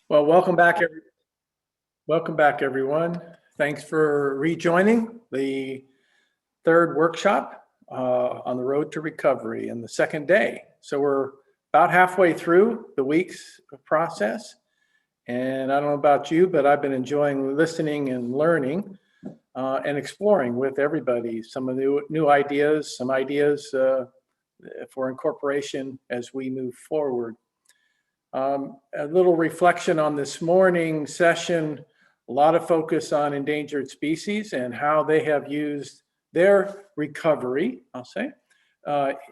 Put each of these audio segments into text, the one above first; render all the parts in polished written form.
Well, welcome back, everyone. Thanks for rejoining the third workshop on the road to recovery and the second day. So we're about halfway through the week's process. And I don't know about you, but I've been enjoying listening and learning and exploring with everybody some of the new ideas, some ideas for incorporation as we move forward. A little reflection on this morning session, a lot of focus on endangered species and how they have used their recovery, I'll say,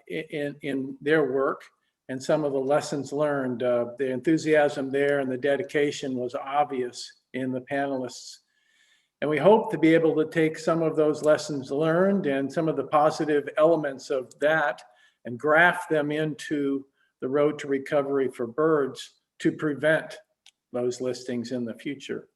in their work and some of the lessons learned. The enthusiasm there and the dedication was obvious in the panelists. And we hope to be able to take some of those lessons learned and some of the positive elements of that and graft them into the road to recovery for birds to prevent those listings in the future.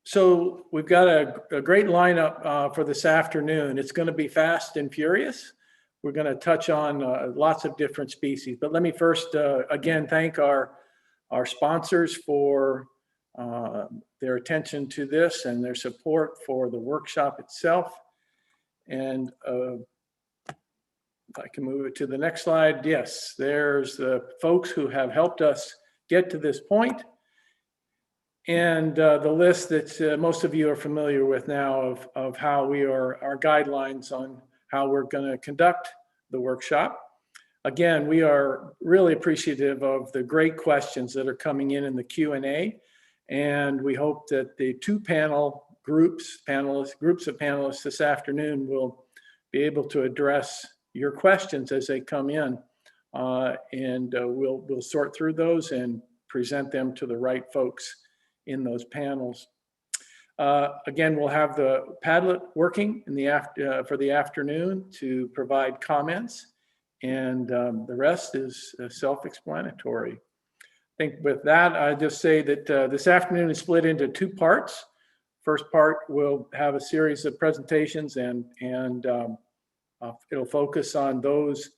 So we've got a great lineup for this afternoon. It's going to be fast and furious. We're going to touch on lots of different species, but let me first again thank our sponsors for their attention to this and their support for the workshop itself. And if I can move it to the next slide. Yes, there's the folks who have helped us get to this point. And the list that most of you are familiar with now of how our guidelines on how we're going to conduct the workshop. Again, we are really appreciative of the great questions that are coming in the Q&A. And we hope that the two groups of panelists this afternoon will be able to address your questions as they come in, and we'll sort through those and present them to the right folks in those panels. Again, we'll have the Padlet working for the afternoon to provide comments, and the rest is self-explanatory. I think with that, I just say that this afternoon is split into two parts. First part will have a series of presentations and it'll focus on those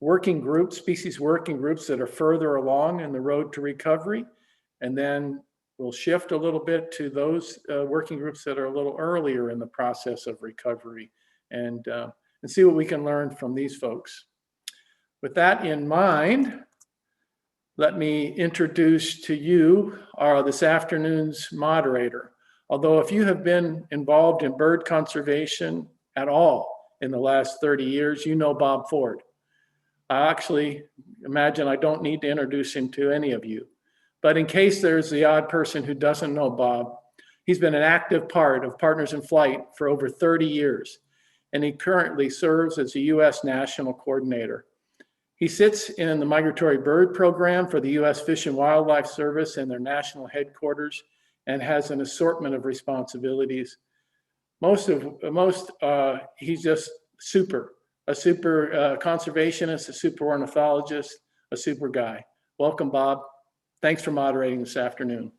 working groups, species working groups that are further along in the road to recovery. And then we'll shift a little bit to those working groups that are a little earlier in the process of recovery and see what we can learn from these folks. With that in mind, let me introduce to you this afternoon's moderator. Although if you have been involved in bird conservation at all in the last 30 years, you know Bob Ford. I actually imagine I don't need to introduce him to any of you. But in case there's the odd person who doesn't know Bob, he's been an active part of Partners in Flight for over 30 years, and he currently serves as a U.S. National Coordinator. He sits in the Migratory Bird Program for the U.S. Fish and Wildlife Service and their national headquarters and has an assortment of responsibilities. He's just a super conservationist, a super ornithologist, a super guy. Welcome, Bob. Thanks for moderating this afternoon.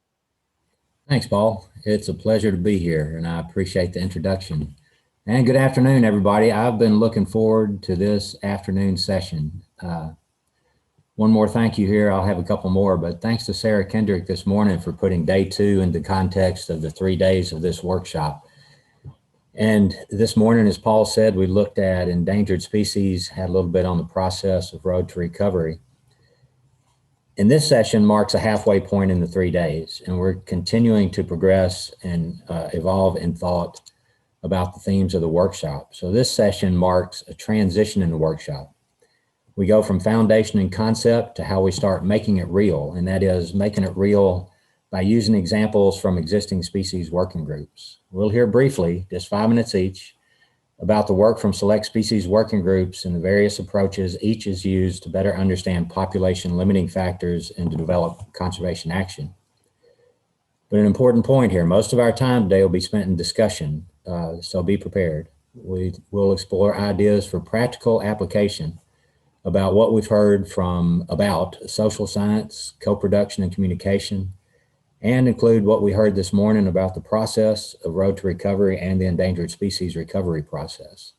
Thanks, Paul. It's a pleasure to be here, and I appreciate the introduction. And good afternoon, everybody. I've been looking forward to this afternoon session. One more thank you here. I'll have a couple more, but thanks to Sarah Kendrick this morning for putting day 2 into context of the 3 days of this workshop. And this morning, as Paul said, we looked at endangered species, had a little bit on the process of road to recovery. And this session marks a halfway point in the 3 days, and we're continuing to progress and evolve in thought about the themes of the workshop. So this session marks a transition in the workshop. We go from foundation and concept to how we start making it real, and that is making it real by using examples from existing species working groups. We'll hear briefly, just 5 minutes each, about the work from select species working groups and the various approaches each is used to better understand population limiting factors and to develop conservation action. But an important point here, most of our time today will be spent in discussion, so be prepared. We will explore ideas for practical application about what we've heard about social science, co-production and communication, and include what we heard this morning about the process of road to recovery and the endangered species recovery process.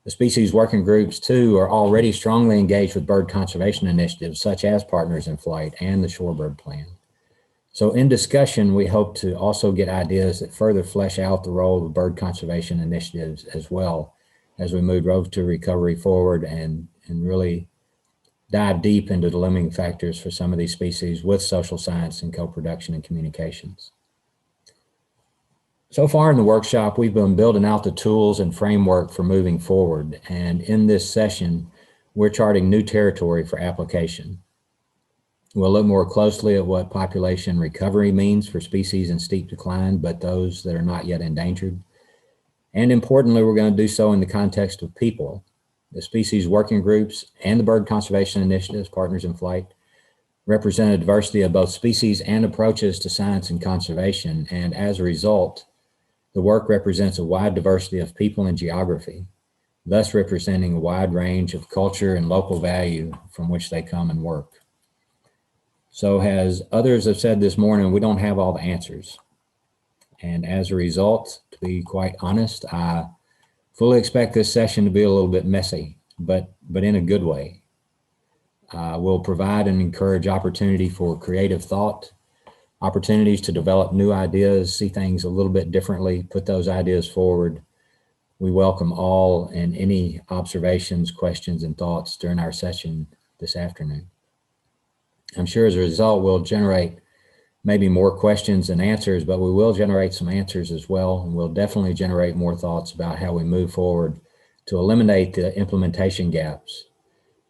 The species working groups, too, are already strongly engaged with bird conservation initiatives such as Partners in Flight and the Shorebird Plan. So in discussion, we hope to also get ideas that further flesh out the role of bird conservation initiatives as well as we move Road to Recovery forward and really dive deep into the limiting factors for some of these species with social science and co-production and communications. So far in the workshop, we've been building out the tools and framework for moving forward. And in this session, we're charting new territory for application. We'll look more closely at what population recovery means for species in steep decline, but those that are not yet endangered. And importantly, we're going to do so in the context of people. The species working groups and the bird conservation initiatives, Partners in Flight, represent a diversity of both species and approaches to science and conservation. And as a result, the work represents a wide diversity of people and geography, thus representing a wide range of culture and local value from which they come and work. So as others have said this morning, we don't have all the answers. And as a result, to be quite honest, I fully expect this session to be a little bit messy, but in a good way. We'll provide and encourage opportunity for creative thought, opportunities to develop new ideas, see things a little bit differently, put those ideas forward. We welcome all and any observations, questions, and thoughts during our session this afternoon. I'm sure as a result, we'll generate maybe more questions than answers, but we will generate some answers as well. And we'll definitely generate more thoughts about how we move forward to eliminate the implementation gaps,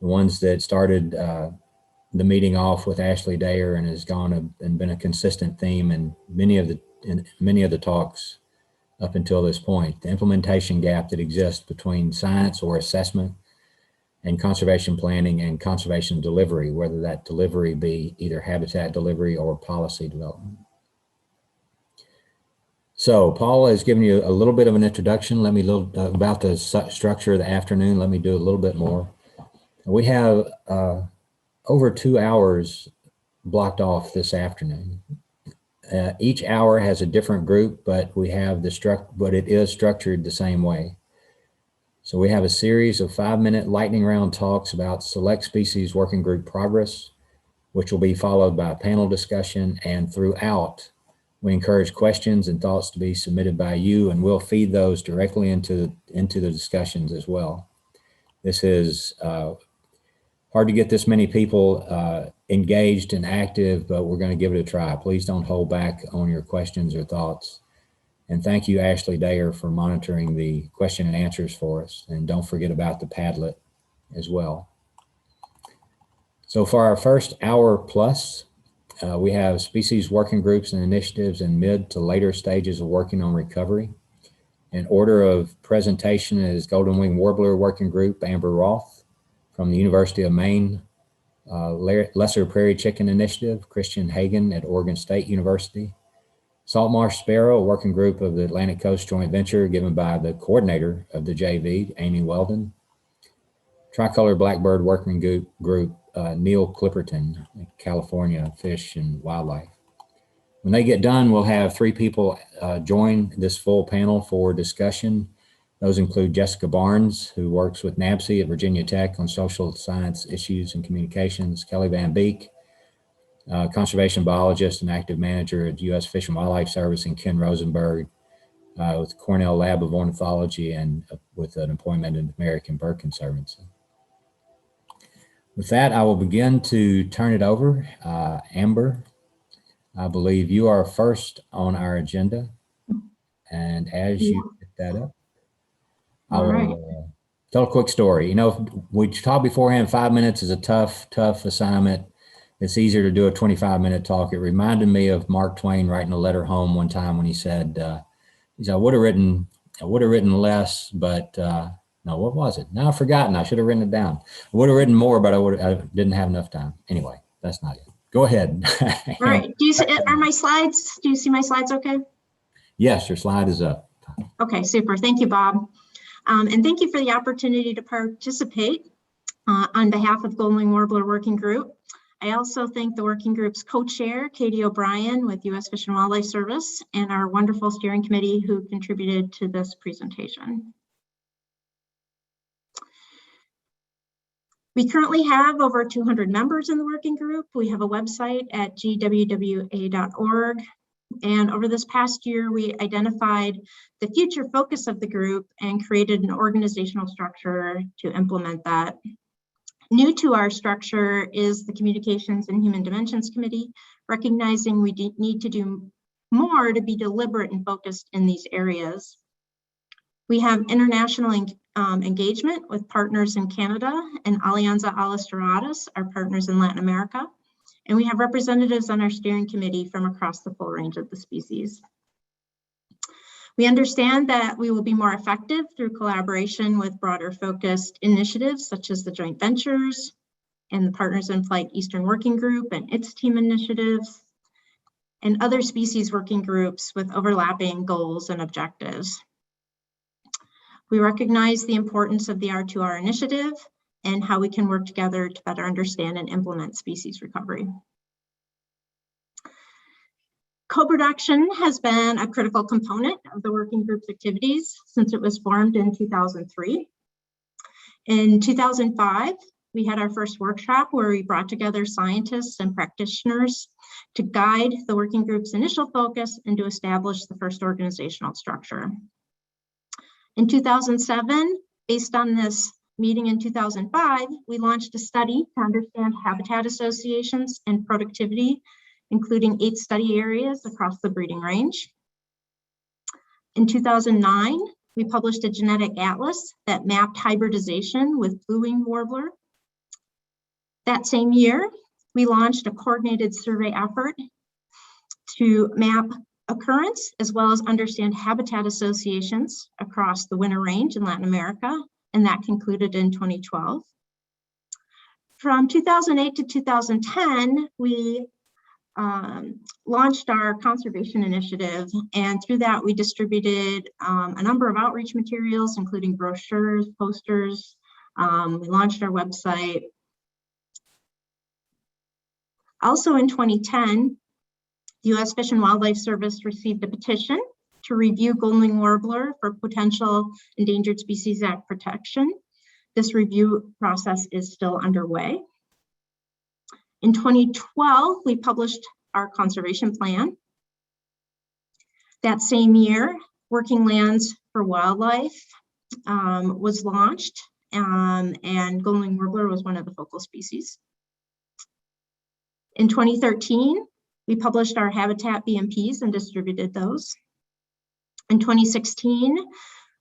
the ones that started the meeting off with Ashley Dayer and has gone and been a consistent theme in many of the talks up until this point. The implementation gap that exists between science or assessment and conservation planning and conservation delivery, whether that delivery be either habitat delivery or policy development. So Paul has given you a little bit of an introduction. Let me about the structure of the afternoon. Let me do a little bit more. We have over 2 hours blocked off this afternoon. Each hour has a different group, but we have but it is structured the same way. So we have a series of 5-minute lightning round talks about select species working group progress, which will be followed by a panel discussion. And throughout, we encourage questions and thoughts to be submitted by you, and we'll feed those directly into the discussions as well. This is hard to get this many people engaged and active, but we're going to give it a try. Please don't hold back on your questions or thoughts. And thank you, Ashley Dayer, for monitoring the question and answers for us. And don't forget about the Padlet as well. So for our first hour plus, we have species working groups and initiatives in mid to later stages of working on recovery. In order of presentation is Golden Wing Warbler Working Group, Amber Roth from the University of Maine, Lesser Prairie Chicken Initiative, Christian Hagen at Oregon State University, Saltmarsh Sparrow, a working group of the Atlantic Coast Joint Venture given by the coordinator of the JV, Amy Weldon, Tricolored Blackbird Working Group, Neil Clipperton, California Fish and Wildlife. When they get done, we'll have 3 people join this full panel for discussion. Those include Jessica Barnes, who works with NABC at Virginia Tech on social science issues and communications, Kelly Van Beek, conservation biologist and active manager at U.S. Fish and Wildlife Service, and Ken Rosenberg with Cornell Lab of Ornithology and with an appointment in the American Bird Conservancy. With that, I will begin to turn it over. Amber, I believe you are first on our agenda. And as you pick that up, I will tell a quick story. You know, we talked beforehand, 5 minutes is a tough assignment. It's easier to do a 25-minute talk. It reminded me of Mark Twain writing a letter home one time when he said, I would have written less, but no, what was it? Now I've forgotten. I should have written it down. I would have written more, but I didn't have enough time. Anyway, that's not it. Go ahead. All right. Do you see, are my slides? Do you see my slides okay? Yes, your slide is up. Okay, super. Thank you, Bob. And thank you for the opportunity to participate on behalf of Golden Wing Warbler Working Group. I also thank the working group's co-chair, Katie O'Brien with U.S. Fish and Wildlife Service, and our wonderful steering committee who contributed to this presentation. We currently have over 200 members in the working group. We have a website at gwwa.org. And over this past year, we identified the future focus of the group and created an organizational structure to implement that. New to our structure is the Communications and Human Dimensions Committee, recognizing we need to do more to be deliberate and focused in these areas. We have international engagement with partners in Canada and Alianza Alistratus, our partners in Latin America. And we have representatives on our steering committee from across the full range of the species. We understand that we will be more effective through collaboration with broader focused initiatives such as the joint ventures and the Partners in Flight Eastern Working Group and its team initiatives and other species working groups with overlapping goals and objectives. We recognize the importance of the R2R initiative and how we can work together to better understand and implement species recovery. Co-production has been a critical component of the working group's activities since it was formed in 2003. In 2005, we had our first workshop where we brought together scientists and practitioners to guide the working group's initial focus and to establish the first organizational structure. In 2007, based on this meeting in 2005, we launched a study to understand habitat associations and productivity, including 8 study areas across the breeding range. In 2009, we published a genetic atlas that mapped hybridization with blue-winged warbler. That same year, we launched a coordinated survey effort to map occurrence as well as understand habitat associations across the winter range in Latin America, and that concluded in 2012. From 2008 to 2010, we launched our conservation initiative, and through that we distributed a number of outreach materials, including brochures, posters. We launched our website. Also in 2010, the U.S. Fish and Wildlife Service received a petition to review golden warbler for potential Endangered Species Act protection. This review process is still underway. In 2012, we published our conservation plan. That same year, Working Lands for Wildlife was launched, and golden warbler was one of the focal species. In 2013, we published our habitat BMPs and distributed those. In 2016,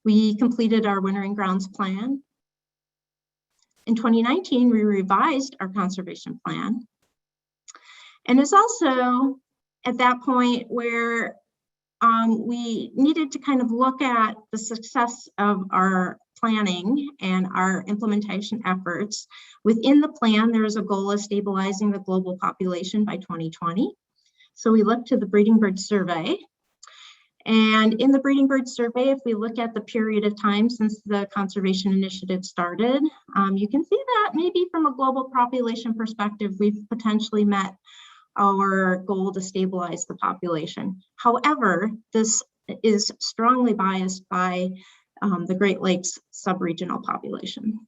we completed our wintering grounds plan. In 2019, we revised our conservation plan. And it's also at that point where we needed to kind of look at the success of our planning and our implementation efforts. Within the plan, there is a goal of stabilizing the global population by 2020. So we looked to the Breeding Bird Survey. And in the Breeding Bird Survey, if we look at the period of time since the conservation initiative started, you can see that maybe from a global population perspective, we've potentially met our goal to stabilize the population. However, this is strongly biased by the Great Lakes subregional population.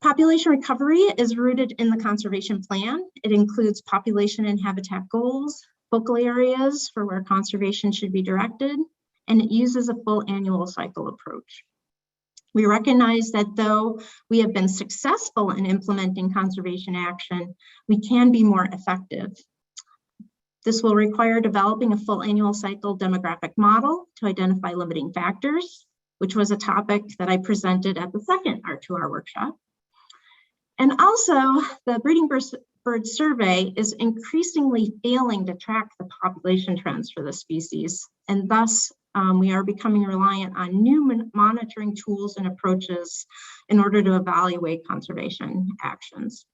Population recovery is rooted in the conservation plan. It includes population and habitat goals, focal areas for where conservation should be directed, and it uses a full annual cycle approach. We recognize that though we have been successful in implementing conservation action, we can be more effective. This will require developing a full annual cycle demographic model to identify limiting factors, which was a topic that I presented at the second R2R workshop. And also, the Breeding Bird Survey is increasingly failing to track the population trends for the species, and thus we are becoming reliant on new monitoring tools and approaches in order to evaluate conservation actions.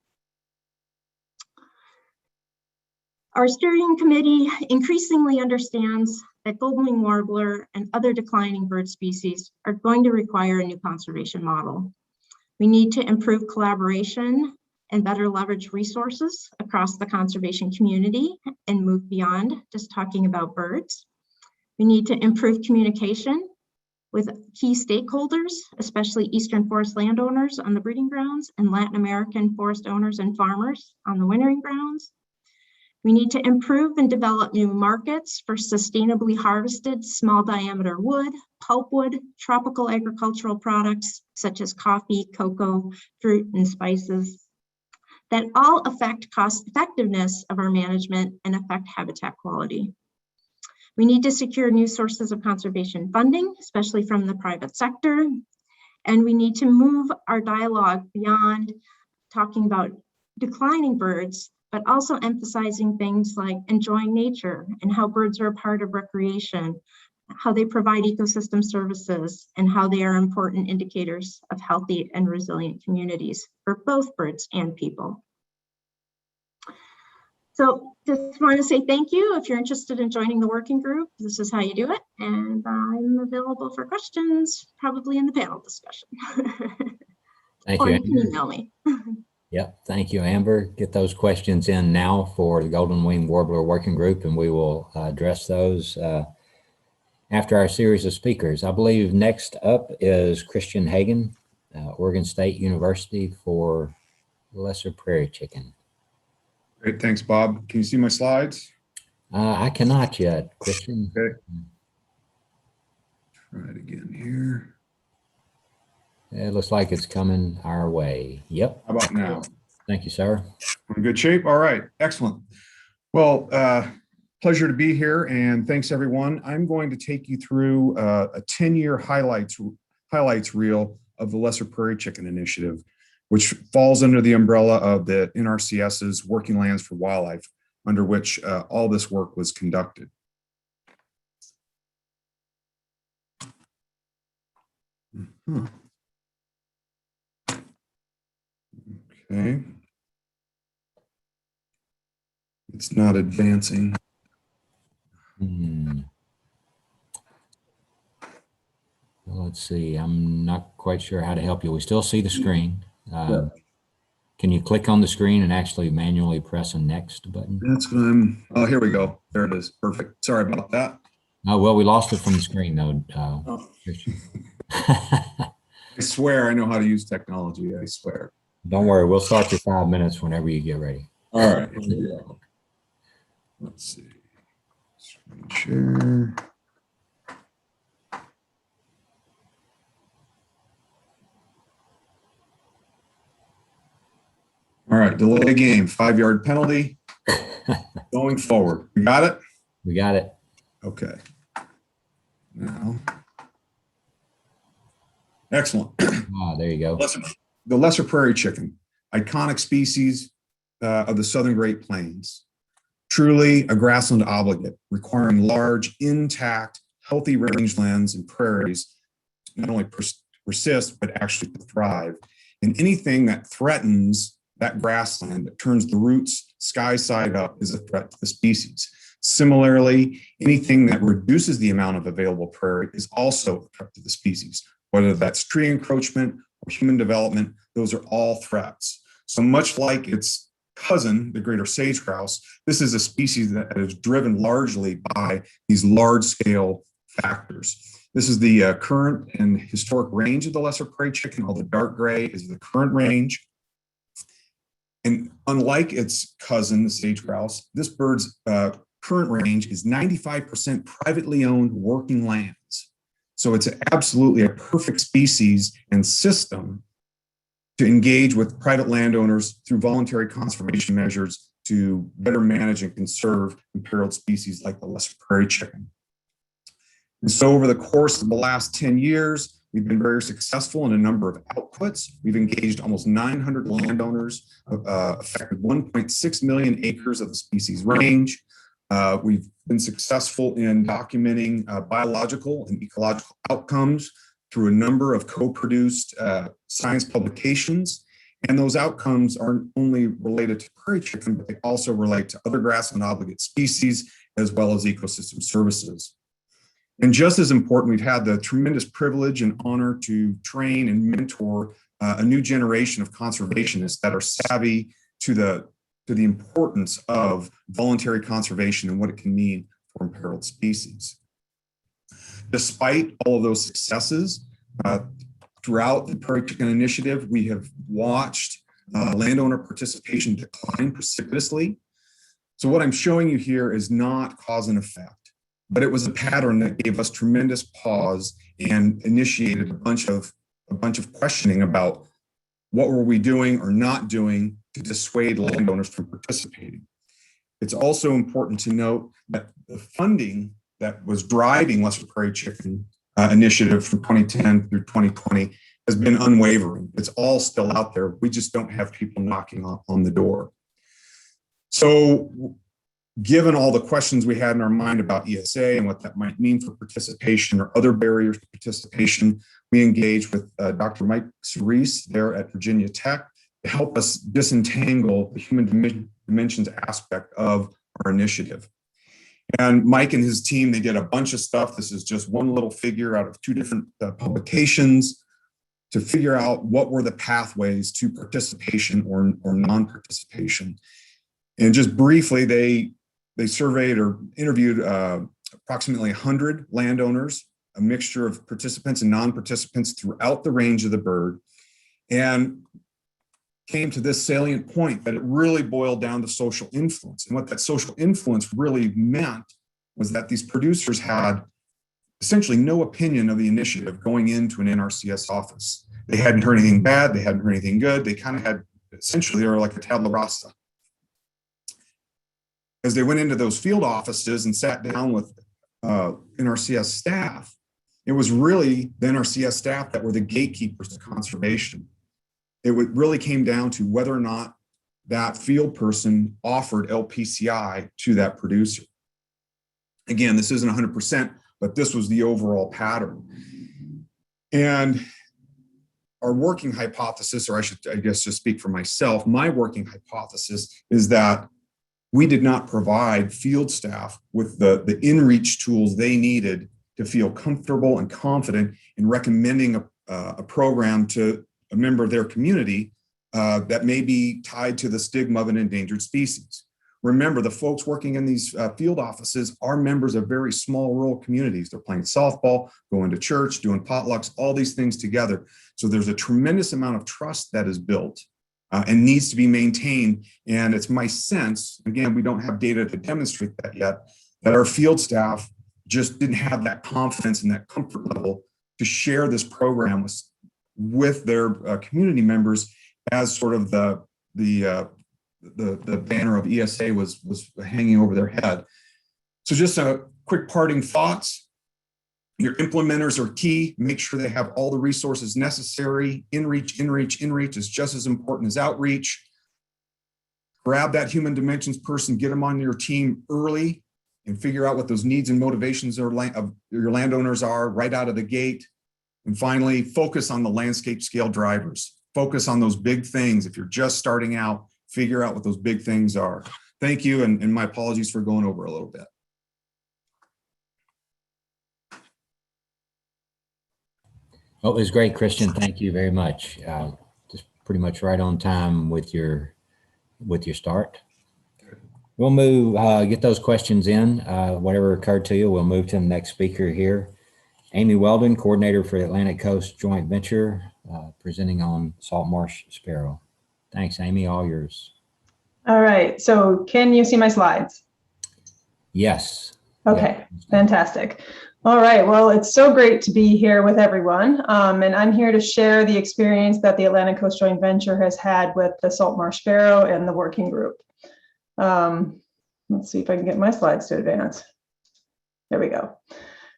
Our steering committee increasingly understands that golden warbler and other declining bird species are going to require a new conservation model. We need to improve collaboration and better leverage resources across the conservation community and move beyond just talking about birds. We need to improve communication with key stakeholders, especially Eastern forest landowners on the breeding grounds and Latin American forest owners and farmers on the wintering grounds. We need to improve and develop new markets for sustainably harvested small diameter wood, pulpwood, tropical agricultural products such as coffee, cocoa, fruit, and spices that all affect cost effectiveness of our management and affect habitat quality. We need to secure new sources of conservation funding, especially from the private sector. And we need to move our dialogue beyond talking about declining birds, but also emphasizing things like enjoying nature and how birds are a part of recreation, how they provide ecosystem services, and how they are important indicators of healthy and resilient communities for both birds and people. So just want to say thank you. If you're interested in joining the working group, this is how you do it. And I'm available for questions, probably in the panel discussion. Thank Or you, you can Amber. email me. Yep, thank you, Amber. Get those questions in now for the Golden Wing Warbler Working Group, and we will address those after our series of speakers. I believe next up is Christian Hagan, Oregon State University for lesser prairie chicken. Great, thanks, Bob. Can you see my slides? I cannot yet, Christian. Okay. Try it again here. It looks like it's coming our way. Yep. How about now? Thank you, sir. We're in good shape. All right, excellent. Well, pleasure to be here, and thanks everyone. I'm going to take you through a 10-year highlights reel of the Lesser Prairie Chicken Initiative, which falls under the umbrella of the NRCS's Working Lands for Wildlife, under which all this work was conducted. Okay. It's not advancing. Well, let's see. I'm not quite sure how to help you. We still see the screen. Can you click on the screen and actually manually press a next button? That's what I'm, oh, here we go. There it is. Perfect. Sorry about that. Oh, well, we lost it from the screen though. Christian. I swear I know how to use technology. I swear. Don't worry. We'll start your 5 minutes whenever you get ready. All right. Here we go. Let's see. Screen share. All right. Delay game. 5-yard penalty. Going forward. You got it? We got it. Okay. Now. Excellent. Ah, there you go. The lesser prairie chicken, iconic species of the southern Great Plains, truly a grassland obligate, requiring large, intact, healthy rangelands and prairies to not only persist, but actually thrive. And anything that threatens that grassland, that turns the roots sky side up, is a threat to the species. Similarly, anything that reduces the amount of available prairie is also a threat to the species, whether that's tree encroachment or human development. Those are all threats. So much like its cousin, the greater sage grouse, this is a species that is driven largely by these large-scale factors. This is the current and historic range of the lesser prairie chicken. All the dark gray is the current range. And unlike its cousin, the sage grouse, this bird's current range is 95% privately owned working lands. So it's absolutely a perfect species and system to engage with private landowners through voluntary conservation measures to better manage and conserve imperiled species like the lesser prairie chicken. And so over the course of the last 10 years, we've been very successful in a number of outputs. We've engaged almost 900 landowners, affected 1.6 million acres of the species range. We've been successful in documenting biological and ecological outcomes through a number of co-produced science publications. And those outcomes aren't only related to prairie chicken, but they also relate to other grassland obligate species, as well as ecosystem services. And just as important, we've had the tremendous privilege and honor to train and mentor a new generation of conservationists that are savvy to the importance of voluntary conservation and what it can mean for imperiled species. Despite all of those successes, throughout the Prairie Chicken Initiative, we have watched landowner participation decline precipitously. So what I'm showing you here is not cause and effect, but it was a pattern that gave us tremendous pause and initiated a bunch of questioning about what were we doing or not doing to dissuade landowners from participating. It's also important to note that the funding that was driving Western Prairie Chicken Initiative from 2010 through 2020 has been unwavering. It's all still out there. We just don't have people knocking on the door. So given all the questions we had in our mind about ESA and what that might mean for participation or other barriers to participation, we engaged with Dr. Mike Cerise there at Virginia Tech to help us disentangle the human dimensions aspect of our initiative. And Mike and his team, they did a bunch of stuff. This is just one little figure out of two different publications to figure out what were the pathways to participation or non-participation. And just briefly, they surveyed or interviewed approximately 100 landowners, a mixture of participants and non-participants throughout the range of the bird, and came to this salient point that it really boiled down to social influence. And what that social influence really meant was that these producers had essentially no opinion of the initiative going into an NRCS office. They hadn't heard anything bad, they hadn't heard anything good. They kind of had, essentially, they were like a tabula rasa. As they went into those field offices and sat down with NRCS staff, it was really the NRCS staff that were the gatekeepers to conservation. It really came down to whether or not that field person offered LPCI to that producer. Again, this isn't 100%, but this was the overall pattern. And our working hypothesis, or I guess just speak for myself, my working hypothesis is that we did not provide field staff with the in-reach tools they needed to feel comfortable and confident in recommending a program to a member of their community that may be tied to the stigma of an endangered species. Remember, the folks working in these field offices are members of very small rural communities. They're playing softball, going to church, doing potlucks, all these things together. So there's a tremendous amount of trust that is built and needs to be maintained. And it's my sense, again, we don't have data to demonstrate that yet, that our field staff just didn't have that confidence and that comfort level to share this program with their community members, as sort of the banner of ESA was hanging over their head. So just a quick parting thoughts. Your implementers are key. Make sure they have all the resources necessary. Inreach is just as important as outreach. Grab that human dimensions person, get them on your team early, and figure out what those needs and motivations of your landowners are right out of the gate. And finally, focus on the landscape scale drivers. Focus on those big things. If you're just starting out, figure out what those big things are. Thank you, and my apologies for going over a little bit. Well, it was great, Christian. Thank you very much. Just pretty much right on time with your start. We'll move, get those questions in. Whatever occurred to you, we'll move to the next speaker here. Amy Weldon, coordinator for the Atlantic Coast Joint Venture, presenting on Saltmarsh Sparrow. Thanks, Amy, all yours. All right, so can you see my slides? Yes. Okay, yeah. Fantastic. All right, well, it's so great to be here with everyone. And I'm here to share the experience that the Atlantic Coast Joint Venture has had with the Saltmarsh Sparrow and the working group. Let's see if I can get my slides to advance. There we go.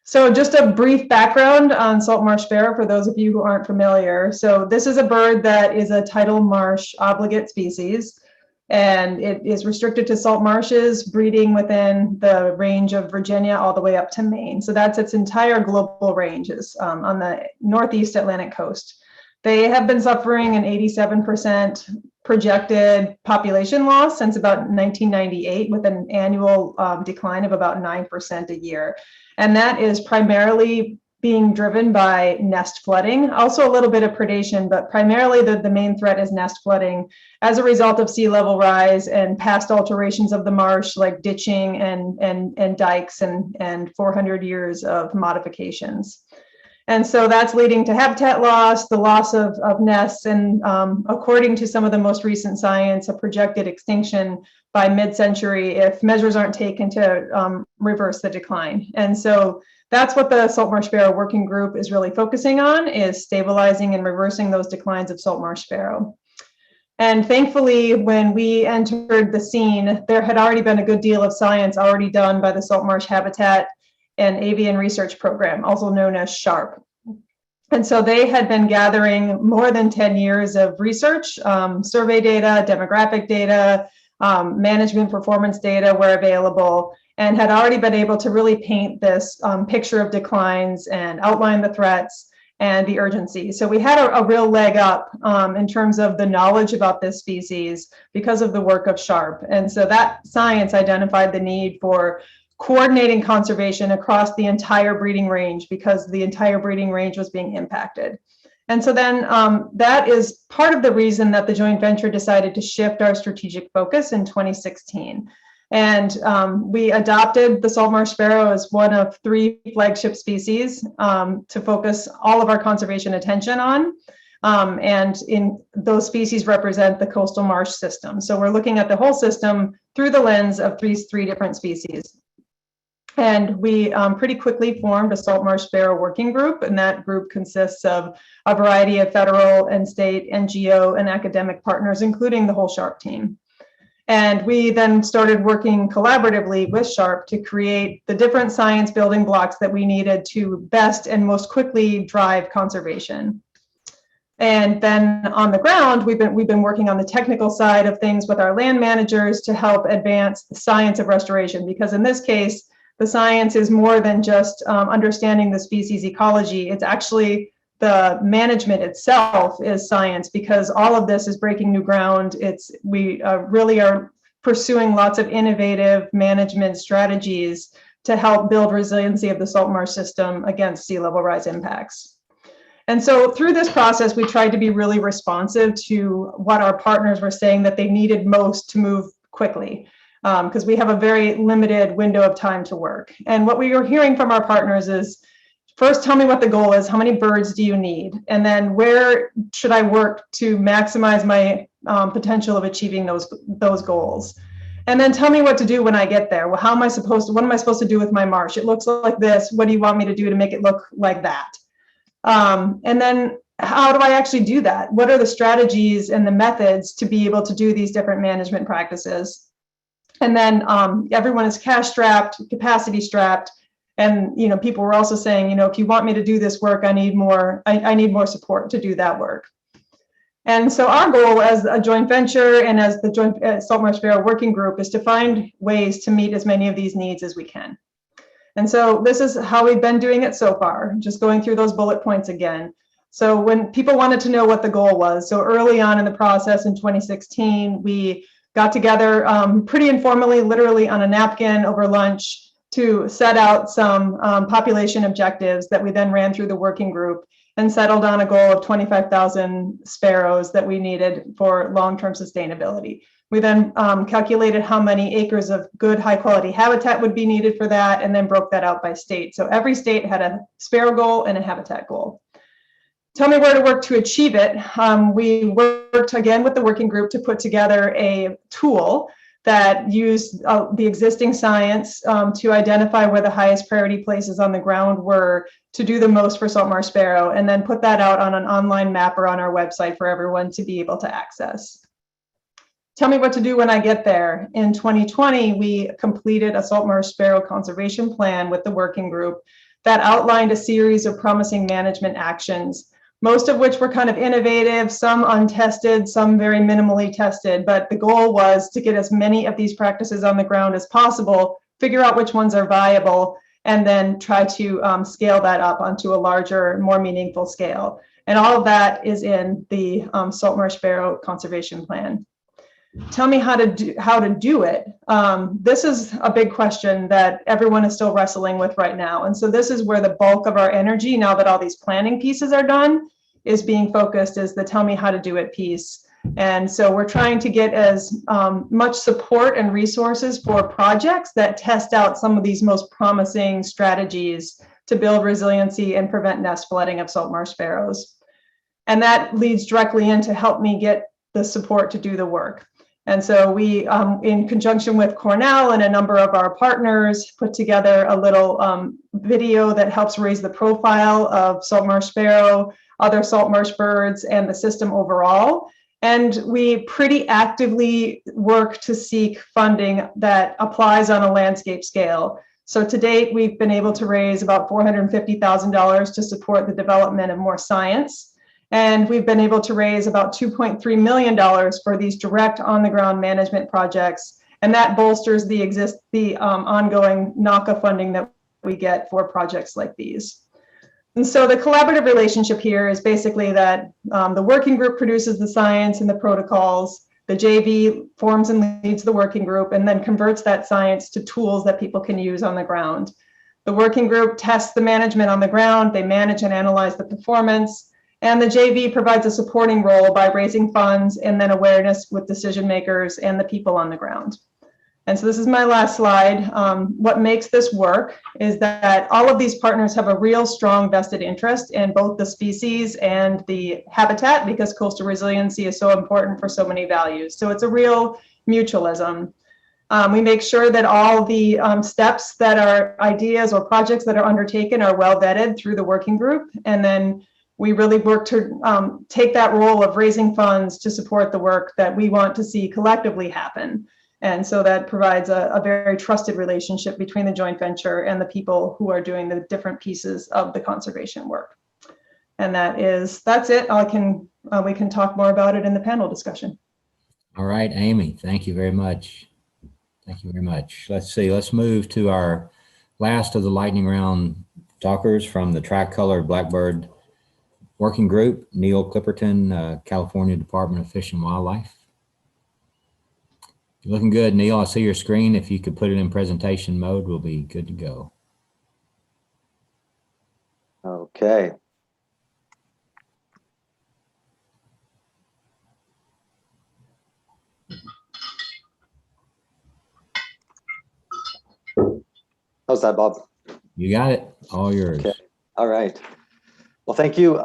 So just a brief background on Saltmarsh Sparrow for those of you who aren't familiar. So this is a bird that is a tidal marsh obligate species, and it is restricted to salt marshes, breeding within the range of Virginia all the way up to Maine. So that's its entire global ranges on the Northeast Atlantic coast. They have been suffering an 87% projected population loss since about 1998, with an annual decline of about 9% a year. And that is primarily being driven by nest flooding, also a little bit of predation, but primarily the main threat is nest flooding as a result of sea level rise and past alterations of the marsh, like ditching and dikes and 400 years of modifications. And so that's leading to habitat loss, the loss of nests, and according to some of the most recent science, a projected extinction by mid-century if measures aren't taken to reverse the decline. And so that's what the Saltmarsh Sparrow Working Group is really focusing on, is stabilizing and reversing those declines of Saltmarsh Sparrow. And thankfully, when we entered the scene, there had already been a good deal of science already done by the Saltmarsh Habitat and Avian Research Program, also known as SHARP. And so they had been gathering more than 10 years of research, survey data, demographic data, management performance data where available, and had already been able to really paint this picture of declines and outline the threats and the urgency. So we had a real leg up in terms of the knowledge about this species because of the work of SHARP. And so that science identified the need for coordinating conservation across the entire breeding range because the entire breeding range was being impacted. And so then that is part of the reason that the joint venture decided to shift our strategic focus in 2016. And we adopted the Saltmarsh Sparrow as one of 3 flagship species to focus all of our conservation attention on. And in those species represent the coastal marsh system. So we're looking at the whole system through the lens of three different species. And we pretty quickly formed a Saltmarsh Sparrow Working Group, and that group consists of a variety of federal and state NGO and academic partners, including the whole SHARP team. And we then started working collaboratively with SHARP to create the different science building blocks that we needed to best and most quickly drive conservation. And then on the ground, we've been working on the technical side of things with our land managers to help advance the science of restoration, because in this case, the science is more than just understanding the species ecology. It's actually the management itself is science, because all of this is breaking new ground. We really are pursuing lots of innovative management strategies to help build resiliency of the Saltmarsh system against sea level rise impacts. And so through this process, we tried to be really responsive to what our partners were saying that they needed most to move quickly, because we have a very limited window of time to work. And what we were hearing from our partners is, first, tell me what the goal is. How many birds do you need? And then where should I work to maximize my potential of achieving those goals? And then tell me what to do when I get there. Well, what am I supposed to do with my marsh? It looks like this. What do you want me to do to make it look like that? And then how do I actually do that? What are the strategies and the methods to be able to do these different management practices? And then everyone is cash strapped, capacity strapped. And people were also saying, if you want me to do this work, I need more support to do that work. And so our goal as a joint venture and as the joint Saltmarsh Sparrow Working Group is to find ways to meet as many of these needs as we can. And so this is how we've been doing it so far, just going through those bullet points again. So when people wanted to know what the goal was, so early on in the process in 2016, we got together pretty informally, literally on a napkin over lunch, to set out some population objectives that we then ran through the working group and settled on a goal of 25,000 sparrows that we needed for long-term sustainability. We then calculated how many acres of good high quality habitat would be needed for that, and then broke that out by state. So every state had a sparrow goal and a habitat goal. Tell me where to work to achieve it. We worked again with the working group to put together a tool that used the existing science to identify where the highest priority places on the ground were to do the most for Saltmarsh Sparrow, and then put that out on an online mapper on our website for everyone to be able to access. Tell me what to do when I get there. In 2020, we completed a Saltmarsh Sparrow conservation plan with the working group that outlined a series of promising management actions, most of which were kind of innovative, some untested, some very minimally tested. But the goal was to get as many of these practices on the ground as possible, figure out which ones are viable, and then try to scale that up onto a larger, more meaningful scale. And all of that is in the Saltmarsh Sparrow Conservation Plan. tell me how to do it. This is a big question that everyone is still wrestling with right now. And so this is where the bulk of our energy, now that all these planning pieces are done, is being focused, is the tell me how to do it piece. And so we're trying to get as much support and resources for projects that test out some of these most promising strategies to build resiliency and prevent nest flooding of Saltmarsh sparrows. And that leads directly in to help me get the support to do the work. And so we, in conjunction with Cornell and a number of our partners, put together a little video that helps raise the profile of Saltmarsh sparrow, other saltmarsh birds, and the system overall. And we pretty actively work to seek funding that applies on a landscape scale. So to date, we've been able to raise about $450,000 to support the development of more science. And we've been able to raise about $2.3 million for these direct on-the-ground management projects. And that bolsters the ongoing NACA funding that we get for projects like these. And so the collaborative relationship here is basically that the working group produces the science and the protocols, the JV forms and leads the working group, and then converts that science to tools that people can use on the ground. The working group tests the management on the ground, they manage and analyze the performance, and the JV provides a supporting role by raising funds and then awareness with decision makers and the people on the ground. And so this is my last slide. What makes this work is that all of these partners have a real strong vested interest in both the species and the habitat, because coastal resiliency is so important for so many values. So it's a real mutualism. We make sure that all the steps that are ideas or projects that are undertaken are well vetted through the working group. And then we really work to take that role of raising funds to support the work that we want to see collectively happen. And so that provides a very trusted relationship between the joint venture and the people who are doing the different pieces of the conservation work. And that's it. We can talk more about it in the panel discussion. All right, Amy, thank you very much. Thank you very much. Let's see, let's move to our last of the lightning round talkers from the Tricolored Blackbird Working Group, Neil Clipperton, California Department of Fish and Wildlife. You're looking good, Neil. I see your screen. If you could put it in presentation mode, we'll be good to go. Okay. How's that, Bob? You got it. All yours. Okay. All right. Well, thank you.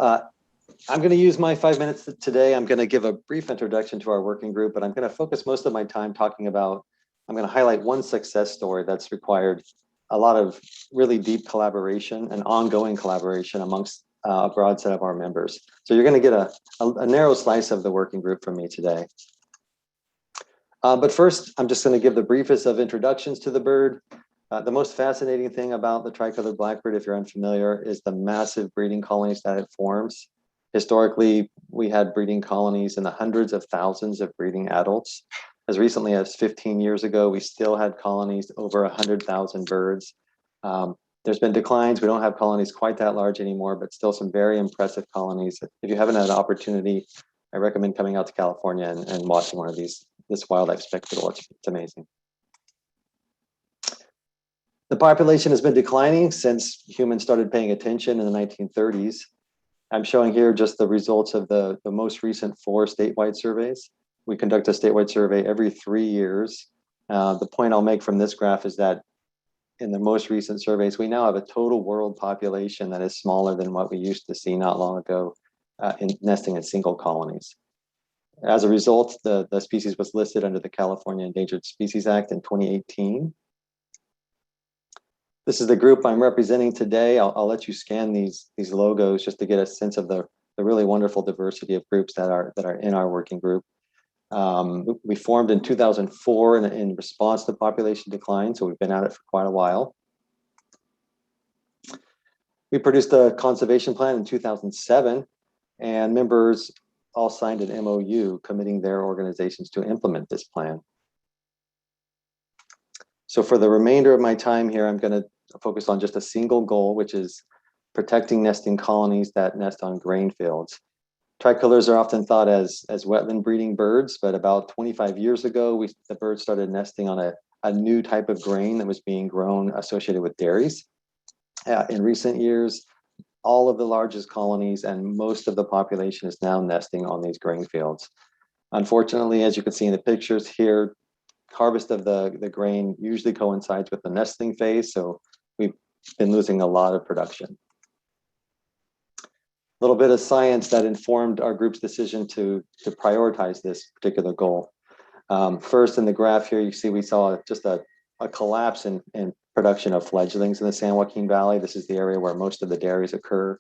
I'm going to use my 5 minutes today. I'm going to give a brief introduction to our working group, but I'm going to focus most of my time talking about, I'm going to highlight one success story that's required a lot of really deep collaboration and ongoing collaboration amongst a broad set of our members. So you're going to get a narrow slice of the working group from me today. But first, I'm just going to give the briefest of introductions to the bird. The most fascinating thing about the tricolored blackbird, if you're unfamiliar, is the massive breeding colonies that it forms. Historically, we had breeding colonies in the hundreds of thousands of breeding adults. As recently as 15 years ago, we still had colonies over 100,000 birds. There's been declines. We don't have colonies quite that large anymore, but still some very impressive colonies. If you haven't had an opportunity, I recommend coming out to California and watching one of this wildlife spectacle. It's amazing. The population has been declining since humans started paying attention in the 1930s. I'm showing here just the results of the most recent 4 statewide surveys. We conduct a statewide survey every 3 years. The point I'll make from this graph is that in the most recent surveys, we now have a total world population that is smaller than what we used to see not long ago in nesting in single colonies. As a result, the species was listed under the California Endangered Species Act in 2018. This is the group I'm representing today. I'll let you scan these logos just to get a sense of the really wonderful diversity of groups that are in our working group. We formed in 2004 in response to population decline, so we've been at it for quite a while. We produced a conservation plan in 2007, and members all signed an MOU committing their organizations to implement this plan. So for the remainder of my time here, I'm going to focus on just a single goal, which is protecting nesting colonies that nest on grain fields. Tricolors are often thought as wetland breeding birds, but about 25 years ago, the birds started nesting on a new type of grain that was being grown associated with dairies. In recent years, all of the largest colonies and most of the population is now nesting on these grain fields. Unfortunately, as you can see in the pictures here, harvest of the grain usually coincides with the nesting phase, so we've been losing a lot of production. A little bit of science that informed our group's decision to prioritize this particular goal. First, in the graph here, you see we saw just a collapse in production of fledglings in the San Joaquin Valley. This is the area where most of the dairies occur.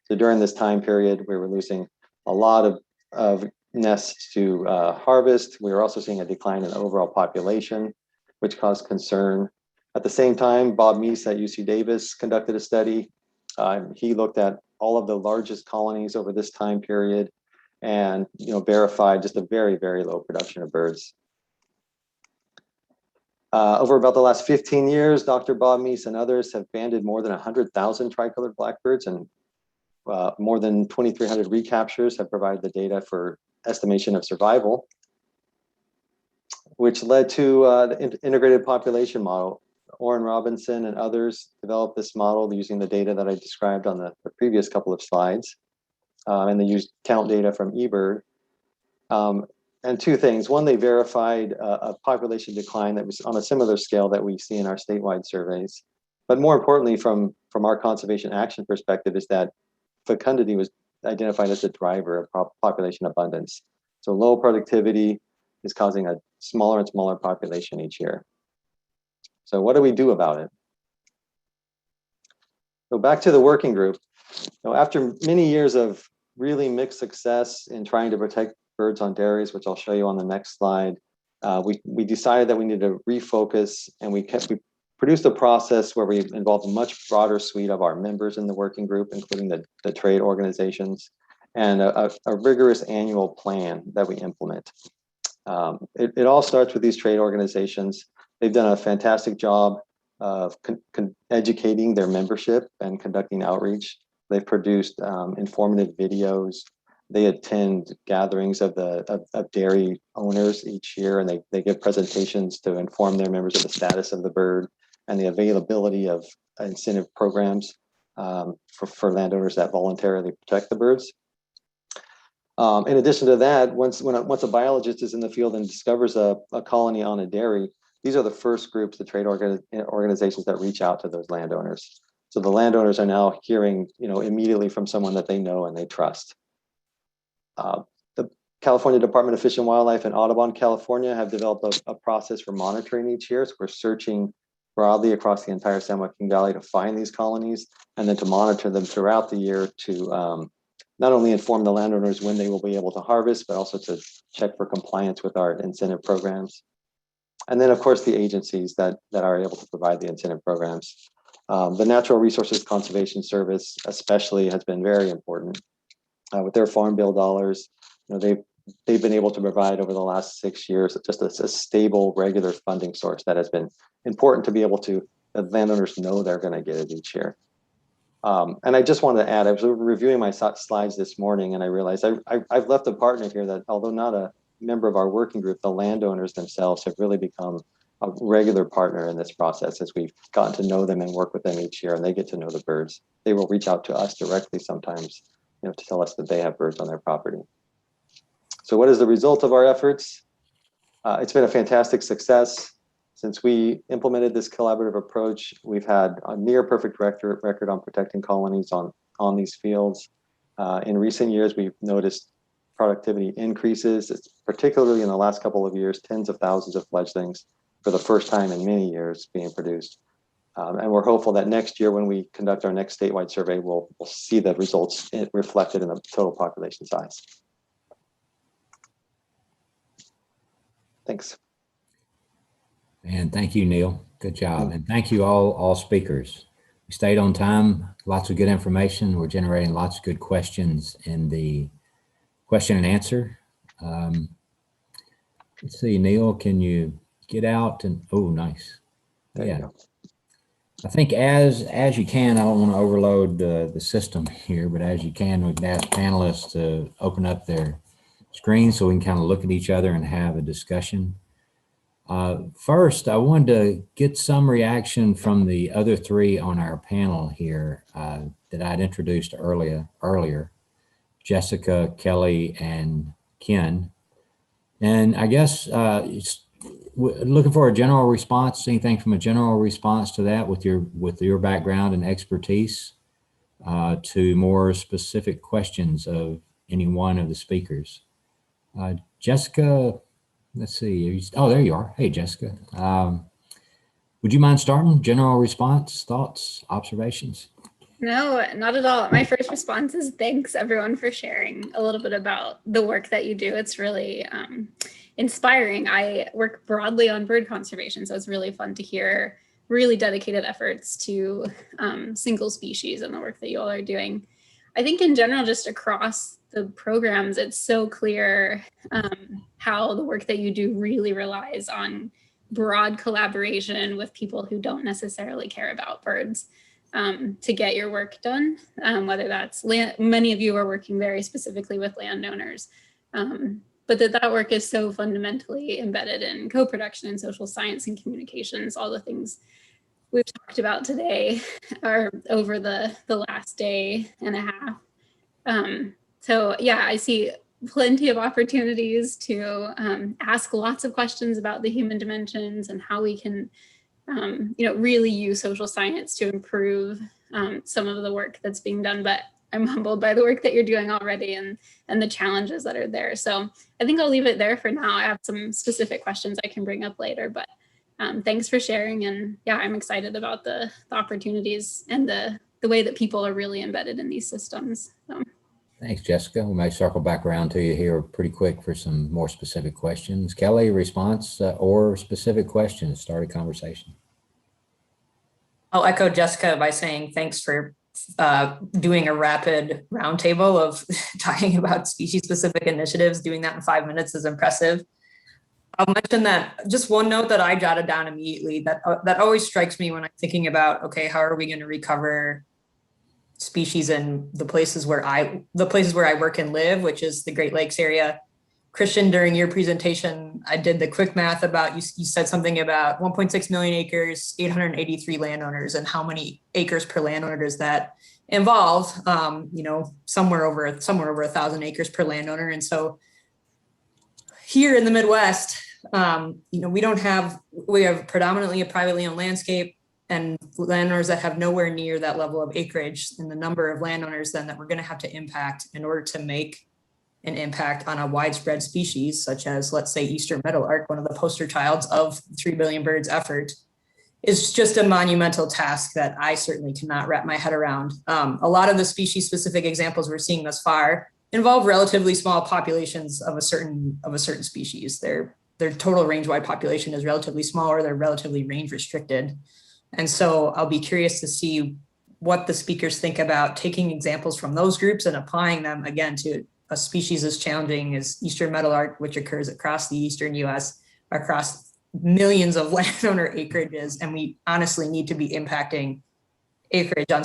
So during this time period, we were losing a lot of nests to harvest. We were also seeing a decline in overall population, which caused concern. At the same time, Bob Meese at UC Davis conducted a study. He looked at all of the largest colonies over this time period and verified just a very, very low production of birds. Over about the last 15 years, Dr. Bob Meese and others have banded more than 100,000 tricolored blackbirds, and more than 2,300 recaptures have provided the data for estimation of survival, which led to the integrated population model. Orrin Robinson and others developed this model using the data that I described on the previous couple of slides, and they used count data from eBird. And two things. One, they verified a population decline that was on a similar scale that we see in our statewide surveys. But more importantly, from our conservation action perspective, is that fecundity was identified as a driver of population abundance. So low productivity is causing a smaller and smaller population each year. So what do we do about it? So back to the working group. After many years of really mixed success in trying to protect birds on dairies, which I'll show you on the next slide, we decided that we needed to refocus, and we produced a process where we involved a much broader suite of our members in the working group, including the trade organizations, and a rigorous annual plan that we implement. It all starts with these trade organizations. They've done a fantastic job of educating their membership and conducting outreach. They've produced informative videos. They attend gatherings of dairy owners each year, and they give presentations to inform their members of the status of the bird and the availability of incentive programs for landowners that voluntarily protect the birds. In addition to that, once a biologist is in the field and discovers a colony on a dairy, these are the first groups, the trade organizations, that reach out to those landowners. So the landowners are now hearing, immediately from someone that they know and they trust. The California Department of Fish and Wildlife in Audubon, California, have developed a process for monitoring each year. So we're searching broadly across the entire San Joaquin Valley to find these colonies, and then to monitor them throughout the year to not only inform the landowners when they will be able to harvest, but also to check for compliance with our incentive programs. And then, of course, the agencies that are able to provide the incentive programs. The Natural Resources Conservation Service especially has been very important. With their Farm Bill dollars, they've been able to provide over the last 6 years just a stable, regular funding source that has been important to be able to, the landowners know they're going to get it each year. And I just wanted to add, I was reviewing my slides this morning, and I realized I've left a partner here that, although not a member of our working group, the landowners themselves have really become a regular partner in this process as we've gotten to know them and work with them each year, and they get to know the birds. They will reach out to us directly sometimes, to tell us that they have birds on their property. So what is the result of our efforts? It's been a fantastic success. Since we implemented this collaborative approach, we've had a near perfect record on protecting colonies on these fields. In recent years, we've noticed productivity increases, particularly in the last couple of years, tens of thousands of fledglings for the first time in many years being produced. And we're hopeful that next year, when we conduct our next statewide survey, we'll see the results reflected in the total population size. Thanks. And thank you, Neil. Good job. And thank you all speakers. We stayed on time, lots of good information. We're generating lots of good questions in the question and answer. Let's see, Neil, can you get out and, oh, nice. There you go. I think as you can, I don't want to overload the system here, but as you can, we'd ask panelists to open up their screens so we can kind of look at each other and have a discussion. First, I wanted to get some reaction from the other three on our panel here that I'd introduced earlier, Jessica, Kelly, and Ken. And I guess looking for a general response, anything from a general response to that with your background and expertise to more specific questions of any one of the speakers. Jessica, let's see. Oh, there you are. Hey, Jessica. Would you mind starting? General response, thoughts, observations? No, not at all. My first response is thanks everyone for sharing a little bit about the work that you do. It's really inspiring. I work broadly on bird conservation, so it's really fun to hear really dedicated efforts to single species and the work that you all are doing. I think in general, just across the programs, it's so clear how the work that you do really relies on broad collaboration with people who don't necessarily care about birds to get your work done, whether that's many of you are working very specifically with landowners, but that work is so fundamentally embedded in co-production and social science and communications, all the things we've talked about today are over the last day and a half. So yeah, I see plenty of opportunities to ask lots of questions about the human dimensions and how we can really use social science to improve some of the work that's being done. But I'm humbled by the work that you're doing already and the challenges that are there. So I think I'll leave it there for now. I have some specific questions I can bring up later, but thanks for sharing. And yeah, I'm excited about the opportunities and the way that people are really embedded in these systems. So. Thanks, Jessica. We may circle back around to you here pretty quick for some more specific questions. Kelly, response or specific questions, start a conversation. I'll echo Jessica by saying thanks for doing a rapid roundtable of talking about species-specific initiatives. Doing that in 5 minutes is impressive. I'll mention that just one note that I jotted down immediately that always strikes me when I'm thinking about, okay, how are we going to recover species in the places where I work and live, which is the Great Lakes area. Christian, during your presentation, I did the quick math about, you said something about 1.6 million acres, 883 landowners, and how many acres per landowner does that involve? Somewhere over 1,000 acres per landowner. And so here in the Midwest, we have predominantly a privately owned landscape and landowners that have nowhere near that level of acreage, and the number of landowners then that we're going to have to impact in order to make an impact on a widespread species, such as, let's say, eastern meadowlark, one of the poster childs of 3 billion birds effort, is just a monumental task that I certainly cannot wrap my head around. A lot of the species specific examples we're seeing thus far involve relatively small populations of a certain species. Their total range-wide population is relatively small, or they're relatively range restricted. And so I'll be curious to see what the speakers think about taking examples from those groups and applying them again to a species as challenging as eastern meadowlark, which occurs across the eastern US, across millions of landowner acreages. And we honestly need to be impacting acreage on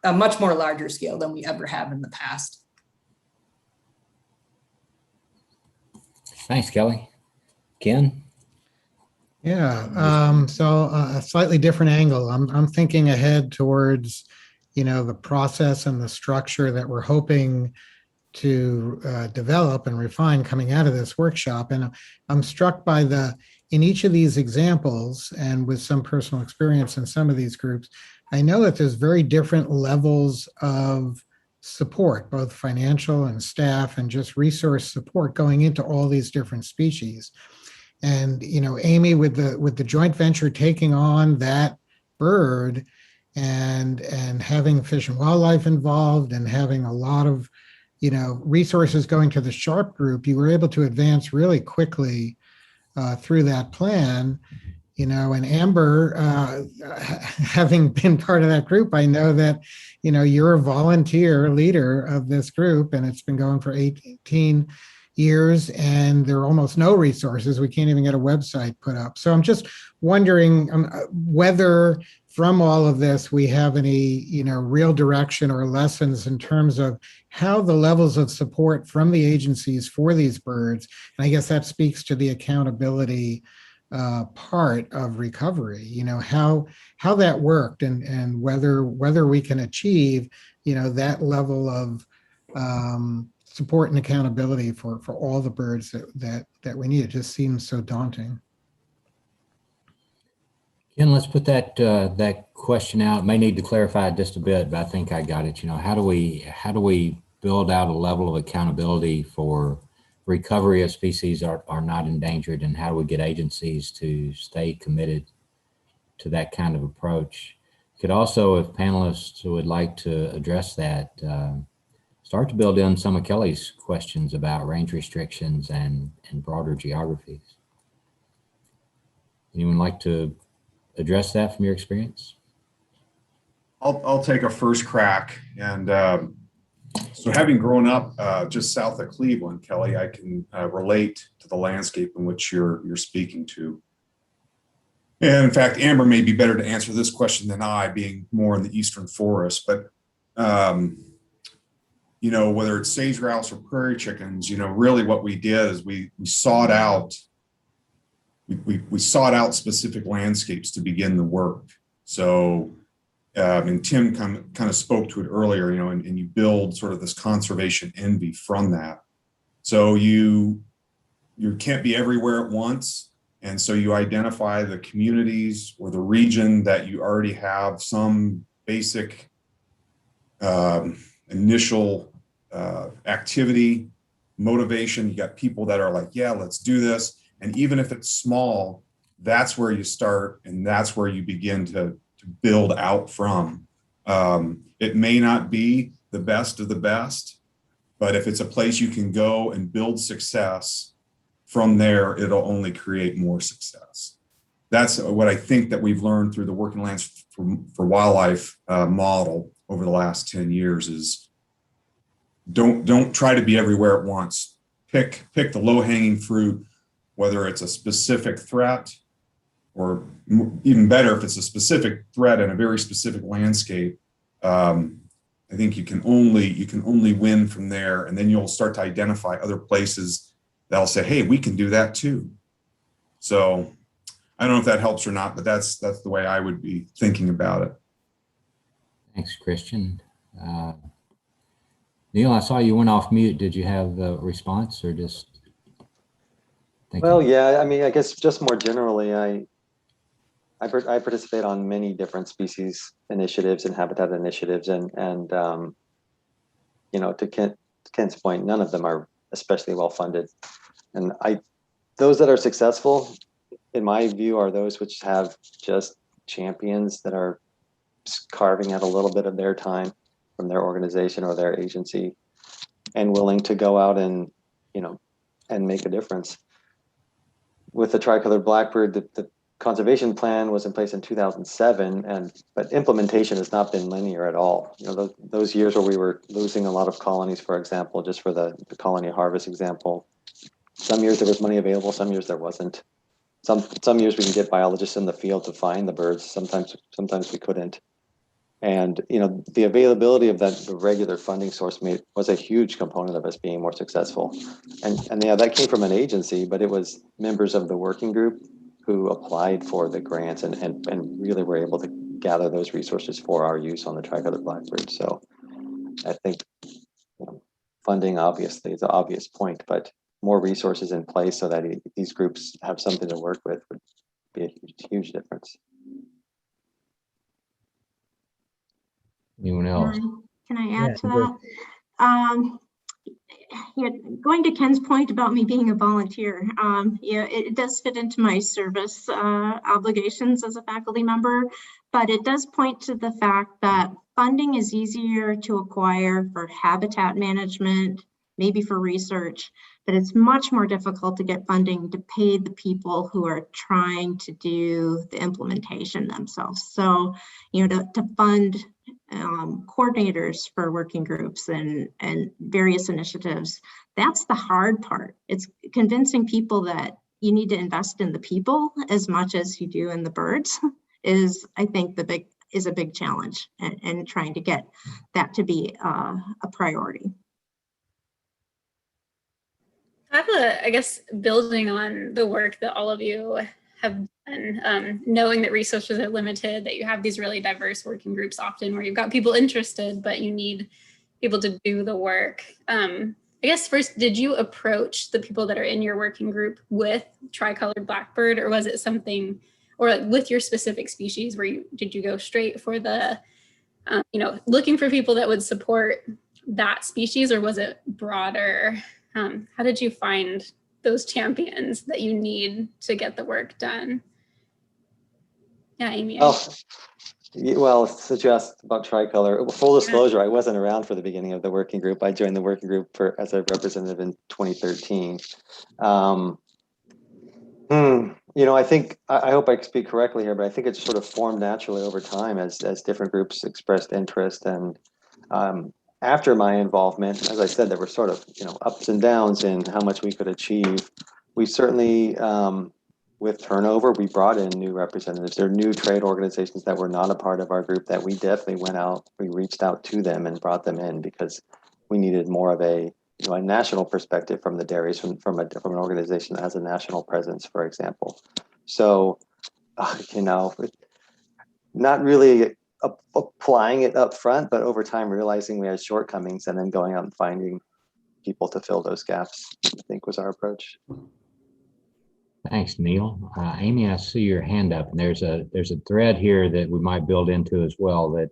a much more larger scale than we ever have in the past. Thanks, Kelly. Ken? Yeah, so a slightly different angle. I'm thinking ahead towards, the process and the structure that we're hoping to develop and refine coming out of this workshop. And I'm struck by in each of these examples, and with some personal experience in some of these groups, I know that there's very different levels of support, both financial and staff and just resource support going into all these different species. And, Amy, with the joint venture taking on that bird and having Fish and Wildlife involved and having a lot of, resources going to the SHARP group, you were able to advance really quickly through that plan, and Amber, having been part of that group, I know that, you're a volunteer leader of this group, and it's been going for 18 years, and there are almost no resources. We can't even get a website put up. So I'm just wondering whether from all of this we have any, real direction or lessons in terms of how the levels of support from the agencies for these birds, and I guess that speaks to the accountability part of recovery, how that worked, and whether we can achieve, that level of support and accountability for all the birds that we need. It just seems so daunting. Ken, let's put that question out. May need to clarify it just a bit, but I think I got it. How do we build out a level of accountability for recovery of species are not endangered, and how do we get agencies to stay committed to that kind of approach? Could also, if panelists would like to address that, start to build in some of Kelly's questions about range restrictions and broader geographies. Anyone like to address that from your experience? I'll take a first crack. And so having grown up just south of Cleveland, Kelly, I can relate to the landscape in which you're speaking to. And in fact, Amber may be better to answer this question than I, being more in the eastern forest. But whether it's sage grouse or prairie chickens, really what we did is we sought out specific landscapes to begin the work. So, and Tim kind of spoke to it earlier, and you build sort of this conservation envy from that. So you can't be everywhere at once. And so you identify the communities or the region that you already have some basic initial activity, motivation. You got people that are like, yeah, let's do this. And even if it's small, that's where you start, and that's where you begin to build out from. It may not be the best of the best, but if it's a place you can go and build success from there, it'll only create more success. That's what I think that we've learned through the Working Lands for Wildlife model over the last 10 years is don't try to be everywhere at once. Pick the low-hanging fruit, whether it's a specific threat, or even better, if it's a specific threat in a very specific landscape. I think you can only win from there, and then you'll start to identify other places that'll say, hey, we can do that too. So I don't know if that helps or not, but that's the way I would be thinking about it. Thanks, Christian. Neil, I saw you went off mute. Did you have a response or just? Well, yeah, I mean, I guess just more generally, I participate on many different species initiatives and habitat initiatives, and to Ken's point, none of them are especially well funded. And those that are successful, in my view, are those which have just champions that are carving out a little bit of their time from their organization or their agency and willing to go out and make a difference. With the Tricolored Blackbird, the conservation plan was in place in 2007, but implementation has not been linear at all. Those years where we were losing a lot of colonies, for example, just for the colony harvest example, some years there was money available, some years there wasn't. Some years we can get biologists in the field to find the birds. Sometimes we couldn't. And the availability of the regular funding source was a huge component of us being more successful. And yeah, that came from an agency, but it was members of the working group who applied for the grants and really were able to gather those resources for our use on the Tricolored Blackbird. So I think funding obviously is an obvious point, but more resources in place so that these groups have something to work with would be a huge difference. Anyone else? Can I add to that? Going to Ken's point about me being a volunteer, it does fit into my service obligations as a faculty member, but it does point to the fact that funding is easier to acquire for habitat management, maybe for research, but it's much more difficult to get funding to pay the people who are trying to do the implementation themselves. So, to fund coordinators for working groups and various initiatives, That's the hard part. It's convincing people that you need to invest in the people as much as you do in the birds is, I think, a big challenge, and trying to get that to be a priority. I guess, building on the work that all of you have done, knowing that resources are limited, that you have these really diverse working groups often where you've got people interested, but you need people to do the work. I guess first, did you approach the people that are in your working group with Tricolored Blackbird, or was it something, or like with your specific species, did you go straight for the, looking for people that would support that species, or was it broader? How did you find those champions that you need to get the work done? Yeah, Amy. Well, since you asked about Tricolor, full disclosure, I wasn't around for the beginning of the working group. I joined the working group as a representative in 2013. I think, I hope I speak correctly here, but I think it sort of formed naturally over time as different groups expressed interest. And after my involvement, as I said, there were sort of, ups and downs in how much we could achieve. We certainly, with turnover, we brought in new representatives. There are new trade organizations that were not a part of our group that we definitely went out, we reached out to them and brought them in because we needed more of a national perspective from the dairies, from an organization that has a national presence, for example. So, not really applying it up front, but over time realizing we had shortcomings and then going out and finding people to fill those gaps, I think was our approach. Thanks, Neil. Amy, I see your hand up, and there's a thread here that we might build into as well that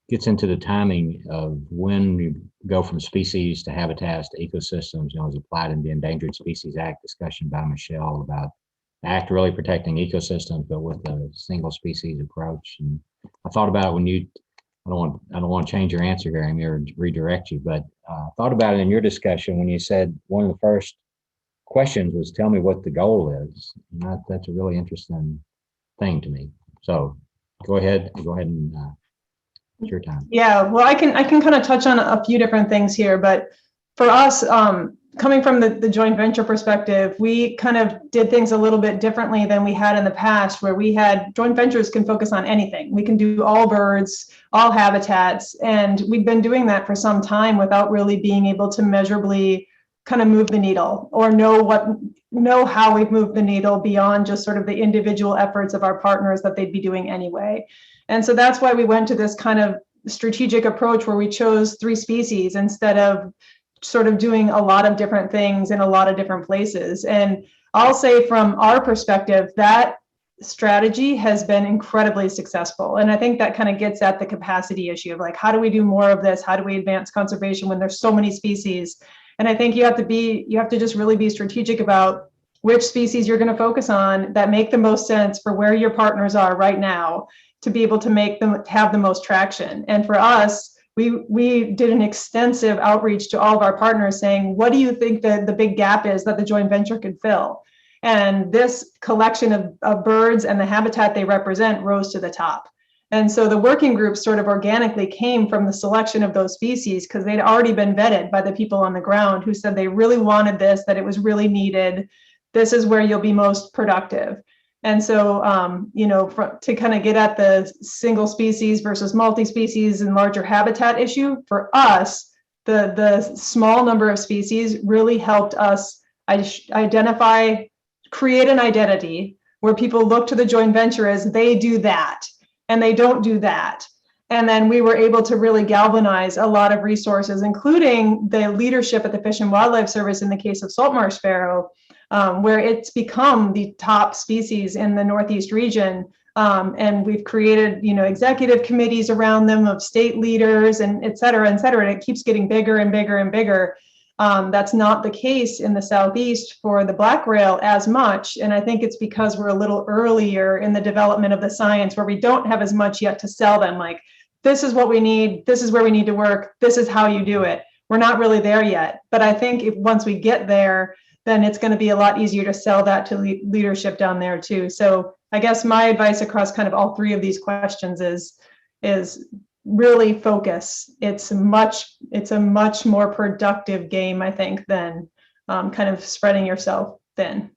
gets into the timing of when you go from species to habitats to ecosystems, as applied in the Endangered Species Act discussion by Michelle about the act really protecting ecosystems, but with a single species approach. And I thought about it when I don't want to change your answer here, Amy, or redirect you, but I thought about it in your discussion when you said one of the first questions was, tell me what the goal is. And that's a really interesting thing to me. So go ahead and it's your time. Yeah, well, I can kind of touch on a few different things here, but for us, coming from the joint venture perspective, we kind of did things a little bit differently than we had in the past, where we had joint ventures can focus on anything. We can do all birds, all habitats, and we've been doing that for some time without really being able to measurably kind of move the needle or know how we've moved the needle beyond just sort of the individual efforts of our partners that they'd be doing anyway. And so that's why we went to this kind of strategic approach where we chose 3 species instead of sort of doing a lot of different things in a lot of different places. And I'll say from our perspective, that strategy has been incredibly successful. And I think that kind of gets at the capacity issue of like, how do we do more of this? How do we advance conservation when there's so many species? And I think you have to just really be strategic about which species you're going to focus on that make the most sense for where your partners are right now to be able to make them have the most traction. And for us, we did an extensive outreach to all of our partners saying, what do you think the big gap is that the joint venture could fill? And this collection of birds and the habitat they represent rose to the top. And so the working group sort of organically came from the selection of those species because they'd already been vetted by the people on the ground who said they really wanted this, that it was really needed. This is where you'll be most productive. And so, to kind of get at the single species versus multi-species and larger habitat issue, for us, the small number of species really helped us identify, create an identity where people look to the joint venture as they do that and they don't do that. And then we were able to really galvanize a lot of resources, including the leadership at the Fish and Wildlife Service in the case of Saltmarsh Sparrow, where it's become the top species in the Northeast region. And we've created, executive committees around them of state leaders and et cetera, and it keeps getting bigger and bigger and bigger. That's not the case in the Southeast for the black rail as much. And I think it's because we're a little earlier in the development of the science where we don't have as much yet to sell them. Like, this is what we need. This is where we need to work. This is how you do it. We're not really there yet. But I think once we get there, then it's going to be a lot easier to sell that to leadership down there too. So I guess my advice across kind of all 3 of these questions is really focus, it's a much more productive game, I think, than kind of spreading yourself thin.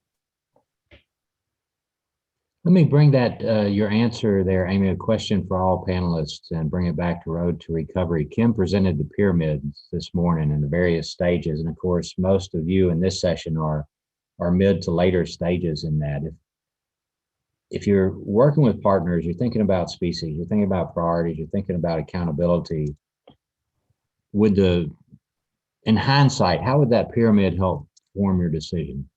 Let me bring that, your answer there, Amy, a question for all panelists and bring it back to Road to Recovery. Kim presented the pyramids this morning in the various stages. And of course, most of you in this session are mid to later stages in that. If you're working with partners, you're thinking about species, you're thinking about priorities, you're thinking about accountability. In hindsight, how would that pyramid help form your decision?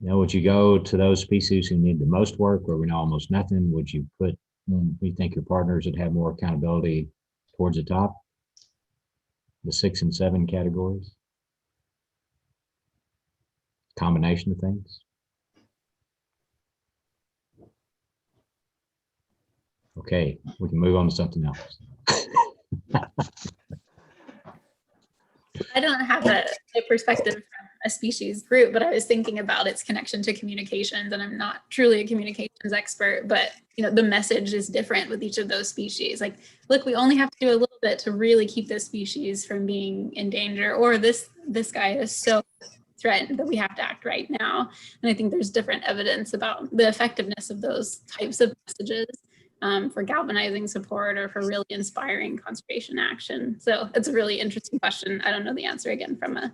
You know, would you go to those species who need the most work, where we know almost nothing? Would you you think your partners would have more accountability towards the top, the 6 and 7 categories? Combination of things? Okay, we can move on to something else. I don't have a perspective from a species group, but I was thinking about its connection to communications, and I'm not truly a communications expert, but the message is different with each of those species. Like, look, we only have to do a little bit to really keep this species from being in danger, or this guy is so threatened that we have to act right now. And I think there's different evidence about the effectiveness of those types of messages. For galvanizing support or for really inspiring conservation action. So it's a really interesting question. I don't know the answer again from an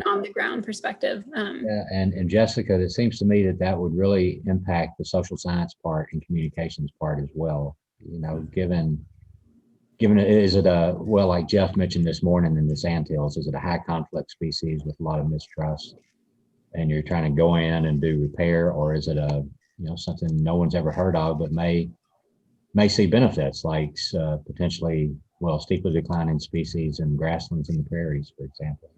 on the ground perspective. Yeah, and Jessica, it seems to me that would really impact the social science part and communications part as well. Given is it like Jeff mentioned this morning in the sandhills, is it a high conflict species with a lot of mistrust, and you're trying to go in and do repair, or is it something no one's ever heard of but may see benefits, like potentially, steeply declining species and grasslands in the prairies, for example.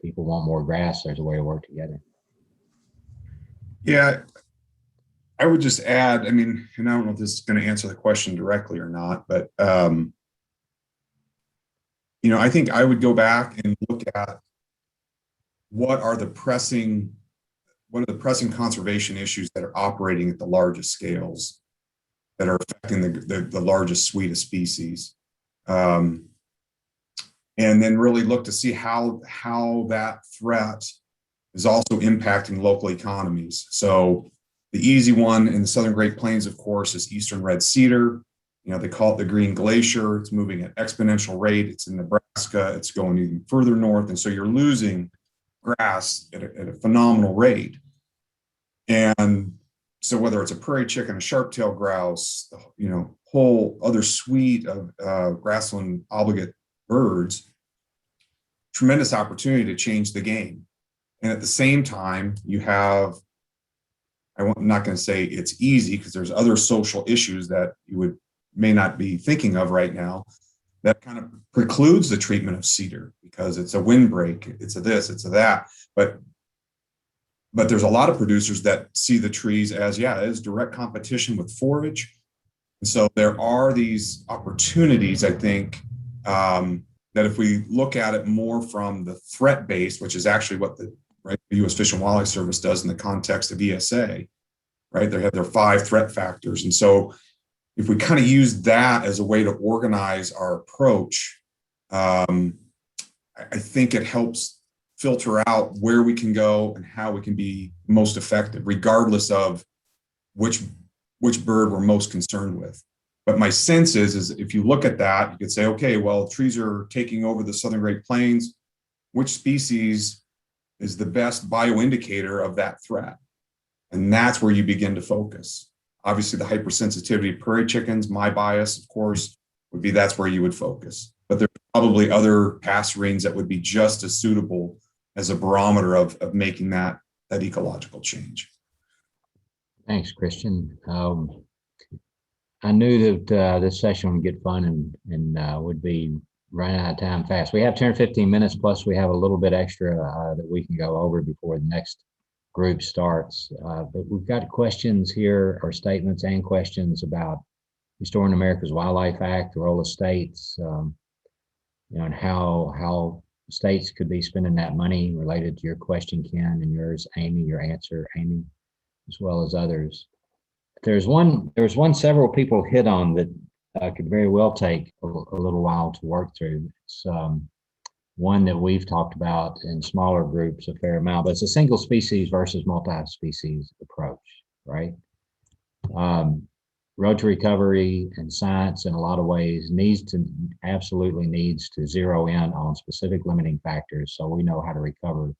People want more grass, there's a way to work together. Yeah, I would just add, and I don't know if this is going to answer the question directly or not, but, I think I would go back and look at what are the pressing conservation issues that are operating at the largest scales, that are affecting the largest suite of species. And then really look to see how that threat is also impacting local economies. So the easy one in the Southern Great Plains, of course, is Eastern Red Cedar. They call it the Green Glacier. It's moving at exponential rate. It's in Nebraska. It's going even further north. And so you're losing grass at a phenomenal rate. And so whether it's a prairie chicken, a sharp-tailed grouse, whole other suite of grassland obligate birds, tremendous opportunity to change the game. And at the same time, you have, I'm not going to say it's easy, because there's other social issues that you may not be thinking of right now that kind of precludes the treatment of cedar, because it's a windbreak, it's a this, it's a that. But there's a lot of producers that see the trees as, it is direct competition with forage. And so there are these opportunities, I think, that if we look at it more from the threat base, which is actually what the U.S. Fish and Wildlife Service does in the context of ESA, right? They have their 5 threat factors. And so if we kind of use that as a way to organize our approach, I think it helps filter out where we can go and how we can be most effective, regardless of which bird we're most concerned with. But my sense is if you look at that, you could say, okay, well, trees are taking over the Southern Great Plains. Which species is the best bioindicator of that threat? And that's where you begin to focus. Obviously, the hypersensitivity of prairie chickens, my bias, of course, would be that's where you would focus. But there's probably other passerines that would be just as suitable as a barometer of making that ecological change. Thanks, Christian. I knew that this session would get fun and would be running out of time fast. We have 10 or 15 minutes, plus we have a little bit extra that we can go over before the next group starts. But we've got questions here, or statements and questions about Restoring America's Wildlife Act, the role of states, and how states could be spending that money, related to your question, Ken, and yours, Amy, your answer, Amy, as well as others. There's one several people hit on that could very well take a little while to work through. It's one that we've talked about in smaller groups a fair amount, but it's a single species versus multi-species approach, right? Road to recovery and science in a lot of ways absolutely needs to zero in on specific limiting factors so we know how to recover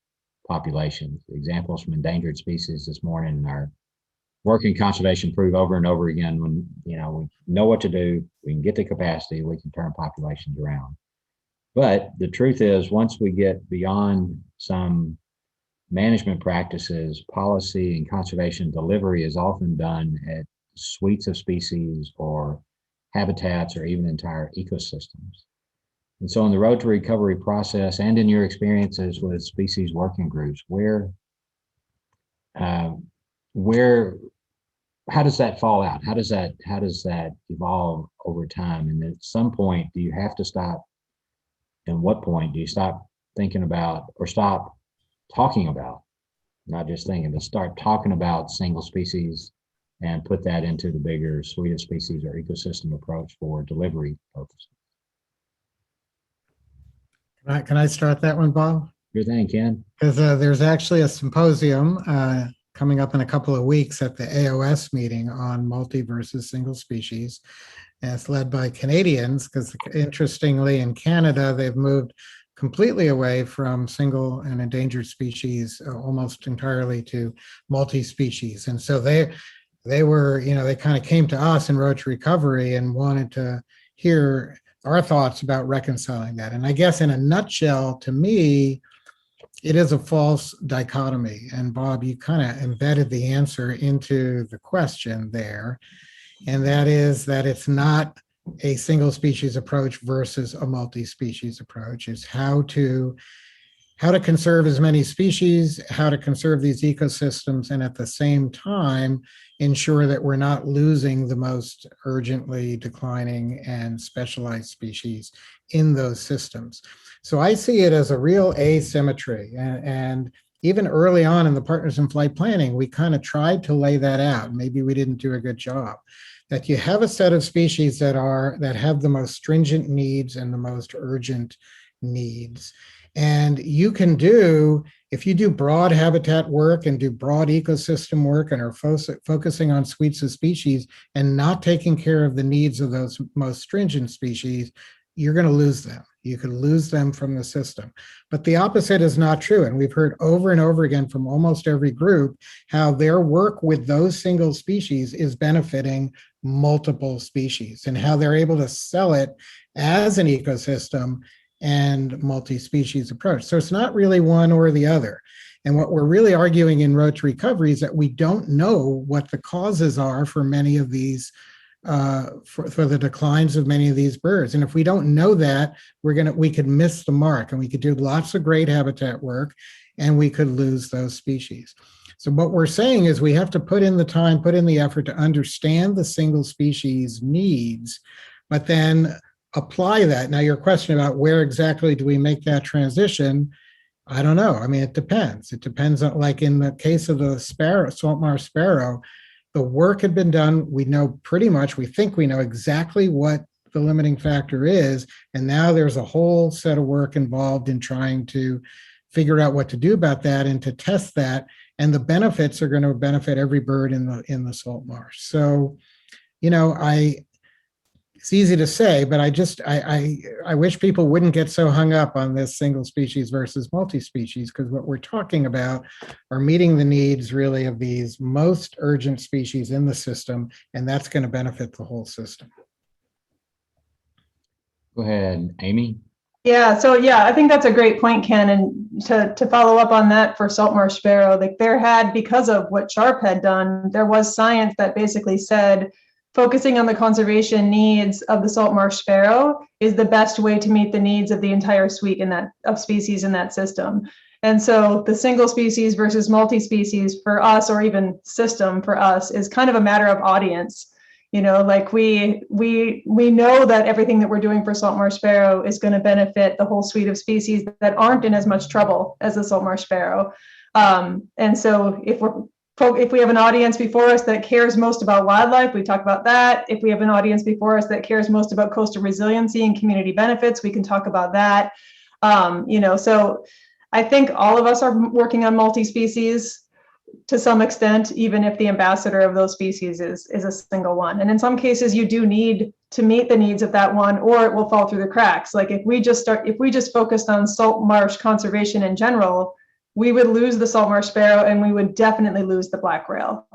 populations. Examples from endangered species this morning in our work in conservation prove over and over again when we know what to do, we can get the capacity, we can turn populations around. But the truth is, once we get beyond some management practices, policy and conservation delivery is often done at suites of species or habitats or even entire ecosystems. And so on the road to recovery process and in your experiences with species working groups, how does that fall out? How does that evolve over time? And at some point, do you have to stop? And what point do you stop thinking about or stop talking about, not just thinking, but start talking about single species and put that into the bigger suite of species or ecosystem approach for delivery purposes? Can I start that one, Bob? Good thing, Ken. Because there's actually a symposium coming up in a couple of weeks at the AOS meeting on multi versus single species. And it's led by Canadians because interestingly in Canada, they've moved completely away from single and endangered species almost entirely to multi-species. And so they were, they kind of came to us in Road to Recovery and wanted to hear our thoughts about reconciling that. And I guess in a nutshell, to me, it is a false dichotomy. And Bob, you kind of embedded the answer into the question there. And that is that it's not a single species approach versus a multi-species approach. It's how to conserve as many species, how to conserve these ecosystems, and at the same time, ensure that we're not losing the most urgently declining and specialized species in those systems. So I see it as a real asymmetry. And even early on in the Partners in Flight planning, we kind of tried to lay that out. Maybe we didn't do a good job. That you have a set of species that have the most stringent needs and the most urgent needs. And you can do, if you do broad habitat work and do broad ecosystem work and are focusing on suites of species and not taking care of the needs of those most stringent species, you're going to lose them. You could lose them from the system. But the opposite is not true. And we've heard over and over again from almost every group how their work with those single species is benefiting multiple species and how they're able to sell it as an ecosystem and multi-species approach. So it's not really one or the other. And what we're really arguing in Road to Recovery is that we don't know what the causes are for many of these, for the declines of many of these birds. And if we don't know that, we could miss the mark, and we could do lots of great habitat work and we could lose those species. So what we're saying is we have to put in the time, put in the effort to understand the single species needs, but then apply that. Now, your question about where exactly do we make that transition, I don't know. I mean, it depends. It depends on, like in the case of the sparrow, Saltmarsh sparrow, the work had been done. We know pretty much, we think we know exactly what the limiting factor is. And now there's a whole set of work involved in trying to figure out what to do about that and to test that. And the benefits are going to benefit every bird in the salt marsh. So, it's easy to say, but I wish people wouldn't get so hung up on this single species versus multi-species, because what we're talking about are meeting the needs really of these most urgent species in the system, and that's going to benefit the whole system. Go ahead, Amy. Yeah, so I think that's a great point, Ken. And to follow up on that for Saltmarsh sparrow, like because of what Sharp had done, there was science that basically said focusing on the conservation needs of the Saltmarsh sparrow is the best way to meet the needs of the entire suite of species in that system. And so the single species versus multi-species for us, or even system for us, is kind of a matter of audience. Like we know that everything that we're doing for Saltmarsh sparrow is going to benefit the whole suite of species that aren't in as much trouble as the Saltmarsh sparrow. And so if we're if we have an audience before us that cares most about wildlife, we talk about that. If we have an audience before us that cares most about coastal resiliency and community benefits, we can talk about that. So I think all of us are working on multi-species to some extent, even if the ambassador of those species is a single one. And in some cases, you do need to meet the needs of that one, or it will fall through the cracks. Like if we just focused on salt marsh conservation in general, we would lose the Saltmarsh sparrow and we would definitely lose the black rail.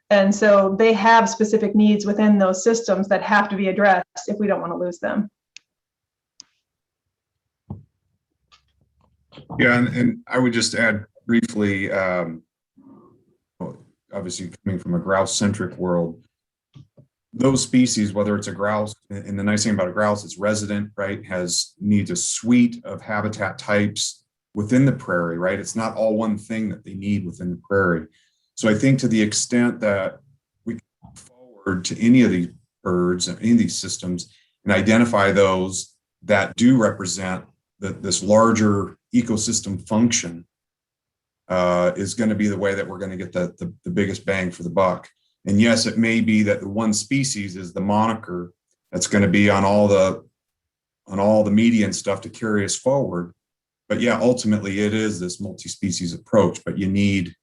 And so they have specific needs within those systems that have to be addressed if we don't want to lose them. Yeah, and I would just add briefly, obviously coming from a grouse-centric world, those species, whether it's a grouse, and the nice thing about a grouse, it's resident, right, needs a suite of habitat types within the prairie, right? It's not all one thing that they need within the prairie. So I think to the extent that we can move forward to any of these birds and any of these systems and identify those that do represent this larger ecosystem function, is going to be the way that we're going to get the biggest bang for the buck. And yes, it may be that the one species is the moniker that's going to be on all the media and stuff to carry us forward. But yeah, ultimately it is this multi-species approach, but you need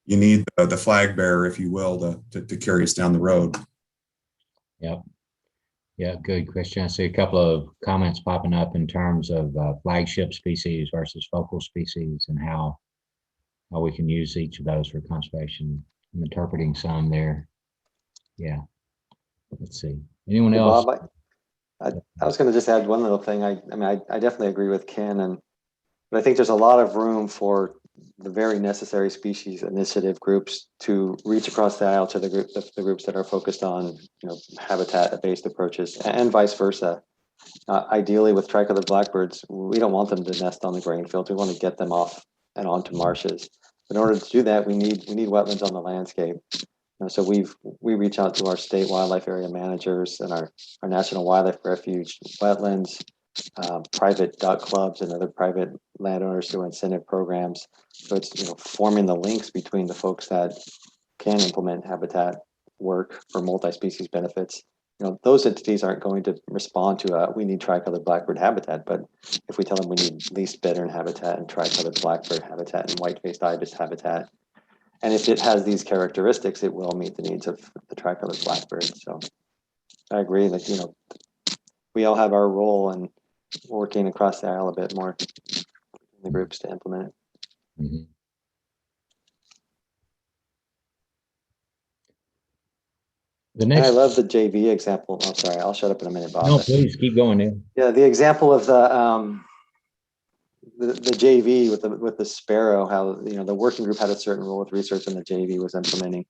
the flag bearer, if you will, to carry us down the road. Yep. Yeah, good, Christian. I see a couple of comments popping up in terms of flagship species versus focal species and how we can use each of those for conservation. I'm interpreting some there. Yeah. Let's see. Anyone else? Bob, I was going to just add one little thing. I definitely agree with Ken, but I think there's a lot of room for the very necessary species initiative groups to reach across the aisle to the groups that are focused on habitat-based approaches, and vice versa. Ideally, with tricolored blackbirds, we don't want them to nest on the grain fields. We want to get them off and onto marshes. In order to do that, we need wetlands on the landscape. So we reach out to our state wildlife area managers and our National Wildlife Refuge wetlands, private duck clubs and other private landowners through incentive programs. So it's forming the links between the folks that can implement habitat work for multi-species benefits. Those entities aren't going to respond to we need tricolored blackbird habitat, but if we tell them we need least bittern habitat and tricolored blackbird habitat and white-faced ibis habitat, and if it has these characteristics, it will meet the needs of the tricolored blackbird. So I agree that we all have our role in working across the aisle a bit more in the groups to implement it. Mm-hmm. And I love the JV example. I'm sorry, I'll shut up in a minute, Bob. No, please keep going, Neil. Yeah, the example of the JV with the Sparrow, how the working group had a certain role with research and the JV was implementing.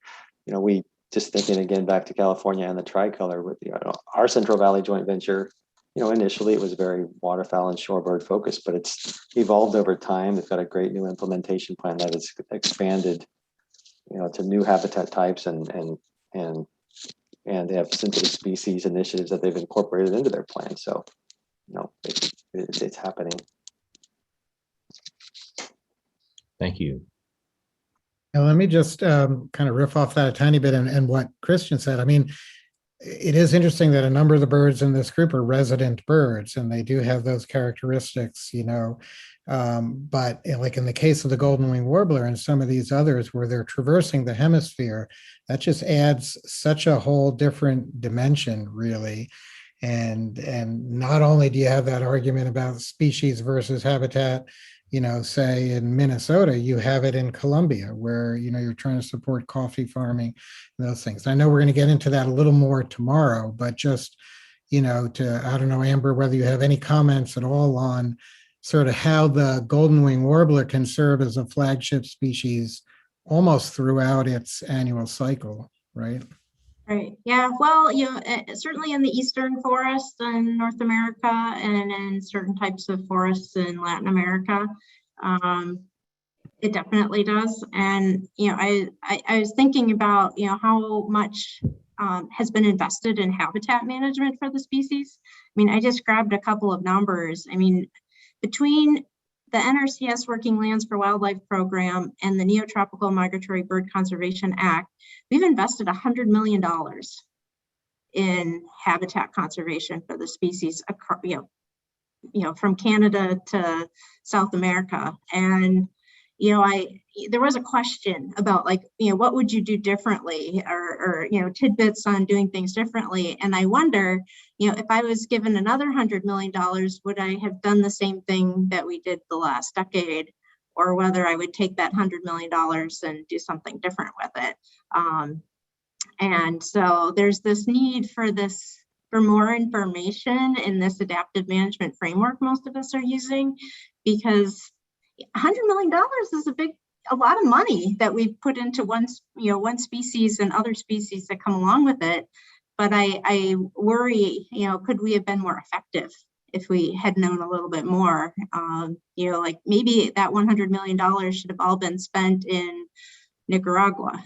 We just thinking again back to California and the tricolor with our Central Valley joint venture. Initially it was very waterfowl and shorebird focused, but it's evolved over time. They've got a great new implementation plan that has expanded, to new habitat types and they have sensitive species initiatives that they've incorporated into their plan. So, it's happening. Thank you. Now, let me just kind of riff off that a tiny bit and what Christian said. I mean, it is interesting that a number of the birds in this group are resident birds, and they do have those characteristics, but like in the case of the golden-winged warbler and some of these others where they're traversing the hemisphere, that just adds such a whole different dimension, really. And not only do you have that argument about species versus habitat, say in Minnesota, you have it in Colombia where, you're trying to support coffee farming and those things. I know we're going to get into that a little more tomorrow, but just, I don't know, Amber, whether you have any comments at all on sort of how the golden-winged warbler can serve as a flagship species almost throughout its annual cycle, right? Right. Yeah. Well, certainly in the eastern forests in North America and in certain types of forests in Latin America, it definitely does. And, I was thinking about, how much has been invested in habitat management for the species. I mean, I just grabbed a couple of numbers. I mean, between the NRCS Working Lands for Wildlife Program and the Neotropical Migratory Bird Conservation Act, we've invested $100 million in habitat conservation for the species, from Canada to South America. And there was a question about what would you do differently, or tidbits on doing things differently. And I wonder, if I was given another $100 million, would I have done the same thing that we did the last decade, or whether I would take that $100 million and do something different with it. And so there's this need for more information in this adaptive management framework most of us are using, because $100 million is a lot of money that we put into one species and other species that come along with it. But I worry, could we have been more effective if we had known a little bit more? Maybe that $100 million should have all been spent in Nicaragua,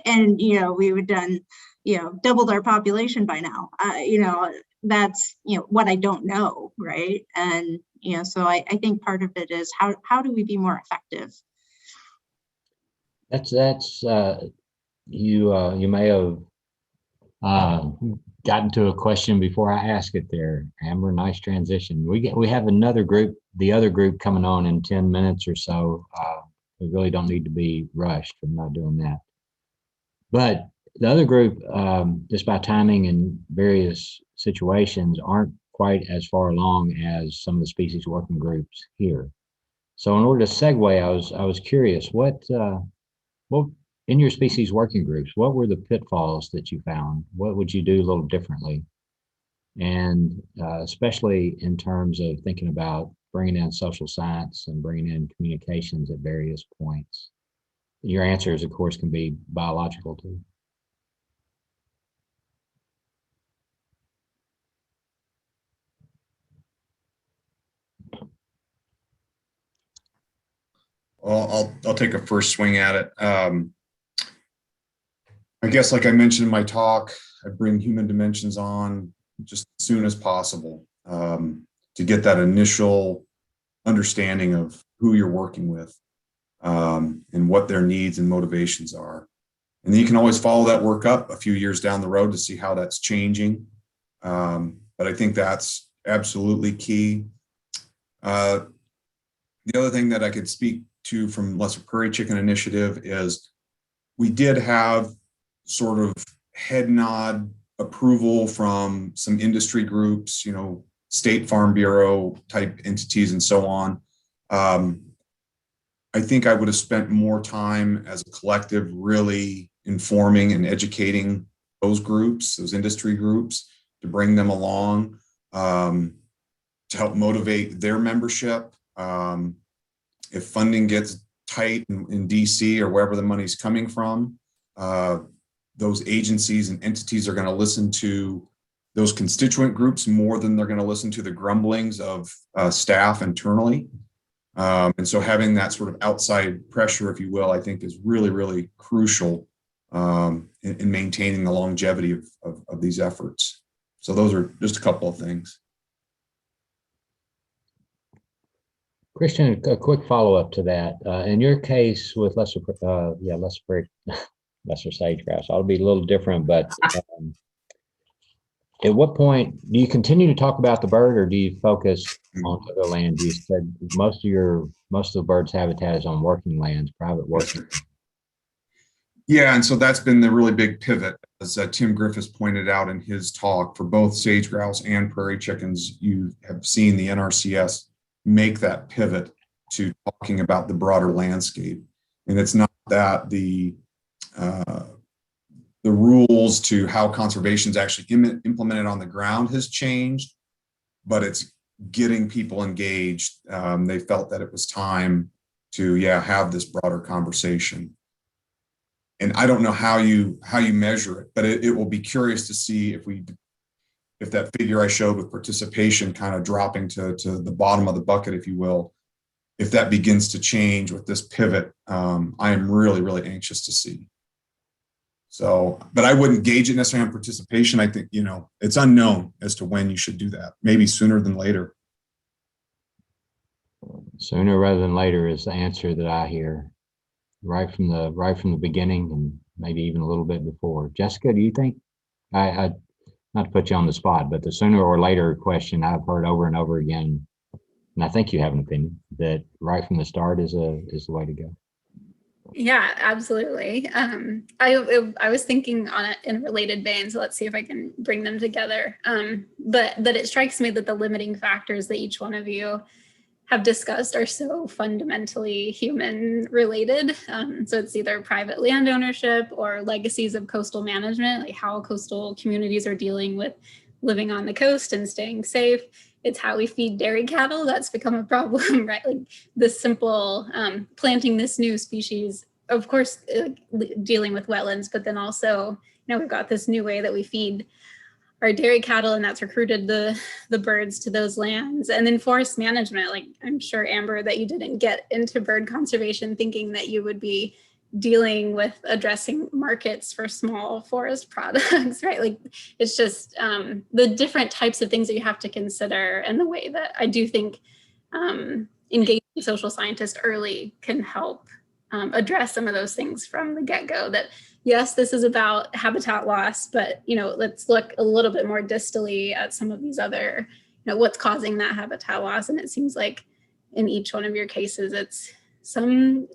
and we would done doubled our population by now. That's what I don't know, right? And so I think part of it is how do we be more effective? That's you may have gotten to a question before I ask it there, Amber. Nice transition. We have another group, the other group, coming on in 10 minutes or so. We really don't need to be rushed. I'm not doing that. But the other group, just by timing and various situations, aren't quite as far along as some of the species working groups here. So in order to segue, I was curious, what in your species working groups, what were the pitfalls that you found? What would you do a little differently? And especially in terms of thinking about bringing in social science and bringing in communications at various points. Your answers, of course, can be biological too. Well, I'll take a first swing at it. I guess, like I mentioned in my talk, I bring human dimensions on just as soon as possible to get that initial understanding of who you're working with and what their needs and motivations are. And then you can always follow that work up a few years down the road to see how that's changing. But I think that's absolutely key. The other thing that I could speak to from Lesser Prairie Chicken Initiative is we did have sort of head nod approval from some industry groups, State Farm Bureau type entities and so on. I think I would have spent more time as a collective really informing and educating those groups, those industry groups, to bring them along, to help motivate their membership. If funding gets tight in DC or wherever the money's coming from, those agencies and entities are going to listen to those constituent groups more than they're going to listen to the grumblings of staff internally. And so having that sort of outside pressure, if you will, I think is really, really crucial in maintaining the longevity of these efforts. So those are just a couple of things. Christian, a quick follow-up to that. In your case with lesser sage grouse, I'll be a little different, but at what point do you continue to talk about the bird, or do you focus on other lands? You said most of the bird's habitat is on working lands, private working. Yeah, and so that's been the really big pivot, as Tim Griffiths pointed out in his talk. For both sage grouse and prairie chickens, you have seen the NRCS make that pivot to talking about the broader landscape. And it's not that the rules to how conservation is actually implemented on the ground has changed, but it's getting people engaged. They felt that it was time to have this broader conversation. And I don't know how you measure it, but it will be curious to see if that figure I showed with participation kind of dropping to the bottom of the bucket, if you will, if that begins to change with this pivot. I am really, really anxious to see. So, but I wouldn't gauge it necessarily on participation. I think, it's unknown as to when you should do that, maybe sooner than later. Sooner rather than later is the answer that I hear right from the beginning, and maybe even a little bit before. Jessica, do you think, I not to put you on the spot, but the sooner or later question I've heard over and over again, and I think you have an opinion, that right from the start is the way to go. Yeah, absolutely. I was thinking on it in a related vein, so let's see if I can bring them together. But that it strikes me that the limiting factors that each one of you have discussed are so fundamentally human related. So it's either private land ownership or legacies of coastal management, like how coastal communities are dealing with living on the coast and staying safe. It's how we feed dairy cattle. That's become a problem, right? Like this simple planting this new species, of course, dealing with wetlands, but then also, we've got this new way that we feed our dairy cattle, and that's recruited the birds to those lands. And then forest management, like I'm sure, Amber, that you didn't get into bird conservation thinking that you would be dealing with addressing markets for small forest products, right? Like it's just the different types of things that you have to consider, and the way that I do think engaging social scientists early can help address some of those things from the get-go. That yes, this is about habitat loss, but let's look a little bit more distally at some of these other, what's causing that habitat loss. And it seems like in each one of your cases, it's some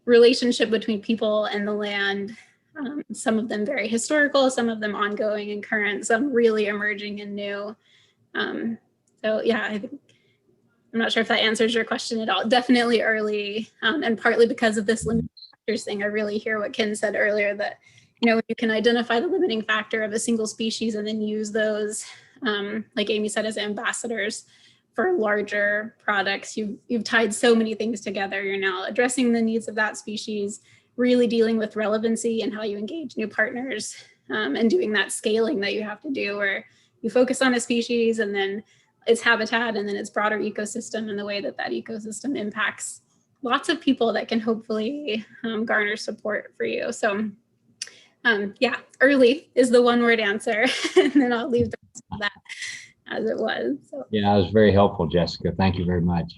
relationship between people and the land. Some of them very historical, some of them ongoing and current, some really emerging and new. So yeah, I'm not sure if that answers your question at all. Definitely early, and partly because of this limiting factors thing. I really hear what Ken said earlier, that you can identify the limiting factor of a single species and then use those, like Amy said, as ambassadors for larger products. You've tied so many things together. You're now addressing the needs of that species, really dealing with relevancy and how you engage new partners, and doing that scaling that you have to do, where you focus on a species and then its habitat and then its broader ecosystem, and the way that that ecosystem impacts lots of people that can hopefully garner support for you. So yeah, early is the one word answer, and then I'll leave the rest of that as it was. So. Yeah, it was very helpful, Jessica. Thank you very much.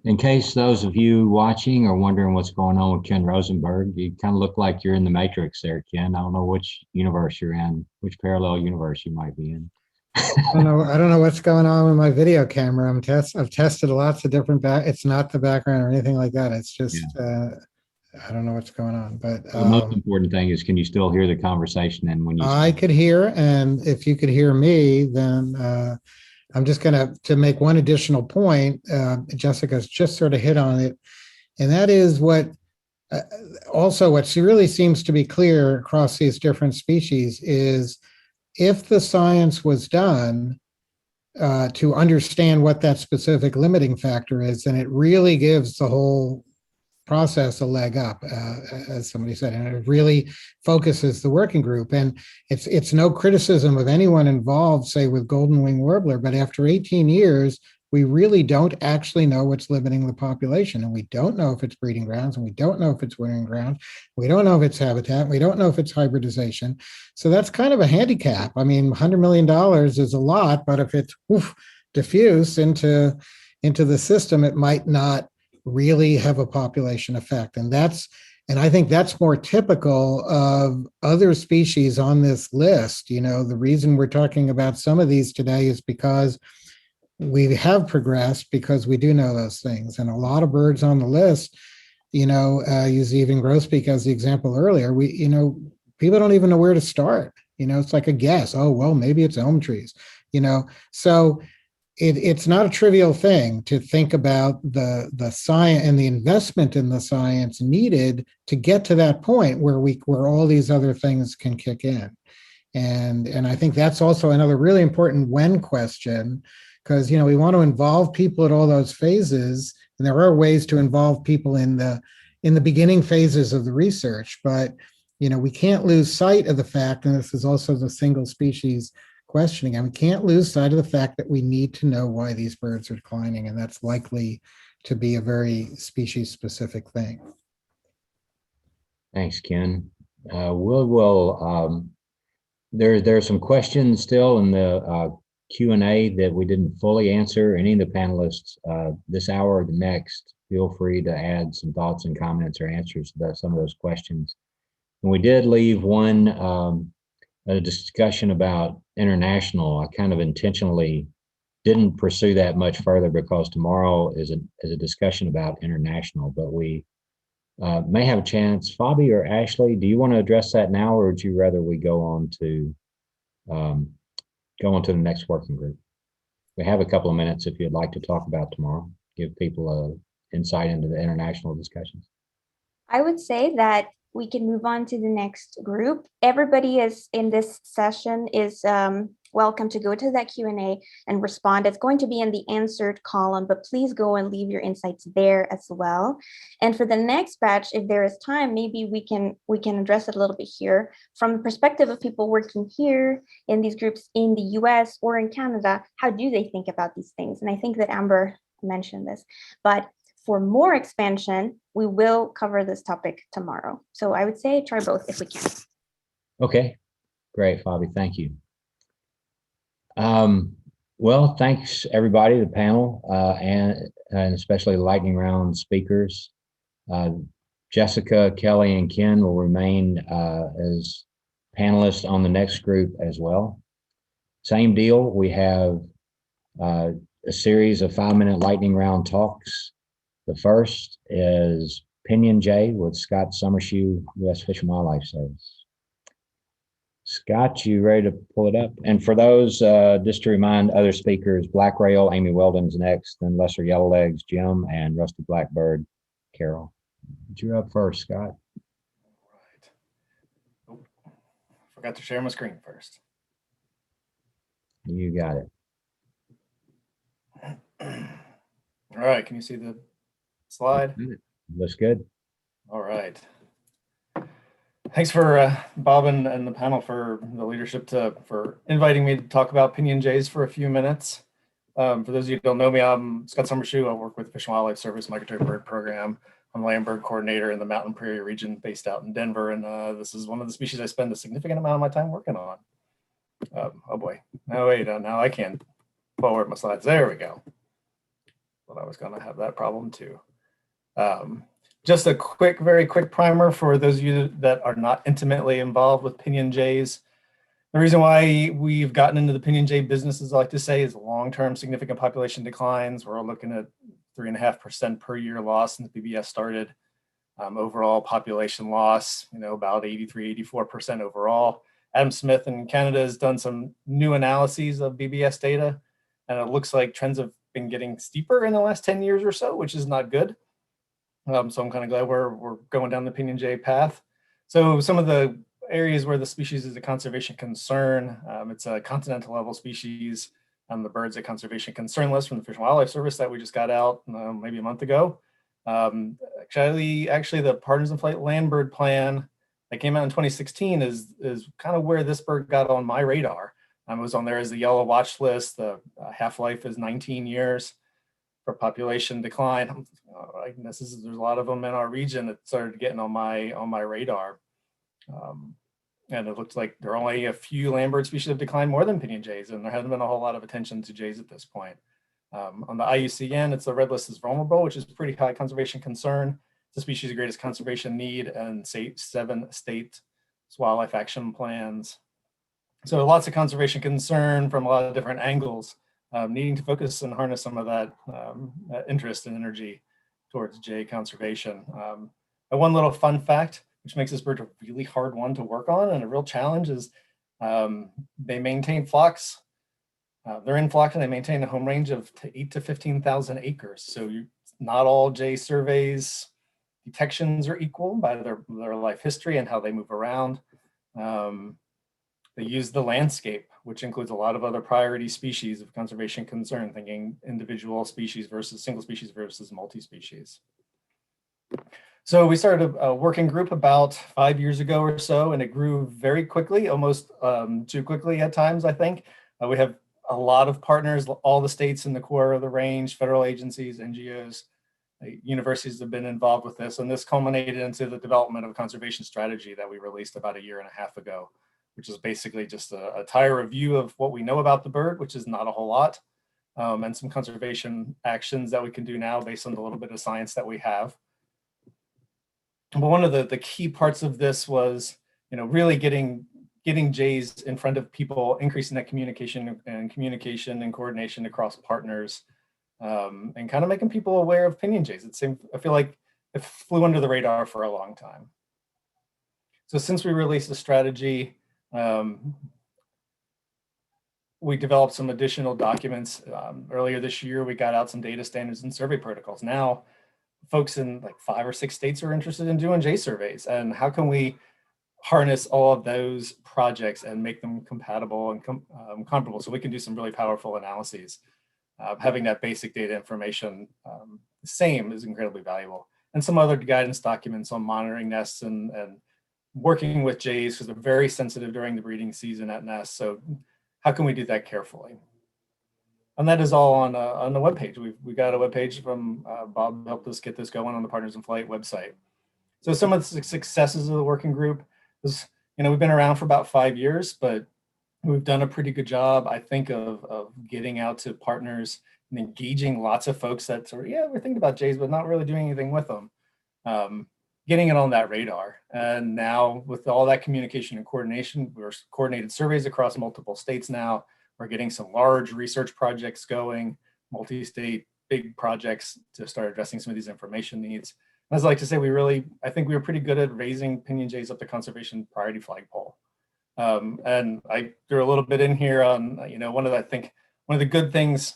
In case those of you watching are wondering what's going on with Ken Rosenberg, you kind of look like you're in the Matrix there, Ken. I don't know which universe you're in, which parallel universe you might be in. I don't know what's going on with my video camera. I've tested lots of different it's not the background or anything like that. It's just I don't know what's going on. But the most important thing is, can you still hear the conversation? And when you I could hear, and if you could hear me, then I'm just going to make one additional point. Jessica's just sort of hit on it, and that is what really seems to be clear across these different species is, if the science was done to understand what that specific limiting factor is, then it really gives the whole process a leg up, as somebody said, and it really focuses the working group. And it's no criticism of anyone involved, say with golden wing warbler, but after 18 years, we really don't actually know what's limiting the population. And we don't know if it's breeding grounds, and we don't know if it's wintering ground. We don't know if it's habitat. We don't know if it's hybridization. So that's kind of a handicap. I mean, $100 million is a lot, but if it's diffuse into the system, it might not really have a population effect. And I think that's more typical of other species on this list. The reason we're talking about some of these today is because we have progressed, because we do know those things. And a lot of birds on the list, use even grosbeak as the example earlier, people don't even know where to start. It's like a guess. Oh, well, maybe it's elm trees, so it's not a trivial thing to think about the science and the investment in the science needed to get to that point where all these other things can kick in. And I think that's also another really important when question, because we want to involve people at all those phases, and there are ways to involve people in the beginning phases of the research. But we can't lose sight of the fact, and this is also the single species questioning, and we can't lose sight of the fact that we need to know why these birds are declining, and that's likely to be a very species specific thing. Thanks, Ken. There's some questions still in the Q&A that we didn't fully answer, any of the panelists this hour or the next, feel free to add some thoughts and comments or answers to some of those questions. And we did leave one a discussion about international. I kind of intentionally didn't pursue that much further because tomorrow is a discussion about international, but we may have a chance. Fabi or Ashley, do you want to address that now, or would you rather we go on to the next working group? We have a couple of minutes if you'd like to talk about tomorrow, give people a insight into the international discussions. I would say that we can move on to the next group. Everybody is in this session is welcome to go to that Q&A and respond. It's going to be in the answered column, but please go and leave your insights there as well. And for the next batch, if there is time, maybe we can address it a little bit here from the perspective of people working here in these groups in the US or in Canada. How do they think about these things? And I think that Amber mentioned this, but for more expansion, we will cover this topic tomorrow. So I would say try both if we can. Okay, great, Fabi, thank you. Well, thanks everybody, the panel, and especially the lightning round speakers. Jessica, Kelly, and Ken will remain as panelists on the next group as well. Same deal, we have a series of 5-minute lightning round talks. The first is Pinyon Jay with Scott Summershoe, U.S. Fish and Wildlife Service. Scott, you ready to pull it up? And for those, just to remind other speakers, Black Rail, Amy Weldon's next, then Lesser Yellowlegs, Jim, and Rusty Blackbird, Carol. But you're up first, Scott. Right. Oh, forgot to share my screen first. You got it. All right, can you see the slide? Looks good. All right. Thanks for Bob and the panel for the leadership for inviting me to talk about Pinyon Jays for a few minutes. For those of you who don't know me, I'm Scott Summershoe. I work with Fish and Wildlife Service Migratory Bird Program. I'm land bird coordinator in the Mountain Prairie region based out in Denver. And this is one of the species I spend a significant amount of my time working on. Oh boy, no, wait, now I can't forward my slides. There we go. Well, I was gonna have that problem too. Just a very quick primer for those of you that are not intimately involved with Pinyon Jays. The reason why we've gotten into the Pinyon Jay business, as I like to say, is long-term significant population declines. We're looking at 3.5% per year loss since BBS started. Overall population loss, about 83–84% overall. Adam Smith in Canada has done some new analyses of BBS data, and it looks like trends have been getting steeper in the last 10 years or so, which is not good. So I'm kind of glad we're going down the Pinyon Jay path. So some of the areas where the species is a conservation concern, it's a continental level species. The birds at conservation concern list from the Fish and Wildlife Service that we just got out maybe a month ago. Actually, the Partners in Flight land bird plan that came out in 2016 is kind of where this bird got on my radar. It was on there as the yellow watch list. The half-life is 19 years. For population decline. There's a lot of them in our region that started getting on my radar. And it looks like there are only a few land bird species have declined more than Pinyon Jays, and there hasn't been a whole lot of attention to jays at this point. On the IUCN, it's the red list is vulnerable, which is pretty high conservation concern. It's a species of greatest conservation need and 7 state wildlife action plans. So lots of conservation concern from a lot of different angles. Needing to focus and harness some of that interest and energy towards jay conservation. One little fun fact, which makes this bird a really hard one to work on and a real challenge, is they maintain flocks. They're in flocks and they maintain a home range of 8,000 to 15,000 acres. So not all jay surveys detections are equal by their life history and how they move around. They use the landscape, which includes a lot of other priority species of conservation concern, thinking individual species versus single species versus multi-species. So we started a working group about 5 years ago or so, and it grew very quickly, almost too quickly at times, I think. We have a lot of partners, all the states in the core of the range, federal agencies, NGOs, universities have been involved with this, and this culminated into the development of a conservation strategy that we released about 1.5 years ago. which is basically just a entire review of what we know about the bird, which is not a whole lot, and some conservation actions that we can do now based on the little bit of science that we have. But one of the key parts of this was, really getting jays in front of people, increasing that communication and coordination across partners, and kind of making people aware of pinyon jays. I feel like it flew under the radar for a long time. So since we released the strategy, we developed some additional documents. Earlier this year, we got out some data standards and survey protocols. Now, folks in like 5 or 6 states are interested in doing jay surveys. And how can we harness all of those projects and make them compatible and comparable so we can do some really powerful analyses? Having that basic data information the same is incredibly valuable. And some other guidance documents on monitoring nests and working with jays, because they're very sensitive during the breeding season at nests. So how can we do that carefully? And that is all on the webpage. We got a webpage from Bob helped us get this going on the Partners in Flight website. So some of the successes of the working group is, we've been around for about 5 years, but we've done a pretty good job, I think, of getting out to partners and engaging lots of folks that sort of, we're thinking about jays, but not really doing anything with them. Getting it on that radar. And now with all that communication and coordination, we're coordinated surveys across multiple states now. We're getting some large research projects going, multi-state big projects to start addressing some of these information needs. And I'd like to say I think we were pretty good at raising pinyon jays up the conservation priority flagpole. And I threw a little bit in here on, one of the good things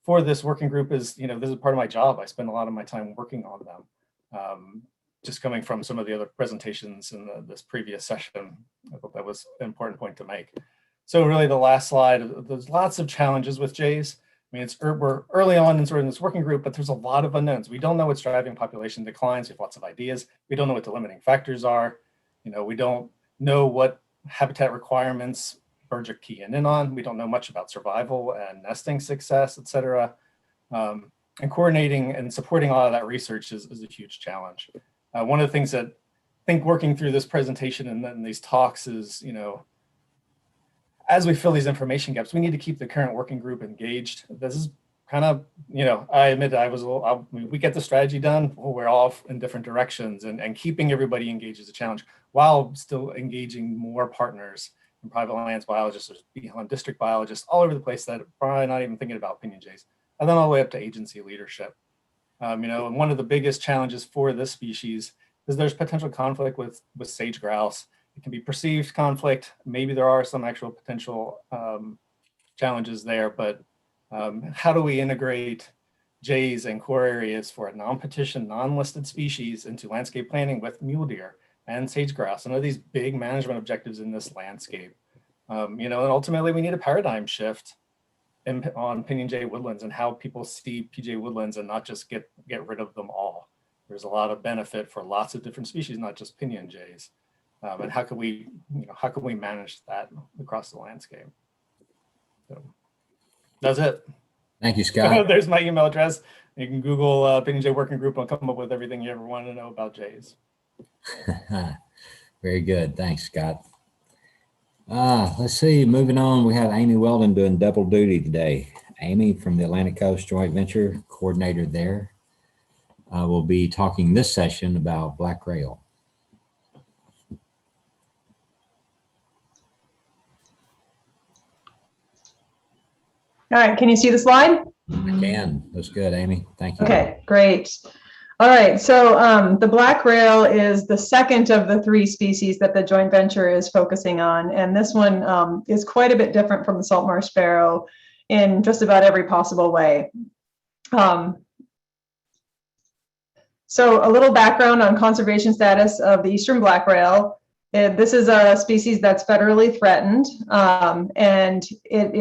for this working group is, this is part of my job. I spend a lot of my time working on them. Just coming from some of the other presentations in this previous session, I thought that was an important point to make. So really the last slide, there's lots of challenges with jays. I mean, we're early on in sort of this working group, but there's a lot of unknowns. We don't know what's driving population declines. We have lots of ideas. We don't know what the limiting factors are. We don't know what habitat requirements birds are keying in on. We don't know much about survival and nesting success, et cetera. And coordinating and supporting all of that research is a huge challenge. One of the things that I think working through this presentation and then these talks is, as we fill these information gaps, we need to keep the current working group engaged. This is kind of, I admit we get the strategy done, we're off in different directions, and keeping everybody engaged is a challenge while still engaging more partners and private lands biologists, or district biologists all over the place that are probably not even thinking about pinyon jays, and then all the way up to agency leadership. And one of the biggest challenges for this species is there's potential conflict with sage grouse. It can be perceived conflict. Maybe there are some actual potential challenges there, but how do we integrate jays and core areas for a non-petition, non-listed species into landscape planning with mule deer and sage grouse and all these big management objectives in this landscape? And ultimately we need a paradigm shift on pinyon jay woodlands and how people see PJ woodlands, and not just get rid of them all. There's a lot of benefit for lots of different species, not just pinyon jays. And how can we manage that across the landscape? So that's it. Thank you, Scott. There's my email address. You can Google Pinyon Jay Working Group and come up with everything you ever want to know about jays. Very good. Thanks, Scott. Let's see, moving on, we have Amy Weldon doing double duty today. Amy from the Atlantic Coast Joint Venture, coordinator there, will be talking this session about black rail. All right, can you see the slide? I can. That's good, Amy. Thank you. Okay, great. All right, so the black rail is the second of the 3 species that the joint venture is focusing on. And this one is quite a bit different from the Saltmarsh sparrow in just about every possible way. So a little background on conservation status of the eastern black rail. This is a species that's federally threatened, and it